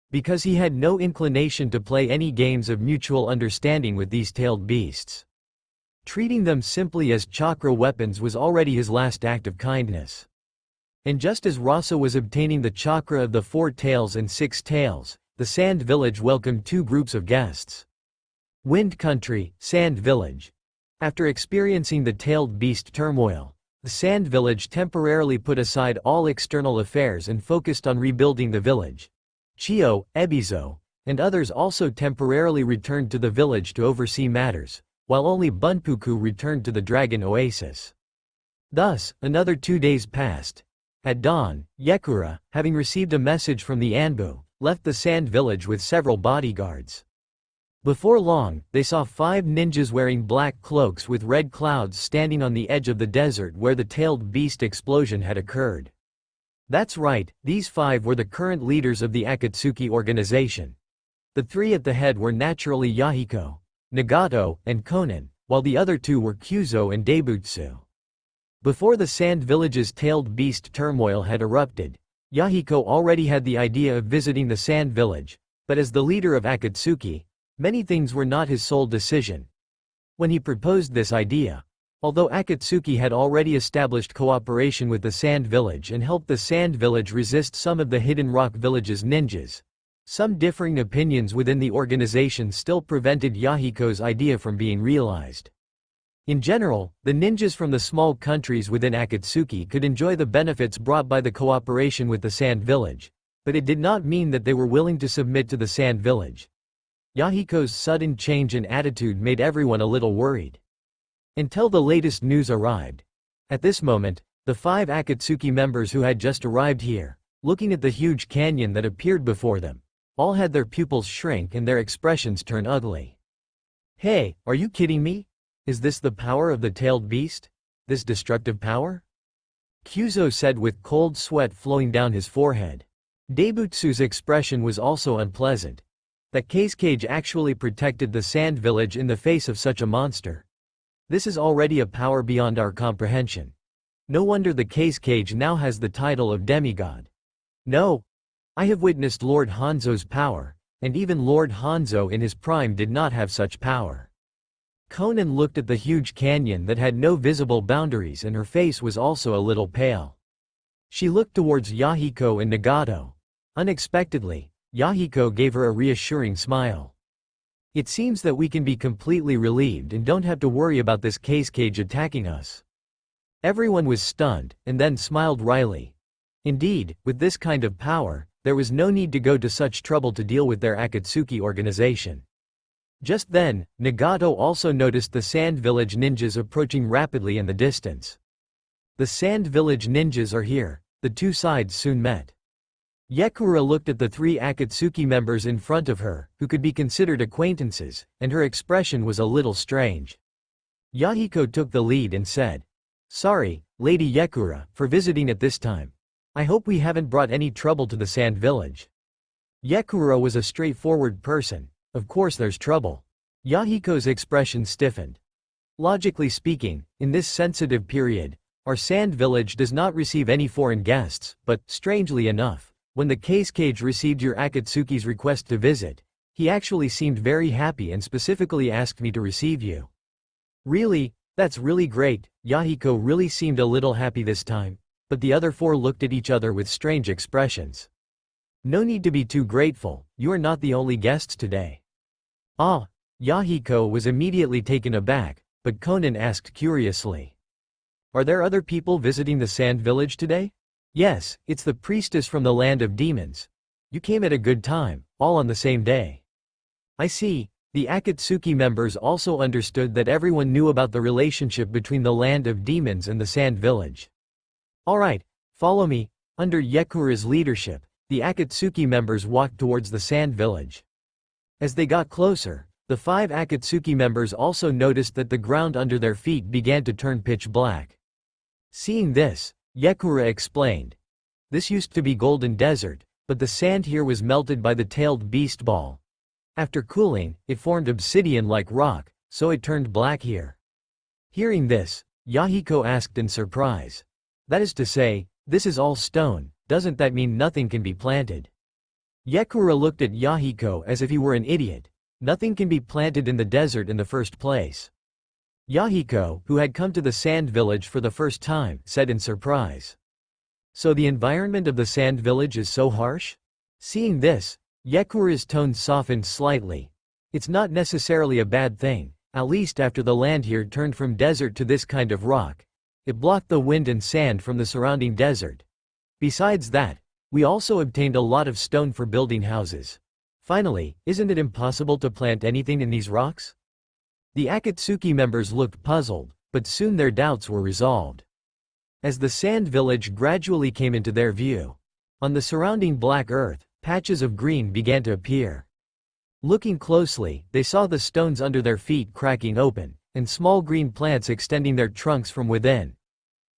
because he had no inclination to play any games of mutual understanding with these tailed beasts. Treating them simply as chakra weapons was already his last act of kindness. And just as Rasa was obtaining the chakra of the Four Tails and Six Tails, the Sand Village welcomed two groups of guests. Wind Country, Sand Village. After experiencing the tailed beast turmoil, the Sand Village temporarily put aside all external affairs and focused on rebuilding the village. Chio, Ebizo, and others also temporarily returned to the village to oversee matters, while only Bunpuku returned to the Dragon Oasis. Thus, another 2 days passed. At dawn, Yekura, having received a message from the Anbu, left the sand village with several bodyguards. Before long, they saw 5 ninjas wearing black cloaks with red clouds standing on the edge of the desert where the tailed beast explosion had occurred. That's right, these 5 were the current leaders of the Akatsuki organization. The 3 at the head were naturally Yahiko, Nagato, and Konan, while the other 2 were Kyuzo and Daibutsu. Before the sand village's tailed beast turmoil had erupted, Yahiko already had the idea of visiting the sand village, but as the leader of Akatsuki, many things were not his sole decision. When he proposed this idea, although Akatsuki had already established cooperation with the sand village and helped the sand village resist some of the Hidden Rock village's ninjas, some differing opinions within the organization still prevented Yahiko's idea from being realized. In general, the ninjas from the small countries within Akatsuki could enjoy the benefits brought by the cooperation with the Sand Village, but it did not mean that they were willing to submit to the Sand Village. Yahiko's sudden change in attitude made everyone a little worried. Until the latest news arrived. At this moment, the 5 Akatsuki members who had just arrived here, looking at the huge canyon that appeared before them, all had their pupils shrink and their expressions turn ugly. Hey, are you kidding me? Is this the power of the tailed beast? This destructive power? Kyuzo said with cold sweat flowing down his forehead. Daibutsu's expression was also unpleasant. That Kazekage actually protected the sand village in the face of such a monster. This is already a power beyond our comprehension. No wonder the Kazekage now has the title of demigod. No. I have witnessed Lord Hanzo's power, and even Lord Hanzo in his prime did not have such power. Konan looked at the huge canyon that had no visible boundaries and her face was also a little pale. She looked towards Yahiko and Nagato. Unexpectedly, Yahiko gave her a reassuring smile. It seems that we can be completely relieved and don't have to worry about this Kazekage attacking us. Everyone was stunned, and then smiled wryly. Indeed, with this kind of power, there was no need to go to such trouble to deal with their Akatsuki organization. Just then, Nagato also noticed the Sand Village ninjas approaching rapidly in the distance. The Sand Village ninjas are here, the 2 sides soon met. Yekura looked at the 3 Akatsuki members in front of her, who could be considered acquaintances, and her expression was a little strange. Yahiko took the lead and said, "Sorry, Lady Yekura, for visiting at this time. I hope we haven't brought any trouble to the Sand Village." Yekura was a straightforward person. Of course there's trouble. Yahiko's expression stiffened. Logically speaking, in this sensitive period, our sand village does not receive any foreign guests, but, strangely enough, when the Kazekage received your Akatsuki's request to visit, he actually seemed very happy and specifically asked me to receive you. Really? That's really great. Yahiko really seemed a little happy this time, but the other 4 looked at each other with strange expressions. No need to be too grateful, you are not the only guests today. Ah, Yahiko was immediately taken aback, but Konan asked curiously. Are there other people visiting the sand village today? Yes, it's the priestess from the land of demons. You came at a good time, all on the same day. I see. The Akatsuki members also understood that everyone knew about the relationship between the land of demons and the sand village. Alright, follow me. Under Yekura's leadership, the Akatsuki members walked towards the sand village. As they got closer, the 5 Akatsuki members also noticed that the ground under their feet began to turn pitch black. Seeing this, Yekura explained. This used to be Golden Desert, but the sand here was melted by the tailed beast ball. After cooling, it formed obsidian-like rock, so it turned black here. Hearing this, Yahiko asked in surprise. That is to say, this is all stone, doesn't that mean nothing can be planted? Yekura looked at Yahiko as if he were an idiot. Nothing can be planted in the desert in the first place. Yahiko, who had come to the sand village for the first time, said in surprise. So the environment of the sand village is so harsh? Seeing this, Yekura's tone softened slightly. It's not necessarily a bad thing, at least after the land here turned from desert to this kind of rock. It blocked the wind and sand from the surrounding desert. Besides that, we also obtained a lot of stone for building houses. Finally, isn't it impossible to plant anything in these rocks? The Akatsuki members looked puzzled, but soon their doubts were resolved. As the sand village gradually came into their view, on the surrounding black earth, patches of green began to appear. Looking closely, they saw the stones under their feet cracking open, and small green plants extending their trunks from within.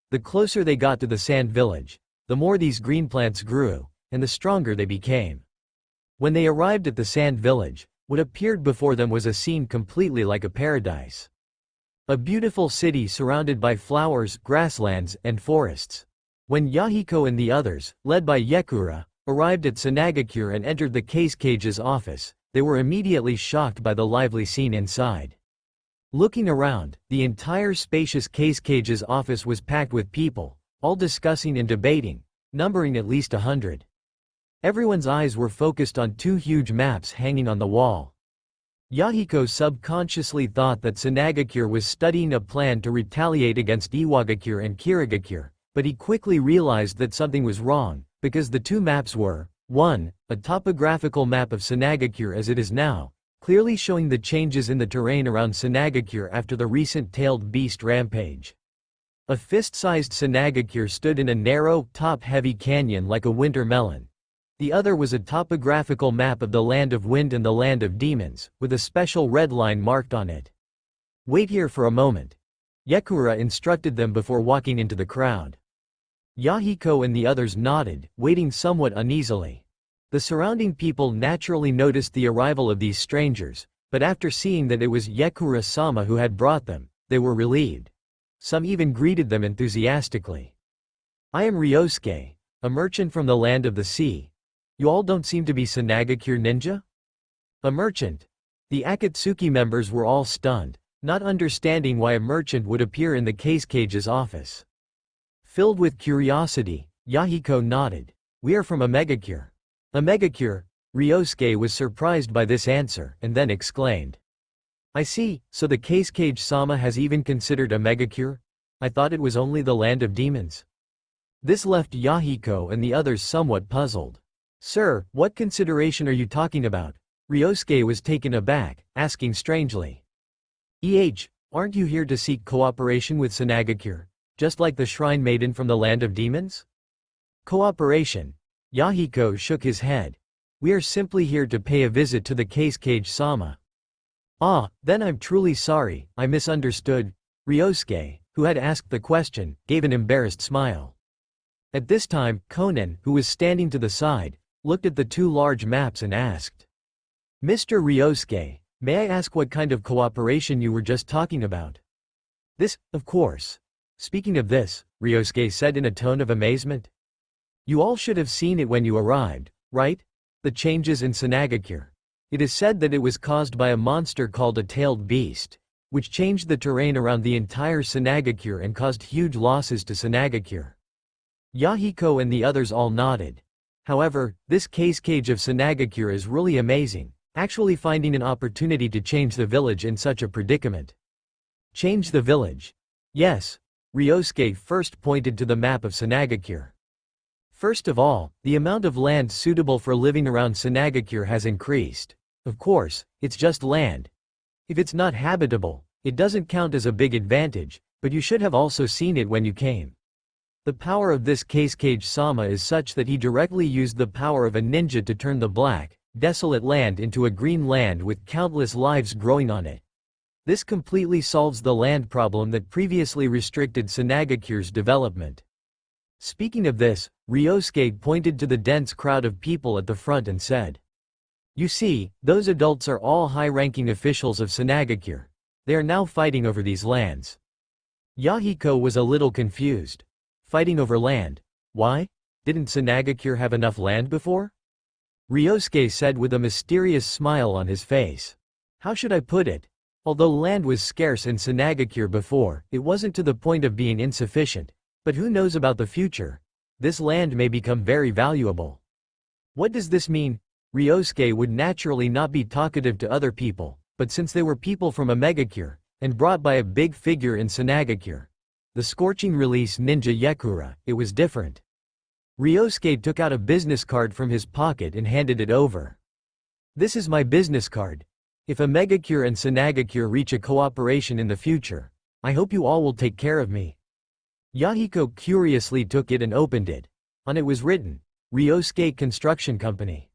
The closer they got to the sand village, the more these green plants grew, and the stronger they became. When they arrived at the sand village, what appeared before them was a scene completely like a paradise. A beautiful city surrounded by flowers, grasslands, and forests. When Yahiko and the others, led by Yekura, arrived at Sanagakure and entered the Kazecage's office, they were immediately shocked by the lively scene inside. Looking around, the entire spacious Kazecage's office was packed with people, all discussing and debating, numbering at least 100. Everyone's eyes were focused on two huge maps hanging on the wall. Yahiko subconsciously thought that Sanagakure was studying a plan to retaliate against Iwagakure and Kirigakure, but he quickly realized that something was wrong, because the two maps were, 1. A topographical map of Sanagakure as it is now, clearly showing the changes in the terrain around Sanagakure after the recent tailed beast rampage. A fist-sized Sanagakure stood in a narrow, top-heavy canyon like a winter melon. The other was a topographical map of the Land of Wind and the Land of Demons, with a special red line marked on it. Wait here for a moment. Yekura instructed them before walking into the crowd. Yahiko and the others nodded, waiting somewhat uneasily. The surrounding people naturally noticed the arrival of these strangers, but after seeing that it was Yekura-sama who had brought them, they were relieved. Some even greeted them enthusiastically. I am Ryosuke, a merchant from the land of the sea. You all don't seem to be Sanagakure ninja? A merchant? The Akatsuki members were all stunned, not understanding why a merchant would appear in the Kazecage's office. Filled with curiosity, Yahiko nodded. We are from Omegakure. Omegakure? Ryosuke was surprised by this answer, and then exclaimed. I see, so the Kazekage-sama has even considered Omegakure? I thought it was only the land of demons. This left Yahiko and the others somewhat puzzled. Sir, what consideration are you talking about? Ryosuke was taken aback, asking strangely. Aren't you here to seek cooperation with Sanagakure, just like the shrine maiden from the land of demons? Cooperation? Yahiko shook his head. We are simply here to pay a visit to the Kazekage-sama. Ah, then I'm truly sorry, I misunderstood. Ryosuke, who had asked the question, gave an embarrassed smile. At this time, Conan, who was standing to the side, looked at the two large maps and asked. Mr. Ryosuke, may I ask what kind of cooperation you were just talking about? This, of course. Speaking of this, Ryosuke said in a tone of amazement. You all should have seen it when you arrived, right? The changes in Sanagakure. It is said that it was caused by a monster called a tailed beast, which changed the terrain around the entire Sanagakure and caused huge losses to Sanagakure. Yahiko and the others all nodded. However, this Kazekage of Sanagakure is really amazing, actually finding an opportunity to change the village in such a predicament. Change the village? Yes. Ryosuke first pointed to the map of Sanagakure. First of all, the amount of land suitable for living around Sanagakure has increased. Of course, it's just land. If it's not habitable, it doesn't count as a big advantage, but you should have also seen it when you came. The power of this Kazekage-sama is such that he directly used the power of a ninja to turn the black, desolate land into a green land with countless lives growing on it. This completely solves the land problem that previously restricted Sanagakure's development. Speaking of this, Ryosuke pointed to the dense crowd of people at the front and said. You see, those adults are all high-ranking officials of Sanagakure. They are now fighting over these lands. Yahiko was a little confused. Fighting over land? Why? Didn't Sanagakure have enough land before? Ryosuke said with a mysterious smile on his face. How should I put it? Although land was scarce in Sanagakure before, it wasn't to the point of being insufficient. But who knows about the future? This land may become very valuable. What does this mean? Ryosuke would naturally not be talkative to other people, but since they were people from Omegakure, and brought by a big figure in Sanagakure, the scorching release ninja Yekura, it was different. Ryosuke took out a business card from his pocket and handed it over. This is my business card. If a Megacure and Sanagacure reach a cooperation in the future, I hope you all will take care of me." Yahiko curiously took it and opened it. On it was written, "Ryosuke Construction Company."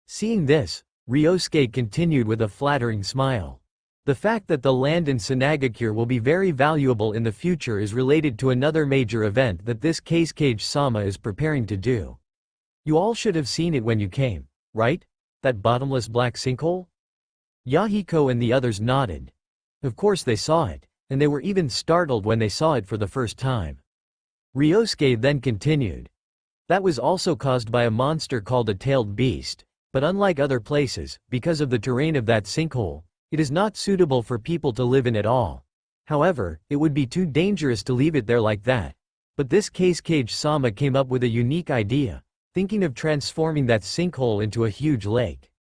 Seeing this, Ryosuke continued with a flattering smile. The fact that the land in Sanagacure will be very valuable in the future is related to another major event that this Kazekage-sama is preparing to do. You all should have seen it when you came, right? That bottomless black sinkhole? Yahiko and the others nodded. Of course they saw it, and they were even startled when they saw it for the first time. Ryosuke then continued. That was also caused by a monster called a tailed beast, but unlike other places, because of the terrain of that sinkhole, it is not suitable for people to live in at all. However, it would be too dangerous to leave it there like that. But this Kazekage-sama came up with a unique idea, thinking of transforming that sinkhole into a huge lake.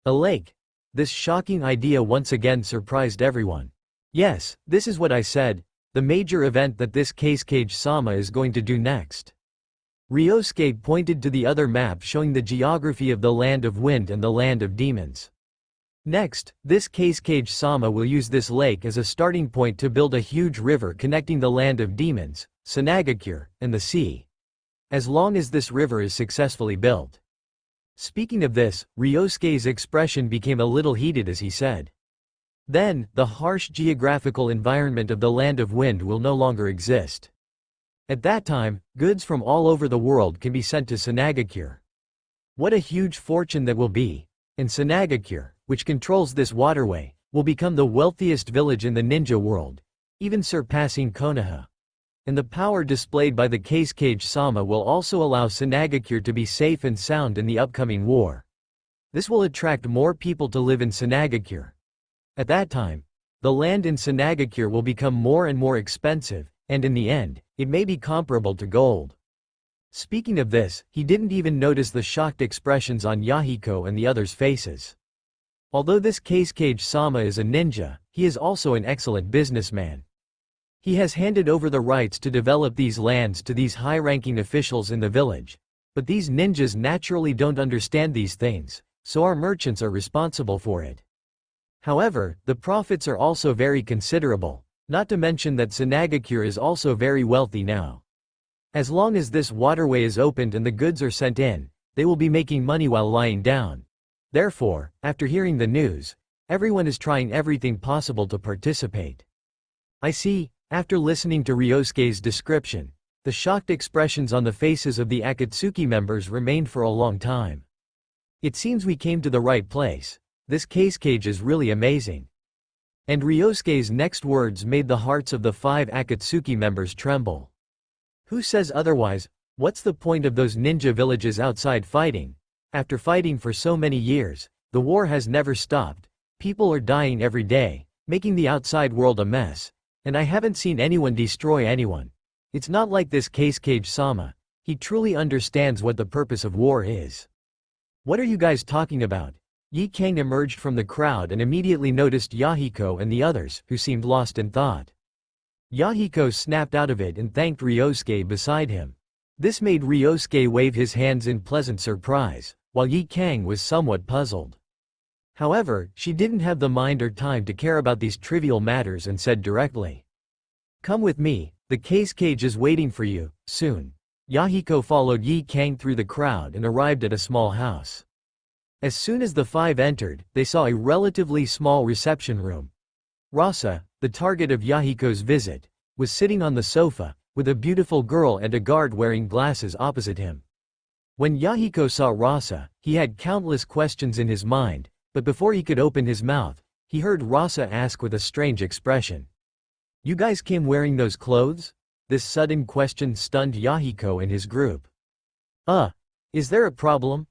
A lake? This shocking idea once again surprised everyone. Yes, this is what I said, the major event that this Kazekage-sama is going to do next. Ryosuke pointed to the other map showing the geography of the Land of Wind and the Land of Demons. Next, this Kazekage-sama will use this lake as a starting point to build a huge river connecting the Land of Demons, Sanagacure, and the sea. As long as this river is successfully built. Speaking of this, Ryosuke's expression became a little heated as he said. Then, the harsh geographical environment of the Land of Wind will no longer exist. At that time, goods from all over the world can be sent to Sanagacure. What a huge fortune that will be, and Sanagacure, which controls this waterway, will become the wealthiest village in the ninja world, even surpassing Konoha. And the power displayed by the Kazekage-sama will also allow Sanagacure to be safe and sound in the upcoming war. This will attract more people to live in Sanagacure. At that time, the land in Sanagacure will become more and more expensive, and in the end, it may be comparable to gold. Speaking of this, he didn't even notice the shocked expressions on Yahiko and the others' faces. Although this Kazekage-sama is a ninja, he is also an excellent businessman. He has handed over the rights to develop these lands to these high-ranking officials in the village. But these ninjas naturally don't understand these things, so our merchants are responsible for it. However, the profits are also very considerable, not to mention that Sanagacure is also very wealthy now. As long as this waterway is opened and the goods are sent in, they will be making money while lying down. Therefore, after hearing the news, everyone is trying everything possible to participate. I see. After listening to Ryosuke's description, the shocked expressions on the faces of the Akatsuki members remained for a long time. It seems we came to the right place. This Kazekage is really amazing. And Ryosuke's next words made the hearts of the 5 Akatsuki members tremble. Who says otherwise? What's the point of those ninja villages outside fighting? After fighting for so many years, the war has never stopped. People are dying every day, making the outside world a mess. And I haven't seen anyone destroy anyone. It's not like this Kazekage-sama. He truly understands what the purpose of war is. What are you guys talking about? Yi Kang emerged from the crowd and immediately noticed Yahiko and the others, who seemed lost in thought. Yahiko snapped out of it and thanked Ryosuke beside him. This made Ryosuke wave his hands in pleasant surprise, while Yi Kang was somewhat puzzled. However, she didn't have the mind or time to care about these trivial matters and said directly. Come with me, the Kazekage is waiting for you, soon. Yahiko followed Yi Kang through the crowd and arrived at a small house. As soon as the 5 entered, they saw a relatively small reception room. Rasa, the target of Yahiko's visit, was sitting on the sofa, with a beautiful girl and a guard wearing glasses opposite him. When Yahiko saw Rasa, he had countless questions in his mind, but before he could open his mouth, he heard Rasa ask with a strange expression. You guys came wearing those clothes? This sudden question stunned Yahiko and his group. Is there a problem?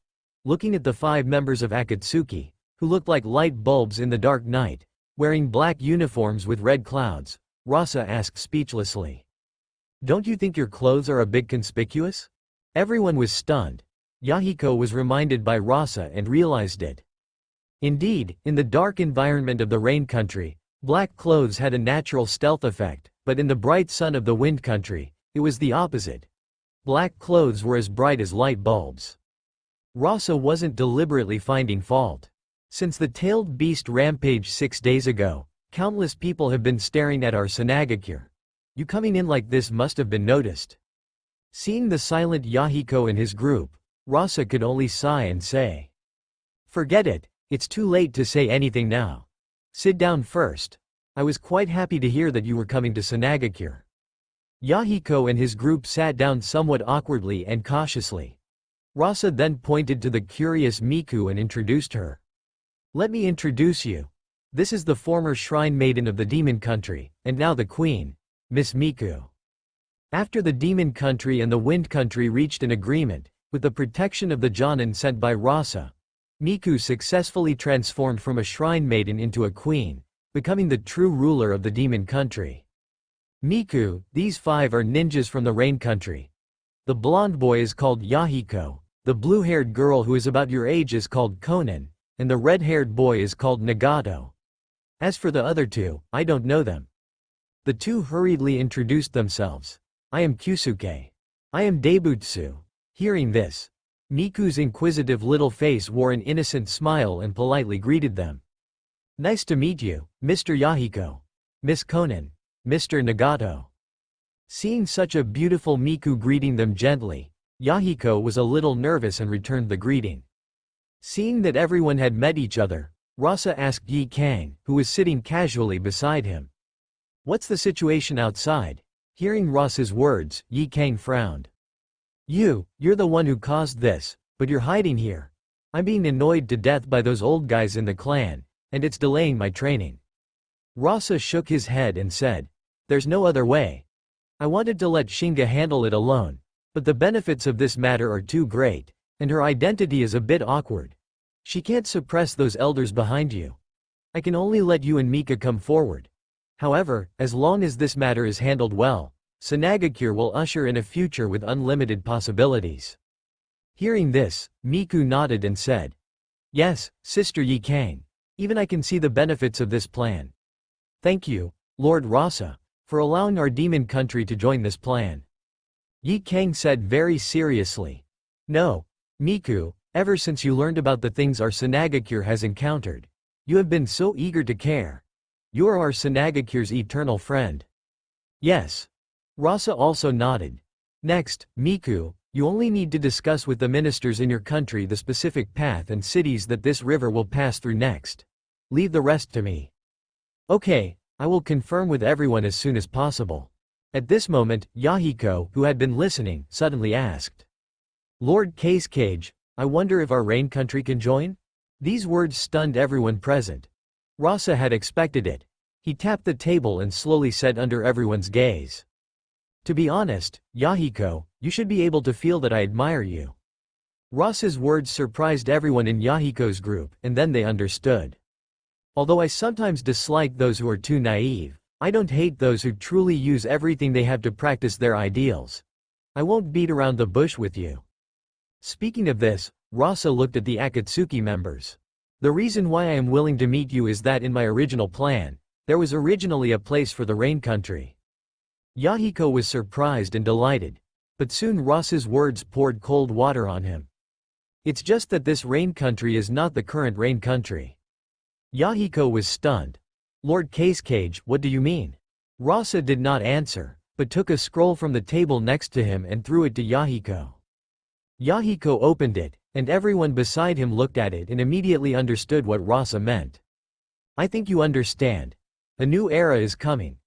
Looking at the 5 members of Akatsuki, who looked like light bulbs in the dark night, wearing black uniforms with red clouds, Rasa asked speechlessly. Don't you think your clothes are a bit conspicuous? Everyone was stunned. Yahiko was reminded by Rasa and realized it. Indeed, in the dark environment of the rain country, black clothes had a natural stealth effect, but in the bright sun of the wind country, it was the opposite. Black clothes were as bright as light bulbs. Rasa wasn't deliberately finding fault. Since the tailed beast rampaged 6 days ago, countless people have been staring at our Sanagakure. You coming in like this must have been noticed. Seeing the silent Yahiko and his group, Rasa could only sigh and say, "Forget it, it's too late to say anything now. Sit down first. I was quite happy to hear that you were coming to Sanagakure." Yahiko and his group sat down somewhat awkwardly and cautiously. Rasa then pointed to the curious Miku and introduced her. "Let me introduce you. This is the former shrine maiden of the demon country, and now the queen, Miss Miku." After the demon country and the wind country reached an agreement, with the protection of the Jonin sent by Rasa, Miku successfully transformed from a shrine maiden into a queen, becoming the true ruler of the demon country. Miku, these 5 are ninjas from the rain country. The blonde boy is called Yahiko, the blue-haired girl who is about your age is called Conan, and the red-haired boy is called Nagato. As for the other 2, I don't know them. The 2 hurriedly introduced themselves. "I am Kyusuke. I am Daibutsu." Hearing this, Miku's inquisitive little face wore an innocent smile and politely greeted them. "Nice to meet you, Mr. Yahiko. Miss Conan, Mr. Nagato." Seeing such a beautiful Miku greeting them gently, Yahiko was a little nervous and returned the greeting. Seeing that everyone had met each other, Rasa asked Yi Kang, who was sitting casually beside him. "What's the situation outside?" Hearing Rasa's words, Yi Kang frowned. You're the one who caused this, but you're hiding here. I'm being annoyed to death by those old guys in the clan, and it's delaying my training." Rasa shook his head and said, "There's no other way. I wanted to let Shinga handle it alone, but the benefits of this matter are too great, and her identity is a bit awkward. She can't suppress those elders behind you. I can only let you and Mika come forward. However, as long as this matter is handled well, Sanagakure will usher in a future with unlimited possibilities." Hearing this, Miku nodded and said, "Yes, Sister Yi Kang. Even I can see the benefits of this plan. Thank you, Lord Rasa, for allowing our demon country to join this plan." Yi Kang said very seriously, "No, Miku, ever since you learned about the things our Sanagakure has encountered, you have been so eager to care. You are our Sanagakure's eternal friend." "Yes." Rasa also nodded. "Next, Miku, you only need to discuss with the ministers in your country the specific path and cities that this river will pass through next. Leave the rest to me." "Okay, I will confirm with everyone as soon as possible." At this moment, Yahiko, who had been listening, suddenly asked, "Lord Kazekage, I wonder if our rain country can join?" These words stunned everyone present. Rasa had expected it. He tapped the table and slowly said under everyone's gaze, "To be honest, Yahiko, you should be able to feel that I admire you." Rasa's words surprised everyone in Yahiko's group, and then they understood. "Although I sometimes dislike those who are too naive, I don't hate those who truly use everything they have to practice their ideals. I won't beat around the bush with you." Speaking of this, Rasa looked at the Akatsuki members. "The reason why I am willing to meet you is that in my original plan, there was originally a place for the rain country." Yahiko was surprised and delighted, but soon Rasa's words poured cold water on him. "It's just that this rain country is not the current rain country." Yahiko was stunned. "Lord Kazekage, what do you mean?" Rasa did not answer, but took a scroll from the table next to him and threw it to Yahiko. Yahiko opened it, and everyone beside him looked at it and immediately understood what Rasa meant. "I think you understand. A new era is coming.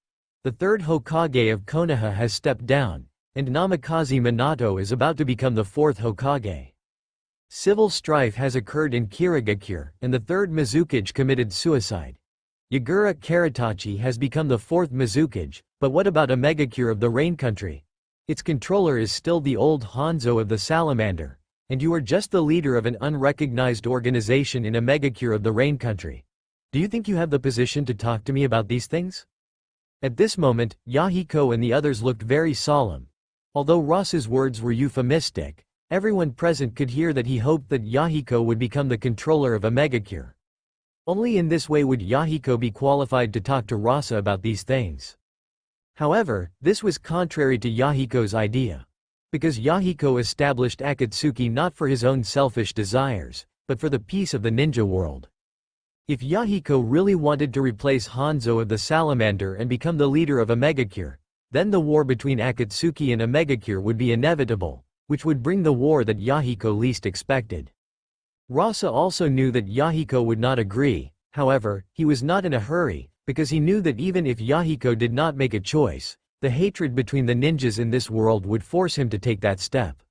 The third Hokage of Konoha has stepped down, and Namikaze Minato is about to become the fourth Hokage. Civil strife has occurred in Kirigakure, and the third Mizukage committed suicide. Yagura Karatachi has become the fourth Mizukage, but what about a Megakure of the Rain Country? Its controller is still the old Hanzo of the Salamander, and you are just the leader of an unrecognized organization in a Megakure of the Rain Country. Do you think you have the position to talk to me about these things?" At this moment, Yahiko and the others looked very solemn. Although Rasa's words were euphemistic, everyone present could hear that he hoped that Yahiko would become the controller of a Megakure. Only in this way would Yahiko be qualified to talk to Rasa about these things. However, this was contrary to Yahiko's idea. Because Yahiko established Akatsuki not for his own selfish desires, but for the peace of the ninja world. If Yahiko really wanted to replace Hanzo of the Salamander and become the leader of Omegacure, then the war between Akatsuki and Omegacure would be inevitable, which would bring the war that Yahiko least expected. Rasa also knew that Yahiko would not agree, however, he was not in a hurry, because he knew that even if Yahiko did not make a choice, the hatred between the ninjas in this world would force him to take that step.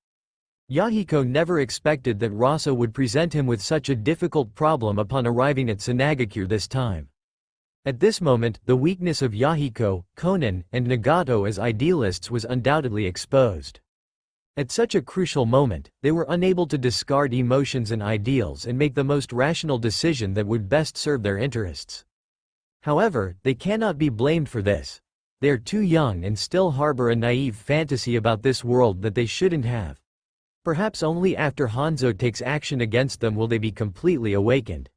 Yahiko never expected that Rasa would present him with such a difficult problem upon arriving at Sanagakure this time. At this moment, the weakness of Yahiko, Conan, and Nagato as idealists was undoubtedly exposed. At such a crucial moment, they were unable to discard emotions and ideals and make the most rational decision that would best serve their interests. However, they cannot be blamed for this. They are too young and still harbor a naive fantasy about this world that they shouldn't have. Perhaps only after Hanzo takes action against them will they be completely awakened.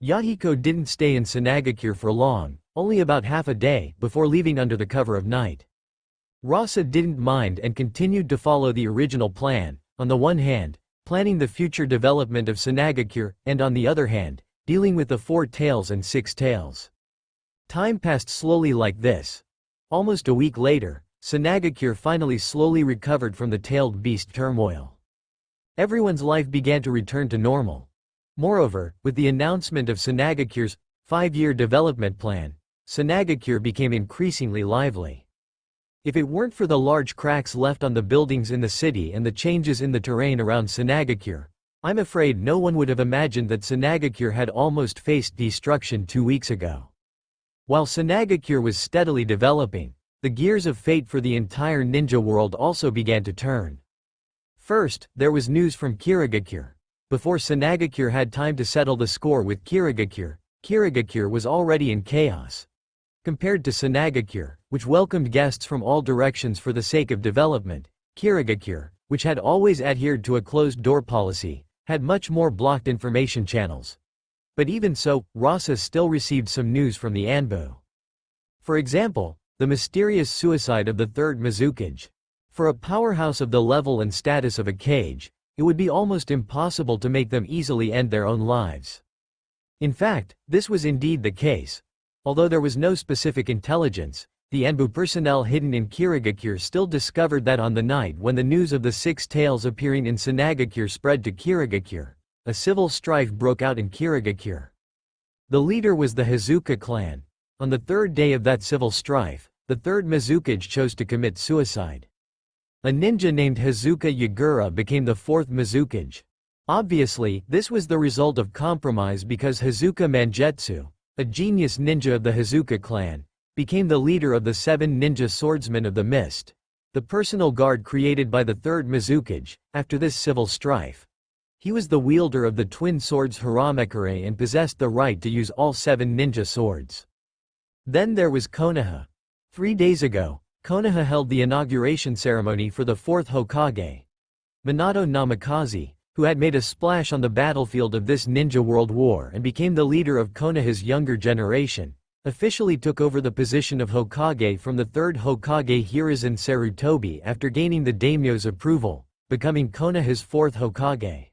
Yahiko didn't stay in Sanagakure for long, only about half a day, before leaving under the cover of night. Rasa didn't mind and continued to follow the original plan, on the one hand, planning the future development of Sanagakure, and on the other hand, dealing with the 4 tails and 6 tails. Time passed slowly like this. Almost a week later, Sanagakure finally slowly recovered from the tailed beast turmoil. Everyone's life began to return to normal. Moreover, with the announcement of Sanagakure's 5-year development plan, Sanagakure became increasingly lively. If it weren't for the large cracks left on the buildings in the city and the changes in the terrain around Sanagakure, I'm afraid no one would have imagined that Sanagakure had almost faced destruction 2 weeks ago. While Sanagakure was steadily developing, the gears of fate for the entire ninja world also began to turn. First, there was news from Kirigakure. Before Sanagakure had time to settle the score with Kirigakure, Kirigakure was already in chaos. Compared to Sanagakure, which welcomed guests from all directions for the sake of development, Kirigakure, which had always adhered to a closed-door policy, had much more blocked information channels. But even so, Rasa still received some news from the Anbu. For example, the mysterious suicide of the 3rd Mizukage. For a powerhouse of the level and status of a Kage, it would be almost impossible to make them easily end their own lives. In fact, this was indeed the case. Although there was no specific intelligence, the Anbu personnel hidden in Kirigakure still discovered that on the night when the news of the 6 tails appearing in Sanagakure spread to Kirigakure, a civil strife broke out in Kirigakure. The leader was the Hazuka clan. On the 3rd day of that civil strife, the 3rd Mizukage chose to commit suicide. A ninja named Hazuka Yagura became the 4th Mizukage. Obviously, this was the result of compromise because Hazuka Mangetsu, a genius ninja of the Hazuka clan, became the leader of the 7 ninja swordsmen of the mist, the personal guard created by the 3rd Mizukage, after this civil strife. He was the wielder of the twin swords Haramekure and possessed the right to use all 7 ninja swords. Then there was Konoha. 3 days ago, Konoha held the inauguration ceremony for the 4th Hokage. Minato Namikaze, who had made a splash on the battlefield of this ninja world war and became the leader of Konoha's younger generation, officially took over the position of Hokage from the 3rd Hokage Hiruzen Sarutobi after gaining the daimyo's approval, becoming Konoha's 4th Hokage.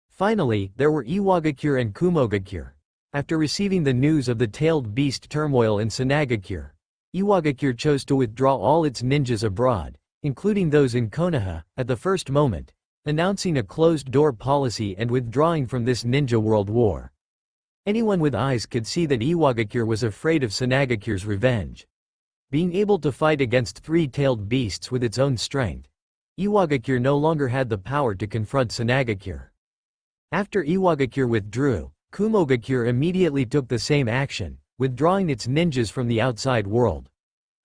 Finally, there were Iwagakure and Kumogakure. After receiving the news of the tailed beast turmoil in Sanagakure, Iwagakure chose to withdraw all its ninjas abroad, including those in Konoha, at the first moment, announcing a closed-door policy and withdrawing from this ninja world war. Anyone with eyes could see that Iwagakure was afraid of Sanagakure's revenge. Being able to fight against 3-tailed beasts with its own strength, Iwagakure no longer had the power to confront Sanagakure. After Iwagakure withdrew, Kumogakure immediately took the same action, withdrawing its ninjas from the outside world.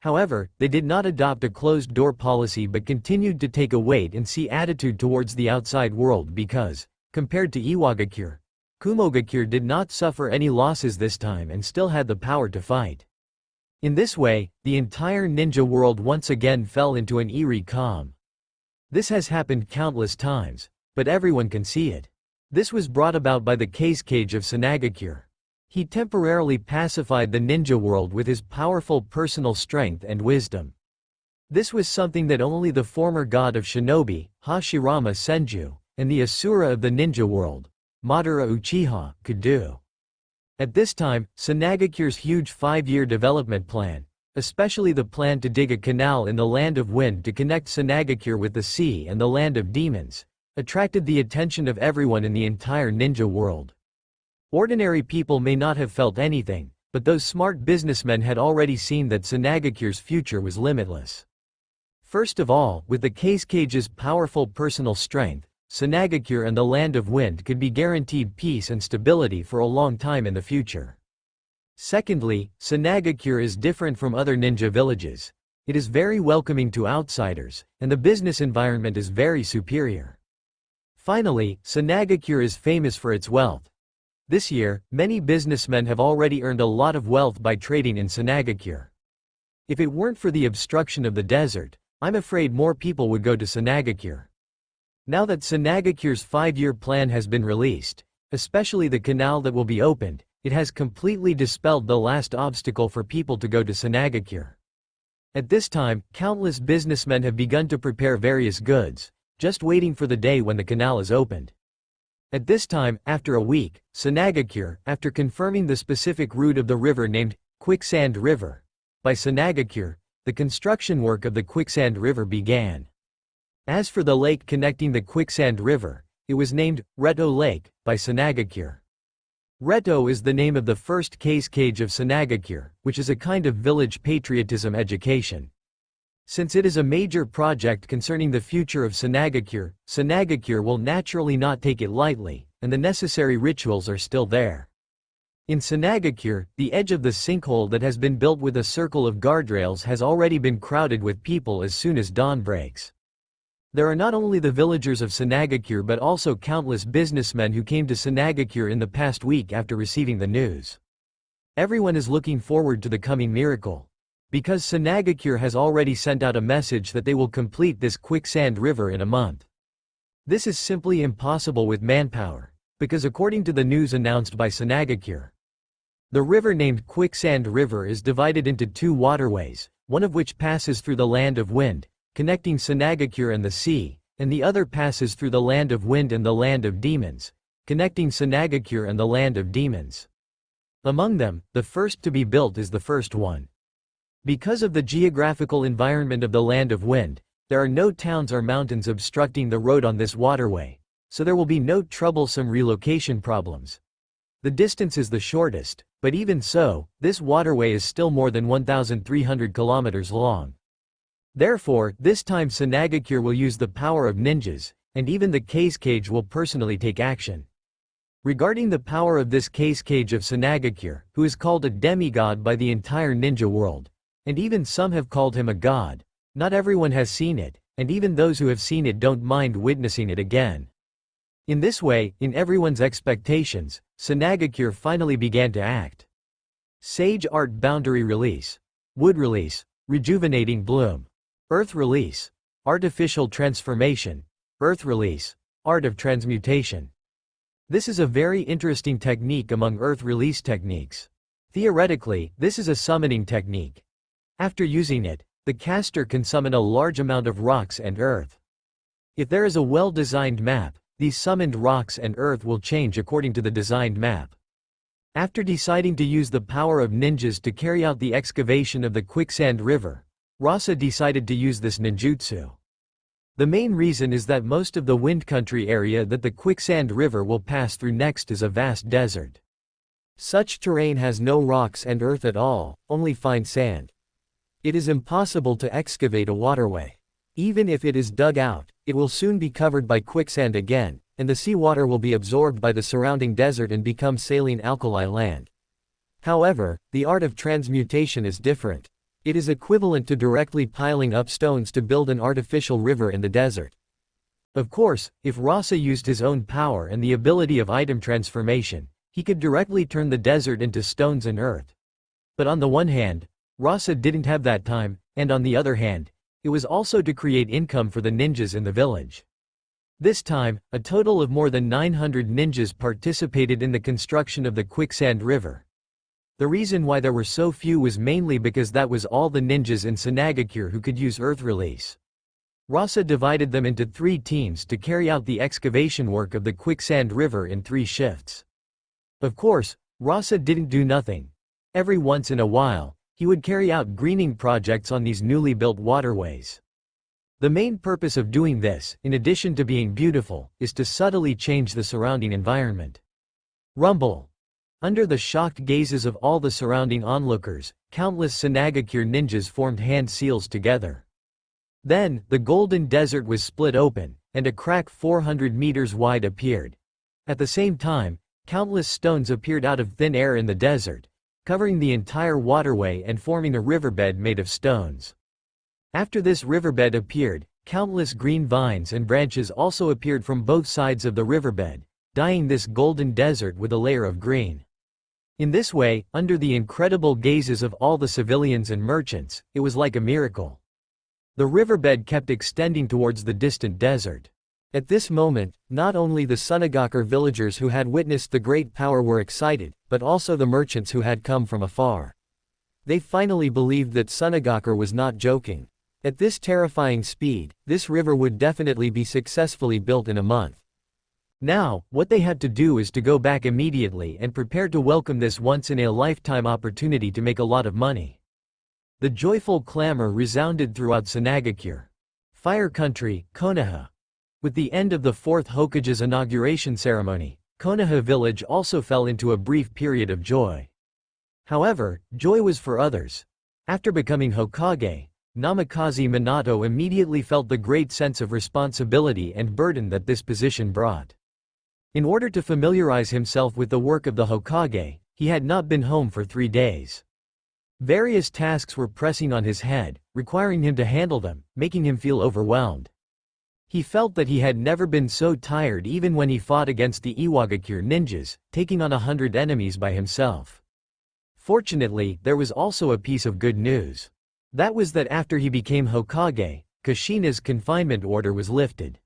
However, they did not adopt a closed-door policy but continued to take a wait-and-see attitude towards the outside world because, compared to Iwagakure, Kumogakure did not suffer any losses this time and still had the power to fight. In this way, the entire ninja world once again fell into an eerie calm. This has happened countless times, but everyone can see it. This was brought about by the Kazekage of Sanagakure. He temporarily pacified the ninja world with his powerful personal strength and wisdom. This was something that only the former god of Shinobi, Hashirama Senju, and the Asura of the ninja world, Madara Uchiha, could do. At this time, Sanagakure's huge 5-year development plan, especially the plan to dig a canal in the Land of Wind to connect Sanagakure with the sea and the Land of Demons, attracted the attention of everyone in the entire ninja world. Ordinary people may not have felt anything, but those smart businessmen had already seen that Sanagakure's future was limitless. First of all, with the Kazekage's powerful personal strength, Sanagakure and the Land of Wind could be guaranteed peace and stability for a long time in the future. Secondly, Sanagakure is different from other ninja villages. It is very welcoming to outsiders, and the business environment is very superior. Finally, Sanagakure is famous for its wealth. This year, many businessmen have already earned a lot of wealth by trading in Sanagakure. If it weren't for the obstruction of the desert, I'm afraid more people would go to Sanagakure. Now that Sanagakure's 5-year plan has been released, especially the canal that will be opened, it has completely dispelled the last obstacle for people to go to Sanagakure. At this time, countless businessmen have begun to prepare various goods, just waiting for the day when the canal is opened. At this time, after a week, Sanagakure, after confirming the specific route of the river named Quicksand River by Sanagakure, the construction work of the Quicksand River began. As for the lake connecting the Quicksand River, it was named Reto Lake by Sanagakure. Reto is the name of the first Kazekage of Sanagakure, which is a kind of village patriotism education. Since it is a major project concerning the future of Sanagakure, Sanagakure will naturally not take it lightly, and the necessary rituals are still there. In Sanagakure, the edge of the sinkhole that has been built with a circle of guardrails has already been crowded with people as soon as dawn breaks. There are not only the villagers of Sanagakure but also countless businessmen who came to Sanagakure in the past week after receiving the news. Everyone is looking forward to the coming miracle. Because Sanagakure has already sent out a message that they will complete this Quicksand River in a month. This is simply impossible with manpower, because according to the news announced by Sanagakure, the river named Quicksand River is divided into 2 waterways, one of which passes through the Land of Wind, connecting Sanagakure and the sea, and the other passes through the Land of Wind and the Land of Demons, connecting Sanagakure and the Land of Demons. Among them, the first to be built is the first one. Because of the geographical environment of the Land of Wind, there are no towns or mountains obstructing the road on this waterway, so there will be no troublesome relocation problems. The distance is the shortest, but even so, this waterway is still more than 1,300 kilometers long. Therefore, this time Sanagakure will use the power of ninjas, and even the Kazekage will personally take action. Regarding the power of this Kazekage of Sanagakure, who is called a demigod by the entire ninja world, and even some have called him a god, not everyone has seen it, and even those who have seen it don't mind witnessing it again. In this way, in everyone's expectations, Sanagakure finally began to act. Sage Art Boundary Release. Wood Release. Rejuvenating Bloom. Earth Release. Artificial Transformation. Earth Release. Art of Transmutation. This is a very interesting technique among Earth Release techniques. Theoretically, this is a summoning technique. After using it, the caster can summon a large amount of rocks and earth. If there is a well-designed map, these summoned rocks and earth will change according to the designed map. After deciding to use the power of ninjas to carry out the excavation of the Quicksand River, Rasa decided to use this ninjutsu. The main reason is that most of the wind country area that the Quicksand River will pass through next is a vast desert. Such terrain has no rocks and earth at all, only fine sand. It is impossible to excavate a waterway. Even if it is dug out, it will soon be covered by quicksand again, and the seawater will be absorbed by the surrounding desert and become saline alkali land. However, the art of transmutation is different. It is equivalent to directly piling up stones to build an artificial river in the desert. Of course, if Rasa used his own power and the ability of item transformation, he could directly turn the desert into stones and earth. But on the one hand, Rasa didn't have that time, and on the other hand, it was also to create income for the ninjas in the village. This time, a total of more than 900 ninjas participated in the construction of the Quicksand River. The reason why there were so few was mainly because that was all the ninjas in Sanagakure who could use Earth Release. Rasa divided them into 3 teams to carry out the excavation work of the Quicksand River in 3 shifts. Of course, Rasa didn't do nothing. Every once in a while, he would carry out greening projects on these newly built waterways. The main purpose of doing this, in addition to being beautiful, is to subtly change the surrounding environment. Rumble. Under the shocked gazes of all the surrounding onlookers, countless Sanagakure ninjas formed hand seals together. Then, the golden desert was split open, and a crack 400 meters wide appeared. At the same time, countless stones appeared out of thin air in the desert, covering the entire waterway and forming a riverbed made of stones. After this riverbed appeared, countless green vines and branches also appeared from both sides of the riverbed, dyeing this golden desert with a layer of green. In this way, under the incredible gazes of all the civilians and merchants, it was like a miracle. The riverbed kept extending towards the distant desert. At this moment, not only the Sanagakure villagers who had witnessed the great power were excited, but also the merchants who had come from afar. They finally believed that Sanagakure was not joking. At this terrifying speed, this river would definitely be successfully built in a month. Now, what they had to do is to go back immediately and prepare to welcome this once-in-a-lifetime opportunity to make a lot of money. The joyful clamor resounded throughout Sanagakure. Fire Country, Konoha. With the end of the 4th Hokage's inauguration ceremony, Konoha village also fell into a brief period of joy. However, joy was for others. After becoming Hokage, Namikaze Minato immediately felt the great sense of responsibility and burden that this position brought. In order to familiarize himself with the work of the Hokage, he had not been home for 3 days. Various tasks were pressing on his head, requiring him to handle them, making him feel overwhelmed. He felt that he had never been so tired even when he fought against the Iwagakure ninjas, taking on 100 enemies by himself. Fortunately, there was also a piece of good news. That was that after he became Hokage, Kushina's confinement order was lifted.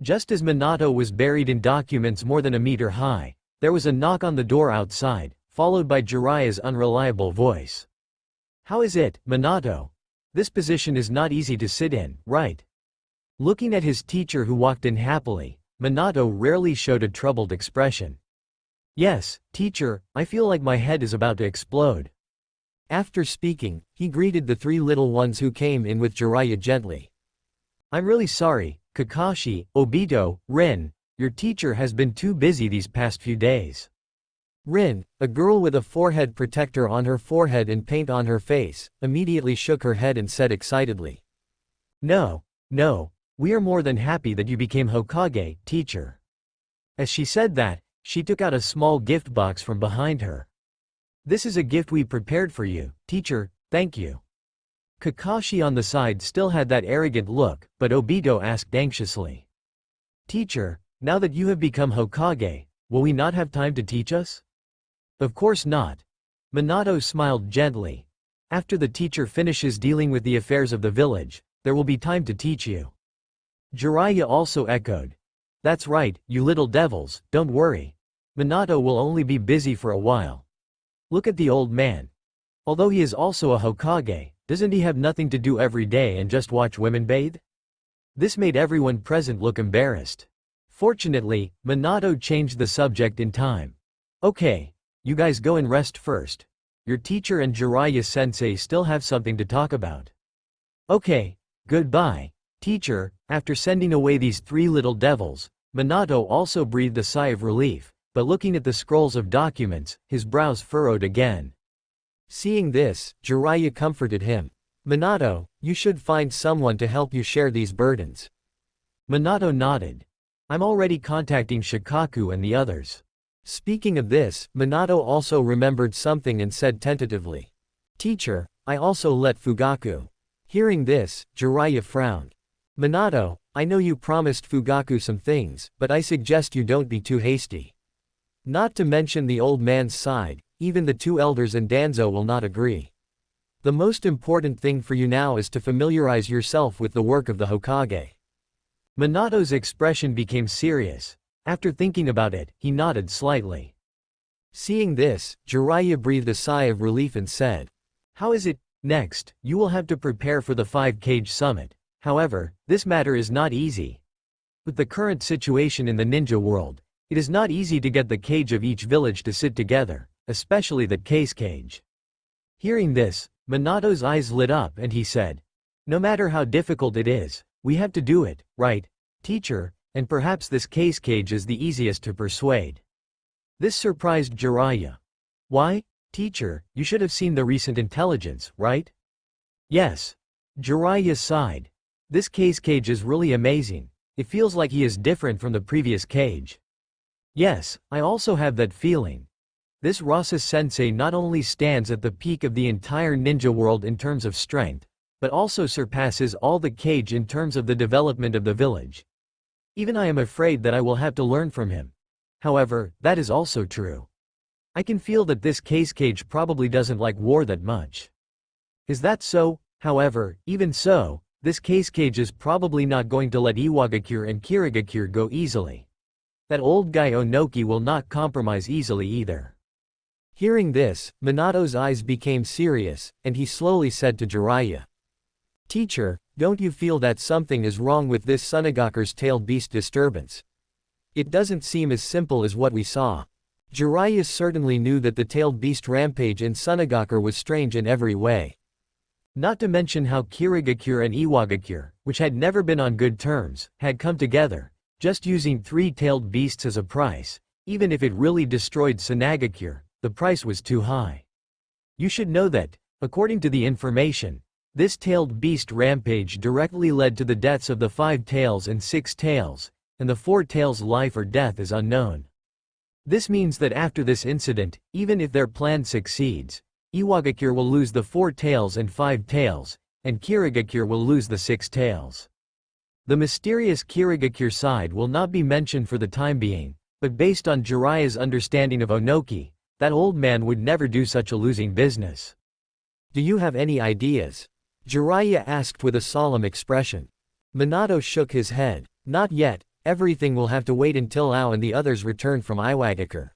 Just as Minato was buried in documents more than a meter high, there was a knock on the door outside, followed by Jiraiya's unreliable voice. "How is it, Minato? This position is not easy to sit in, right?" Looking at his teacher who walked in happily, Minato rarely showed a troubled expression. "Yes, teacher, I feel like my head is about to explode." After speaking, he greeted the 3 little ones who came in with Jiraiya gently. "I'm really sorry, Kakashi, Obito, Rin, your teacher has been too busy these past few days." Rin, a girl with a forehead protector on her forehead and paint on her face, immediately shook her head and said excitedly, No, we are more than happy that you became Hokage, teacher." As she said that, she took out a small gift box from behind her. "This is a gift we prepared for you, teacher, thank you." Kakashi on the side still had that arrogant look, but Obito asked anxiously, "Teacher, now that you have become Hokage, will we not have time to teach us?" "Of course not." Minato smiled gently. "After the teacher finishes dealing with the affairs of the village, there will be time to teach you." Jiraiya also echoed, "That's right, you little devils, don't worry. Minato will only be busy for a while. Look at the old man. Although he is also a Hokage, doesn't he have nothing to do every day and just watch women bathe?" This made everyone present look embarrassed. Fortunately, Minato changed the subject in time. "Okay, you guys go and rest first. Your teacher and Jiraiya-sensei still have something to talk about." "Okay, goodbye, teacher." After sending away these 3 little devils, Minato also breathed a sigh of relief, but looking at the scrolls of documents, his brows furrowed again. Seeing this, Jiraiya comforted him. "Minato, you should find someone to help you share these burdens." Minato nodded. "I'm already contacting Shikaku and the others." Speaking of this, Minato also remembered something and said tentatively, "Teacher, I also let Fugaku." Hearing this, Jiraiya frowned. "Minato, I know you promised Fugaku some things, but I suggest you don't be too hasty. Not to mention the old man's side, even the 2 elders and Danzo will not agree. The most important thing for you now is to familiarize yourself with the work of the Hokage." Minato's expression became serious. After thinking about it, he nodded slightly. Seeing this, Jiraiya breathed a sigh of relief and said, "How is it? Next, you will have to prepare for the 5-Cage Summit. However, this matter is not easy. With the current situation in the ninja world, it is not easy to get the cage of each village to sit together, especially that Kazekage." Hearing this, Minato's eyes lit up and he said, "No matter how difficult it is, we have to do it, right, teacher? And perhaps this Kazekage is the easiest to persuade." This surprised Jiraiya. "Why, teacher, you should have seen the recent intelligence, right?" "Yes." Jiraiya sighed. "This Kazekage is really amazing. It feels like he is different from the previous cage." "Yes, I also have that feeling. This Rasa-sensei not only stands at the peak of the entire ninja world in terms of strength, but also surpasses all the cage in terms of the development of the village. Even I am afraid that I will have to learn from him. However, that is also true. I can feel that this Kazekage probably doesn't like war that much." "Is that so? However, even so, this Kazekage is probably not going to let Iwagakure and Kirigakure go easily. That old guy Onoki will not compromise easily either." Hearing this, Minato's eyes became serious, and he slowly said to Jiraiya, "Teacher, don't you feel that something is wrong with this Sunagakure's tailed beast disturbance? It doesn't seem as simple as what we saw." Jiraiya certainly knew that the tailed beast rampage in Sunagakure was strange in every way. Not to mention how Kirigakure and Iwagakure, which had never been on good terms, had come together, just using 3 tailed beasts as a price. Even if it really destroyed Sunagakure, the price was too high. You should know that, according to the information, this tailed beast rampage directly led to the deaths of the 5 tails and 6 tails, and the 4 tails' life or death is unknown. This means that after this incident, even if their plan succeeds, Iwagakure will lose the 4 tails and 5 tails, and Kirigakure will lose the 6 tails. The mysterious Kirigakure side will not be mentioned for the time being, but based on Jiraiya's understanding of Onoki, that old man would never do such a losing business. "Do you have any ideas?" Jiraiya asked with a solemn expression. Minato shook his head. "Not yet, everything will have to wait until Ao and the others return from Iwagakure."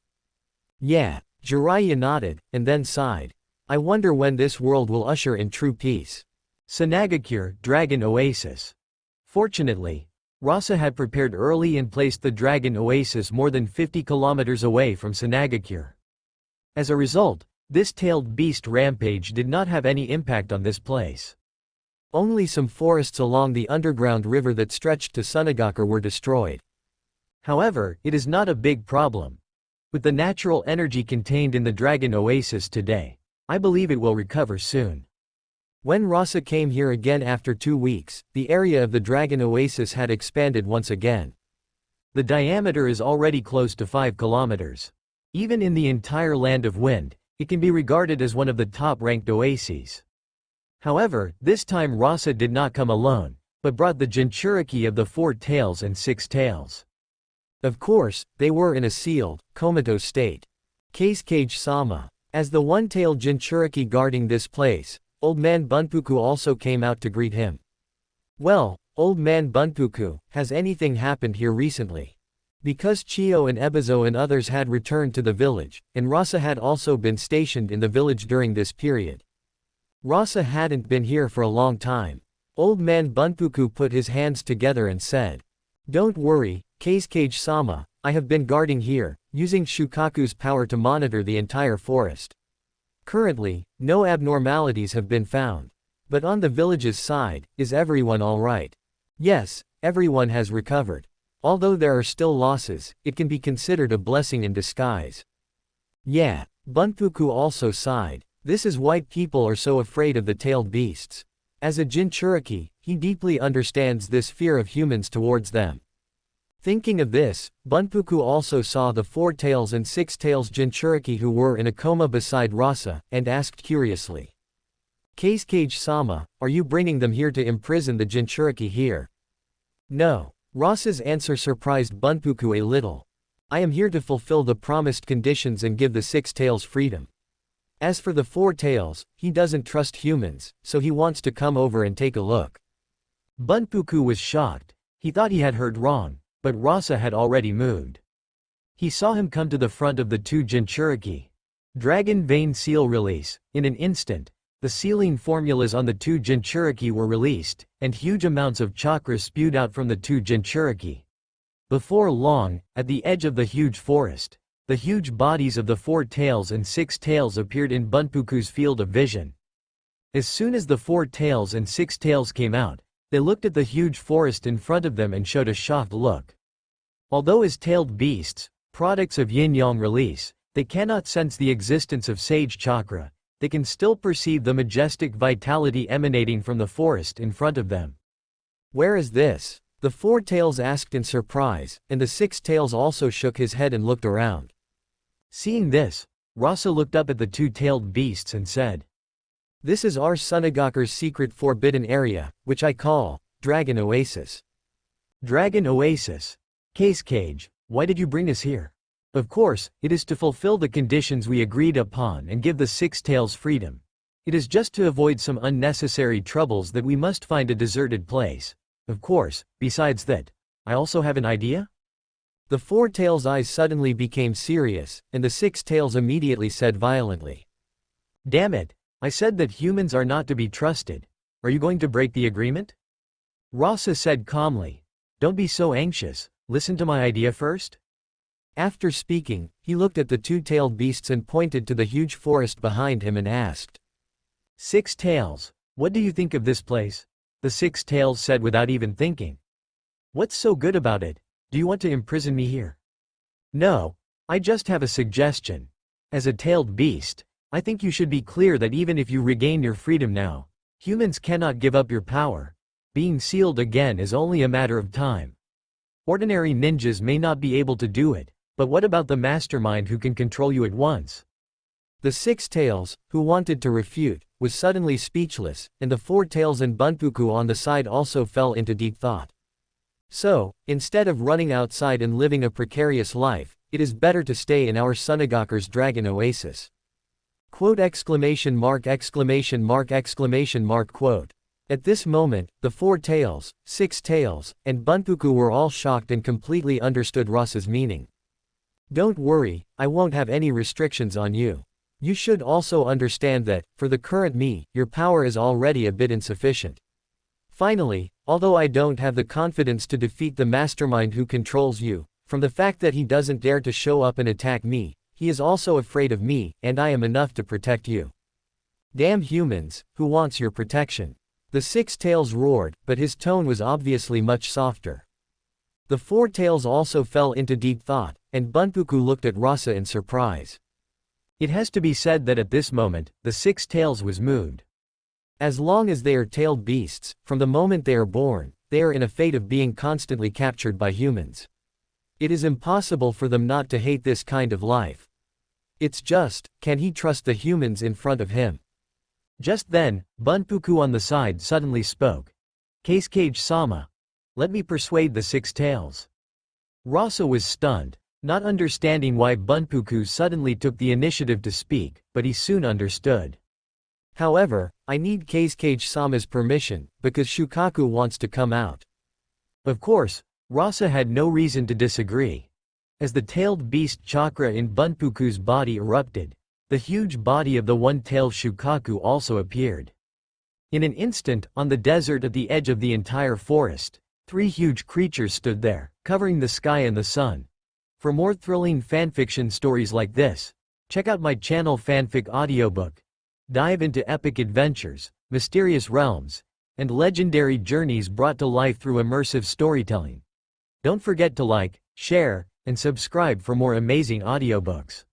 "Yeah." Jiraiya nodded, and then sighed. "I wonder when this world will usher in true peace." Sunagakure, Dragon Oasis. Fortunately, Rasa had prepared early and placed the Dragon Oasis more than 50 kilometers away from Sunagakure. As a result, this tailed beast rampage did not have any impact on this place. Only some forests along the underground river that stretched to Sunagakure were destroyed. However, it is not a big problem. With the natural energy contained in the Dragon Oasis today, I believe it will recover soon. When Rasa came here again after 2 weeks, the area of the Dragon Oasis had expanded once again. The diameter is already close to 5 kilometers. Even in the entire Land of Wind, it can be regarded as one of the top-ranked oases. However, this time Rasa did not come alone, but brought the Jinchuriki of the 4 tails and 6 tails. Of course, they were in a sealed, comatose state. Kazekage-sama. As the one-tailed Jinchuriki guarding this place, Old Man Bunpuku also came out to greet him. "Well, Old Man Bunpuku, has anything happened here recently?" Because Chiyo and Ebizo and others had returned to the village, and Rasa had also been stationed in the village during this period. Rasa hadn't been here for a long time. Old Man Bunpuku put his hands together and said, "Don't worry, Kazekage-sama, I have been guarding here, using Shukaku's power to monitor the entire forest. Currently, no abnormalities have been found. But on the village's side, is everyone alright?" "Yes, everyone has recovered. Although there are still losses, it can be considered a blessing in disguise." "Yeah." Bunpuku also sighed. "This is why people are so afraid of the tailed beasts. As a Jinchuriki, he deeply understands this fear of humans towards them." Thinking of this, Bunpuku also saw the 4 tails and 6 tails Jinchuriki who were in a coma beside Rasa, and asked curiously, "Kazekage-sama, are you bringing them here to imprison the Jinchuriki here?" "No." Rasa's answer surprised Bunpuku a little. "I am here to fulfill the promised conditions and give the 6 tails freedom. As for the 4 tails, he doesn't trust humans, so he wants to come over and take a look." Bunpuku was shocked. He thought he had heard wrong, but Rasa had already moved. He saw him come to the front of the two Jinchuriki. Dragon Vein Seal release. In an instant, the sealing formulas on the two Jinchuriki were released, and huge amounts of chakra spewed out from the two Jinchuriki. Before long, at the edge of the huge forest, the huge bodies of the 4 tails and 6 tails appeared in Bunpuku's field of vision. As soon as the 4 tails and 6 tails came out, they looked at the huge forest in front of them and showed a shocked look. Although as tailed beasts, products of yin-yang release, they cannot sense the existence of sage chakra, they can still perceive the majestic vitality emanating from the forest in front of them. "Where is this?" the 4 tails asked in surprise, and the 6 tails also shook his head and looked around. Seeing this, Rasa looked up at the 2-tailed beasts and said, "This is our Sunagaku's secret forbidden area, which I call Dragon Oasis." "Dragon Oasis? Kazekage, why did you bring us here?" "Of course, it is to fulfill the conditions we agreed upon and give the 6 tails freedom. It is just to avoid some unnecessary troubles that we must find a deserted place. Of course, besides that, I also have an idea?" The 4 tails' eyes suddenly became serious, and the 6 tails immediately said violently, "Damn it, I said that humans are not to be trusted. Are you going to break the agreement?" Rasa said calmly, "Don't be so anxious, listen to my idea first." After speaking, he looked at the 2-tailed beasts and pointed to the huge forest behind him and asked, 6 tails, what do you think of this place?" The 6 tails said without even thinking. "What's so good about it? Do you want to imprison me here?" "No, I just have a suggestion. As a tailed beast, I think you should be clear that even if you regain your freedom now, humans cannot give up your power. Being sealed again is only a matter of time. Ordinary ninjas may not be able to do it, but what about the mastermind who can control you at once?" The 6 tails, who wanted to refute, was suddenly speechless, and the 4 tails and Bunpuku on the side also fell into deep thought. So, instead of running outside and living a precarious life, it is better to stay in our Sunagaku's Dragon Oasis. Quote exclamation mark exclamation mark exclamation mark quote. At this moment, the 4 tails, 6 tails, and Bunpuku were all shocked and completely understood Rasa's meaning. "Don't worry, I won't have any restrictions on you. You should also understand that, for the current me, your power is already a bit insufficient. Finally, although I don't have the confidence to defeat the mastermind who controls you, from the fact that he doesn't dare to show up and attack me, he is also afraid of me, and I am enough to protect you. Damn humans, who wants your protection?" The 6 tails roared, but his tone was obviously much softer. The 4 tails also fell into deep thought, and Bunpuku looked at Rasa in surprise. It has to be said that at this moment, the 6 tails was moved. As long as they are tailed beasts, from the moment they are born, they are in a fate of being constantly captured by humans. It is impossible for them not to hate this kind of life. It's just, can he trust the humans in front of him? Just then, Bunpuku on the side suddenly spoke. "Kazekage-sama, let me persuade the 6 tails." Rasa was stunned, not understanding why Bunpuku suddenly took the initiative to speak, but he soon understood. "However, I need Kazekage-sama's permission, because Shukaku wants to come out." Of course, Rasa had no reason to disagree. As the tailed beast chakra in Bunpuku's body erupted, the huge body of the 1-tailed Shukaku also appeared. In an instant, on the desert at the edge of the entire forest, 3 huge creatures stood there, covering the sky and the sun. For more thrilling fanfiction stories like this, check out my channel Fanfic Audiobook. Dive into epic adventures, mysterious realms, and legendary journeys brought to life through immersive storytelling. Don't forget to like, share, and subscribe for more amazing audiobooks.